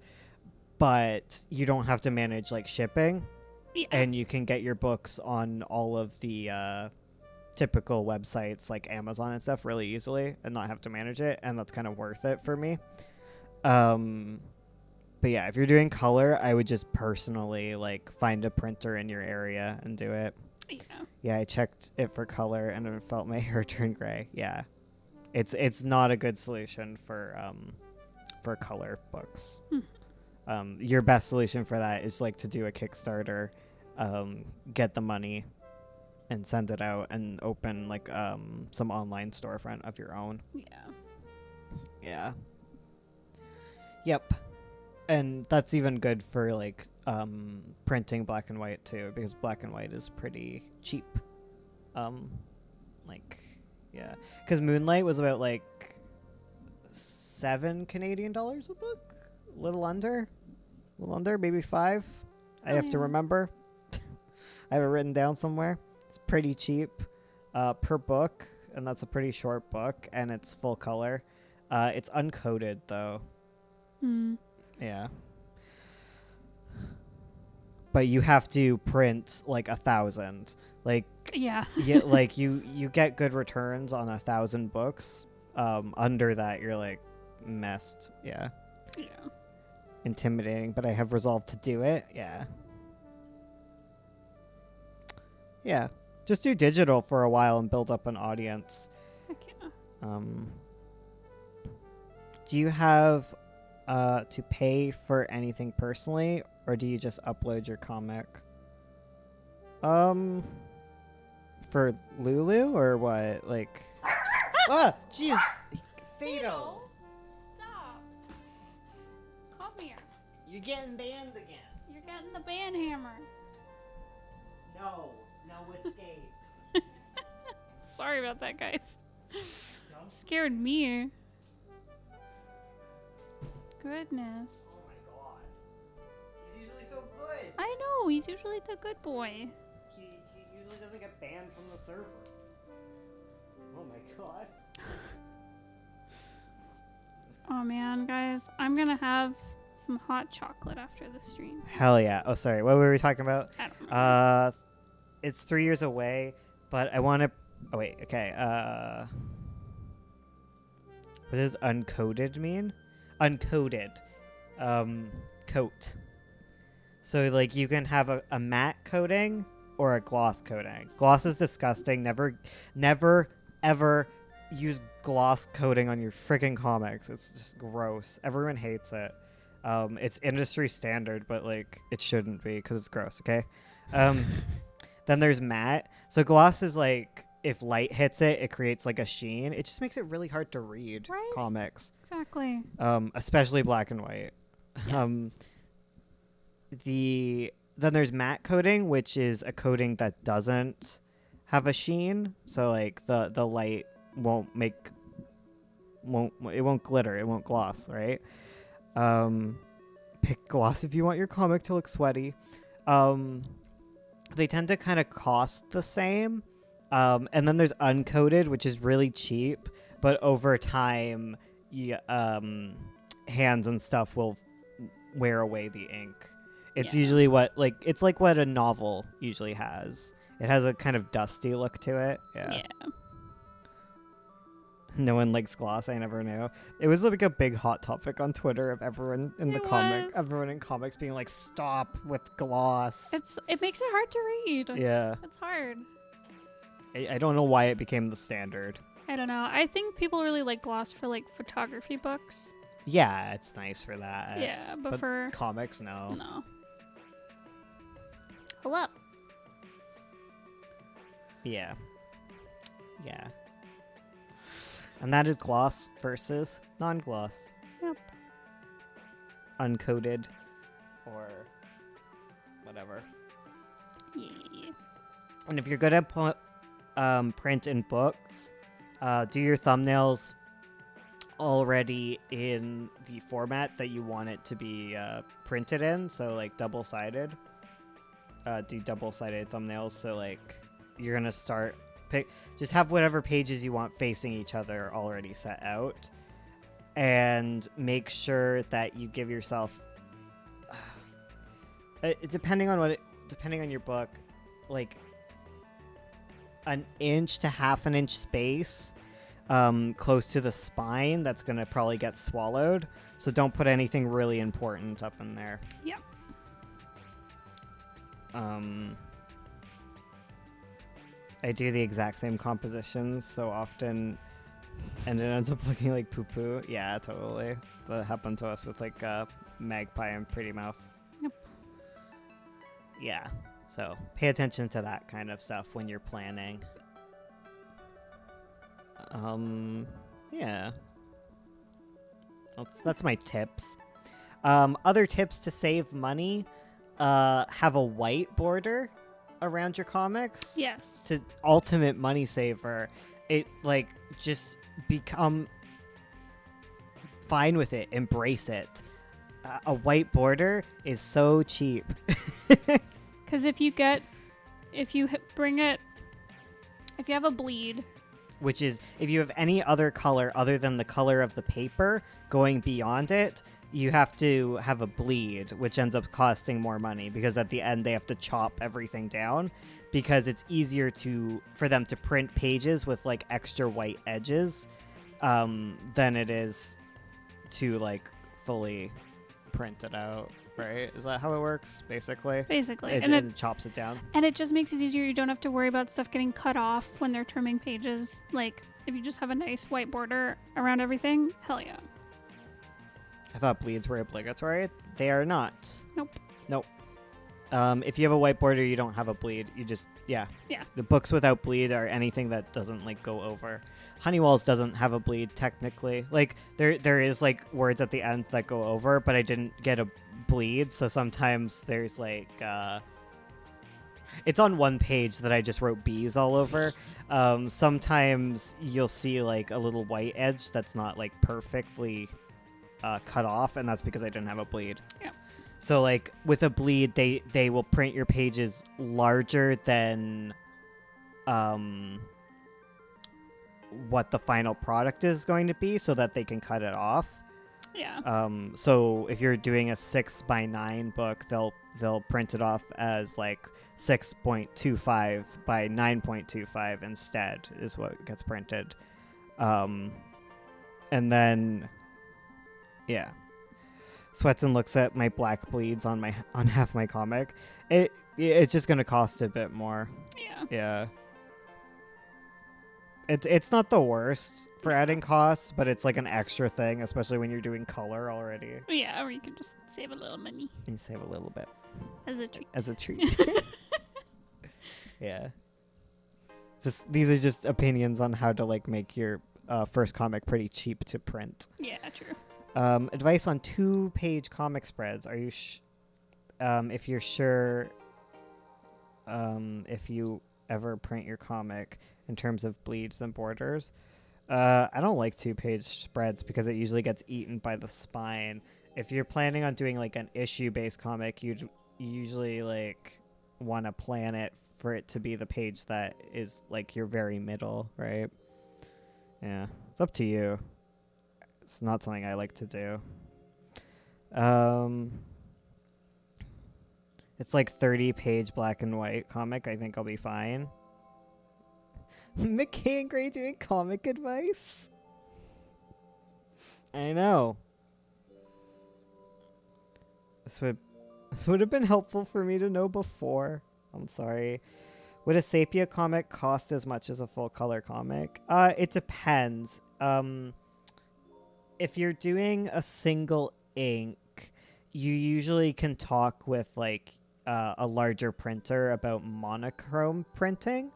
but you don't have to manage like shipping, and you can get your books on all of the typical websites like Amazon and stuff really easily and not have to manage it, and that's kind of worth it for me. But yeah, if you're doing color, I would just personally like find a printer in your area and do it. Yeah, I checked it for color and it felt my hair turn gray. Yeah, it's not a good solution for color books. Your best solution for that is like to do a Kickstarter, get the money, and send it out and open like some online storefront of your own. Yeah. Yep. And that's even good for like printing black and white too, because black and white is pretty cheap. Like, yeah, because Moonlight was about like $7 Canadian a book, a little under, maybe 5. I have to remember. I have it written down somewhere. It's pretty cheap per book, and that's a pretty short book, and it's full color. It's uncoded though. Yeah. But you have to print like 1,000. Like like you get good returns on 1,000 books. Under that you're like messed. Yeah. Intimidating, but I have resolved to do it. Yeah. Just do digital for a while and build up an audience. Heck yeah. Do you have to pay for anything personally, or do you just upload your comic? For Lulu or what? Like, jeez, Fatal, stop! Come here. You're getting banned again. You're getting the ban hammer. No escape. Sorry about that, guys. Scared me. Goodness. Oh my god. He's usually so good. I know, he's usually the good boy. He usually doesn't get banned from the server. Oh my god. Oh man, guys, I'm gonna have some hot chocolate after the stream. Hell yeah. Oh, sorry. What were we talking about? I don't know. It's 3 years away, but I want to... Oh, wait. Okay. What does uncoded mean? Uncoded. Coat. So, like, you can have a matte coating or a gloss coating. Gloss is disgusting. Never, ever use gloss coating on your freaking comics. It's just gross. Everyone hates it. It's industry standard, but, like, it shouldn't be because it's gross, okay? Then there's matte. So gloss is like, if light hits it, it creates like a sheen. It just makes it really hard to read comics. Exactly. Especially black and white. Yes. Then there's matte coating, which is a coating that doesn't have a sheen. So like the light won't glitter. It won't gloss, right? Pick gloss if you want your comic to look sweaty. They tend to kind of cost the same. And then there's uncoated, which is really cheap, but over time, hands and stuff will wear away the ink. It's usually it's like what a novel usually has. It has a kind of dusty look to it. Yeah. No one likes gloss. I never knew. It was like a big hot topic on Twitter of everyone in everyone in comics being like, "Stop with gloss." It makes it hard to read. Yeah. It's hard. I don't know why it became the standard. I don't know. I think people really like gloss for like photography books. Yeah, it's nice for that. Yeah, but for comics, no. No. Hello. Yeah. Yeah. And that is gloss versus non-gloss. Yep. Uncoated or whatever. Yeah. And if you're good at print and books, do your thumbnails already in the format that you want it to be printed in, so like double-sided. Do double-sided thumbnails, so like you're gonna start just have whatever pages you want facing each other already set out, and make sure that you give yourself depending on your book, like an inch to half an inch space close to the spine that's gonna probably get swallowed, so don't put anything really important up in there. Yep. I do the exact same compositions so often, and it ends up looking like poo-poo. Yeah, totally. That happened to us with like Magpie and Pretty Mouth. Yep. Yeah, so pay attention to that kind of stuff when you're planning. Yeah. That's my tips. Other tips to save money, have a white border around your comics. Yes. To ultimate money saver. It like just become fine with it. Embrace it. A white border is so cheap. Because if you have a bleed, which is if you have any other color other than the color of the paper going beyond it, you have to have a bleed, which ends up costing more money because at the end they have to chop everything down because it's easier for them to print pages with like extra white edges than it is to like fully print it out, right? Is that how it works, basically? Basically. And it chops it down. And it just makes it easier. You don't have to worry about stuff getting cut off when they're trimming pages. Like, if you just have a nice white border around everything, hell yeah. I thought bleeds were obligatory. They are not. Nope. If you have a white border, you don't have a bleed. You just, yeah. The books without bleed are anything that doesn't, like, go over. Honeywell's doesn't have a bleed, technically. Like, there is, like, words at the end that go over, but I didn't get a bleed, so sometimes there's, like, it's on one page that I just wrote B's all over. Sometimes you'll see, like, a little white edge that's not, like, perfectly cut off, and that's because I didn't have a bleed. Yeah. So, like, with a bleed, they will print your pages larger than what the final product is going to be so that they can cut it off. Yeah. So if you're doing a 6x9 book, they'll print it off as, like, 6.25 by 9.25 instead is what gets printed. And then, yeah. Sweatson looks at my black bleeds on half my comic. It's just gonna cost a bit more. Yeah. It's not the worst for adding costs, but it's like an extra thing, especially when you're doing color already. Yeah, or you can just save a little money. You save a little bit. As a treat. As a treat. Yeah. These are just opinions on how to, like, make your first comic pretty cheap to print. Yeah, true. Advice on 2-page comic spreads. Are you if you're sure if you ever print your comic in terms of bleeds and borders? I don't like 2-page spreads because it usually gets eaten by the spine. If you're planning on doing, like, an issue-based comic, you'd usually, like, want to plan it for it to be the page that is, like, your very middle, right? Yeah, it's up to you. It's not something I like to do. It's like 30-page black and white comic. I think I'll be fine. McKay and Gray doing comic advice? I know. This would have been helpful for me to know before. I'm sorry. Would a sepia comic cost as much as a full color comic? It depends. If you're doing a single ink, you usually can talk with, like, a larger printer about monochrome printing,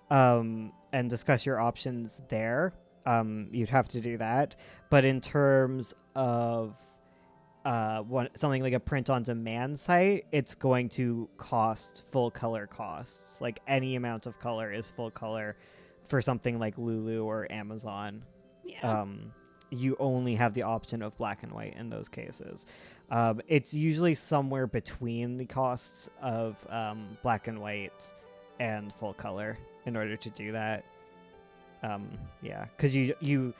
and discuss your options there. You'd have to do that. But in terms of something like a print-on-demand site, it's going to cost full color costs. Like, any amount of color is full color for something like Lulu or Amazon. Yeah. you only have the option of black and white in those cases. It's usually somewhere between the costs of black and white and full color in order to do that. Yeah, because you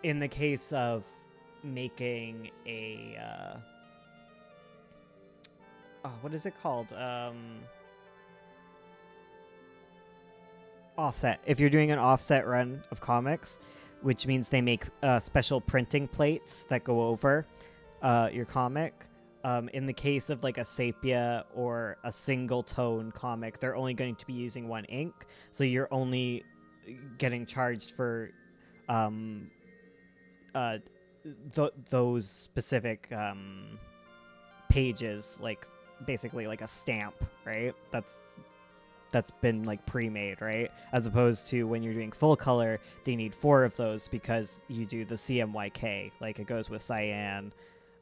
in the case of making a what is it called? Offset. If you're doing an offset run of comics, which means they make special printing plates that go over your comic. In the case of like a sepia or a single tone comic, they're only going to be using one ink, so you're only getting charged for those specific pages, like basically like a stamp, right? That's been like pre-made, right? As opposed to when you're doing full color, they need 4 of those because you do the CMYK, like it goes with cyan,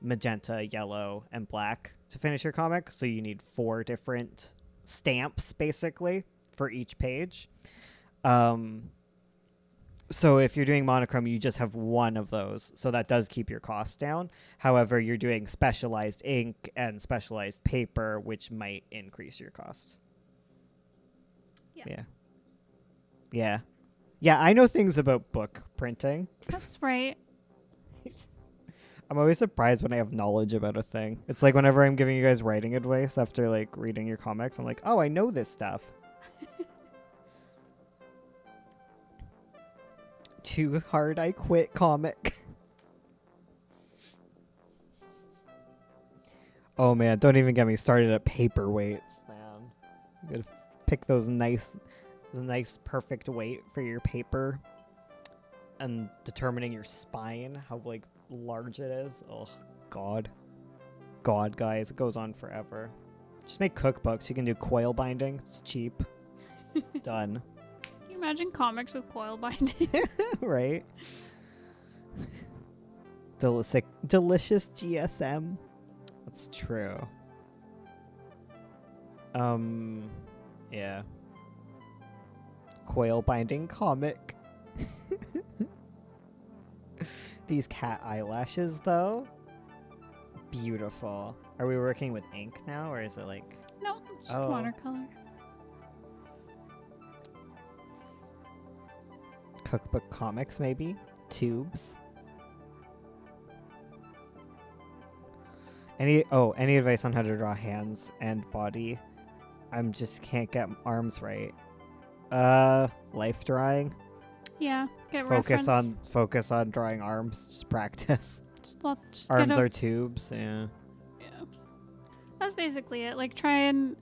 magenta, yellow, and black to finish your comic. So you need 4 different stamps basically for each page. So if you're doing monochrome, you just have 1 of those. So that does keep your costs down. However, you're doing specialized ink and specialized paper, which might increase your costs. Yeah, I know things about book printing. That's right. I'm always surprised when I have knowledge about a thing. It's like whenever I'm giving you guys writing advice after like reading your comics, I'm like, oh, I know this stuff. Too hard I quit comic. Oh man, don't even get me started at paperweights, man. You gotta pick those nice perfect weight for your paper, and determining your spine, how like large it is. Oh god guys, it goes on forever. Just make cookbooks. You can do coil binding. It's cheap. Done. Can you imagine comics with coil binding? Right. Delicious GSM. That's true. Yeah. Coil binding comic. These cat eyelashes, though. Beautiful. Are we working with ink now, or is it like... No, it's just watercolor. Cookbook comics, maybe? Tubes? Any advice on how to draw hands and body? I'm just can't get arms right. Life drawing. Yeah, get focus reference. Focus on drawing arms. Just practice. Just Arms are tubes. Yeah. Yeah, that's basically it. Like try and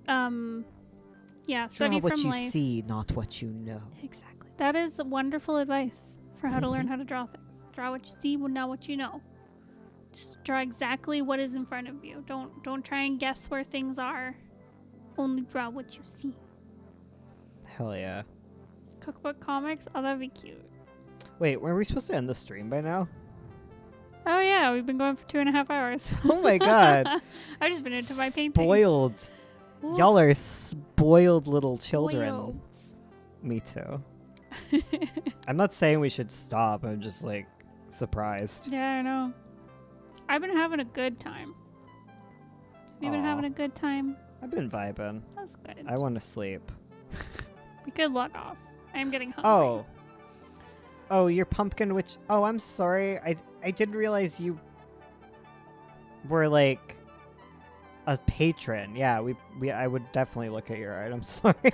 study Draw what from you life. see, not what you know. Exactly. That is wonderful advice for how to learn how to draw things. Draw what you see, not what you know. Just draw exactly what is in front of you. Don't try and guess where things are. Only draw what you see. Hell yeah. Cookbook comics? Oh, that'd be cute. Wait, were we supposed to end the stream by now? Oh yeah, we've been going for 2.5 hours. Oh my god. I've just been into my painting. Spoiled. Ooh. Y'all are spoiled little children. Spoiled. Me too. I'm not saying we should stop. I'm just like surprised. Yeah, I know. I've been having a good time. Have you been having a good time? I've been vibing. That's good. I want to sleep. We could log off. I am getting hungry. Oh, your pumpkin witch. Oh, I'm sorry. I didn't realize you were like a patron. Yeah, I would definitely look at your art. I'm sorry.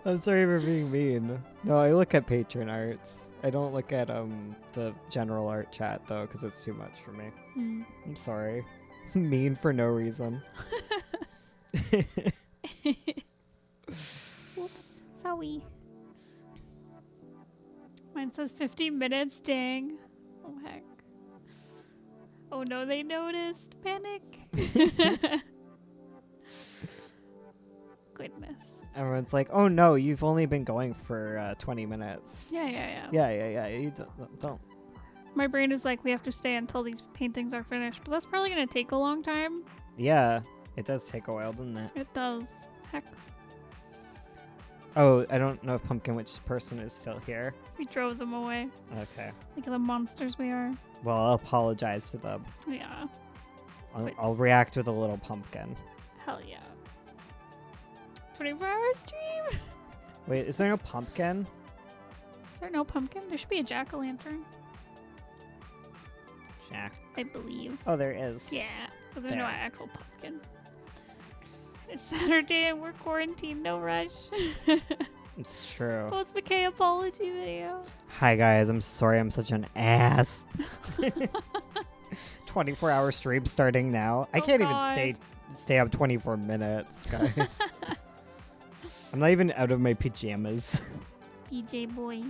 I'm sorry for being mean. No, I look at patron arts. I don't look at the general art chat though, because it's too much for me. I'm sorry. It's mean for no reason. Whoops. Sorry. Mine says 15 minutes. Dang. Oh heck. Oh no, they noticed. Panic. Goodness. Everyone's like, "Oh no, you've only been going for 20 minutes." Yeah. Yeah. You don't. My brain is like, we have to stay until these paintings are finished, but that's probably gonna take a long time. Yeah, it does take a while, doesn't it? It does. Heck. Oh, I don't know if Pumpkin Witch person is still here. We drove them away. Okay. Like the monsters we are. Well, I'll apologize to them. Yeah. I'll react with a little pumpkin. Hell yeah. 24-hour stream? Wait, is there no pumpkin? Is there no pumpkin? There should be a jack-o'-lantern. Jack. I believe. Oh, there is. Yeah. But there's no There. actual pumpkin. It's Saturday and we're quarantined. No rush. It's true. Post McKay apology video. Hi, guys. I'm sorry I'm such an ass. 24-hour stream starting now. I Oh, can't God. even stay up 24 minutes, guys. I'm not even out of my pajamas. PJ boy.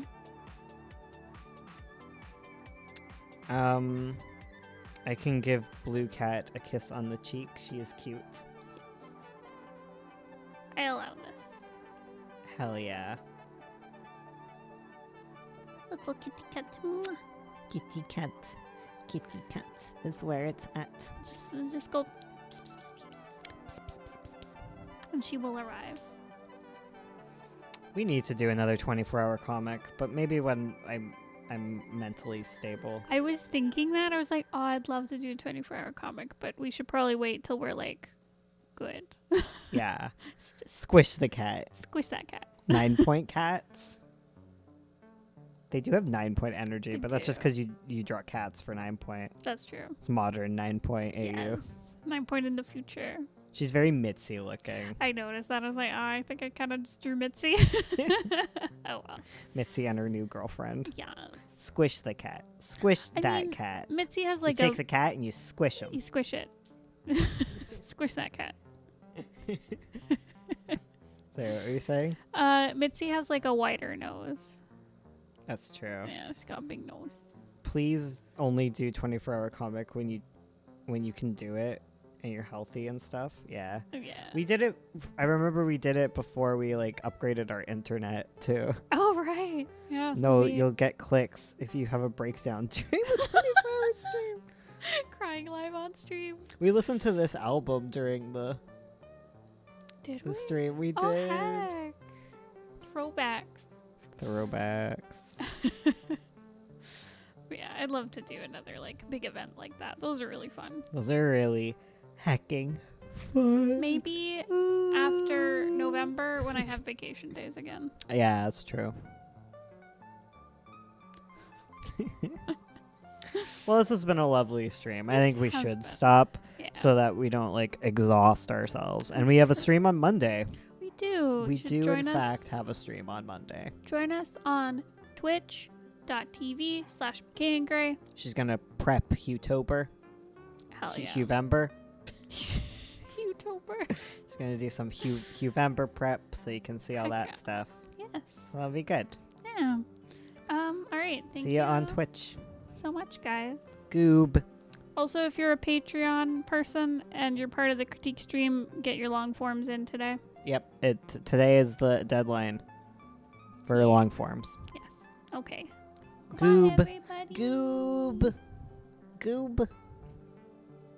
I can give Blue Cat a kiss on the cheek. She is cute. I allow this. Hell yeah. Little kitty cat. Mwah. Kitty cat. Kitty cat is where it's at. Just go. Pss, pss, pss, pss, pss, pss, pss, pss, and she will arrive. We need to do another 24-hour comic, but maybe when I'm mentally stable. I was thinking that. I was like, oh, I'd love to do a 24-hour comic, but we should probably wait till we're like good. Yeah. Squish the cat. Squish that cat. 9-point cats. They do have 9-point energy, They but that's just do. because you draw cats for 9-point. That's true. It's modern 9-point AU. Yes. 9-point in the future. She's very Mitzi looking. I noticed that. I was like, oh, I think I kind of just drew Mitzi. Oh, well. Mitzi and her new girlfriend. Yeah. Squish the cat. Squish I that mean, cat. Mitzi has You like take the cat and you squish him. You squish it. Squish that cat. So what were you saying? Mitzi has like a wider nose. That's true. Yeah, she's got a big nose. Please only do 24-hour comic when you can do it and you're healthy and stuff. Yeah. Yeah. We did it. I remember we did it before we like upgraded our internet too. Oh, right. Yeah. No, we- you'll get clicks if you have a breakdown during the 24-hour stream. crying live on stream. We listened to this album during the Did we? stream. We Oh, did. heck. Throwbacks. Throwbacks. Yeah, I'd love to do another like big event like that. Those are really fun. Those are really hacking fun. Maybe after November when I have vacation days again. Yeah, that's true. Well, this has been a lovely stream. I This think we has should been. stop Yeah. so that we don't like exhaust ourselves. And That's we have a true. stream on Monday. We do. We You should do, join in us. fact, have a stream on Monday. Join us on twitch.tv/McKayandGray. She's going to prep Hutober. Hell yeah. Huvember. Youtuber. She's going to do some Huvember prep so you can see all Heck that yeah. stuff. Yes. So that'll be good. Yeah. All right. Thank see you you on Twitch. so much, guys. Goob. Also, if you're a Patreon person and you're part of the critique stream, get your long forms in today. Yep. Today is the deadline for long forms. Yes. Okay. Goob. Bye, everybody. Goob. Goob.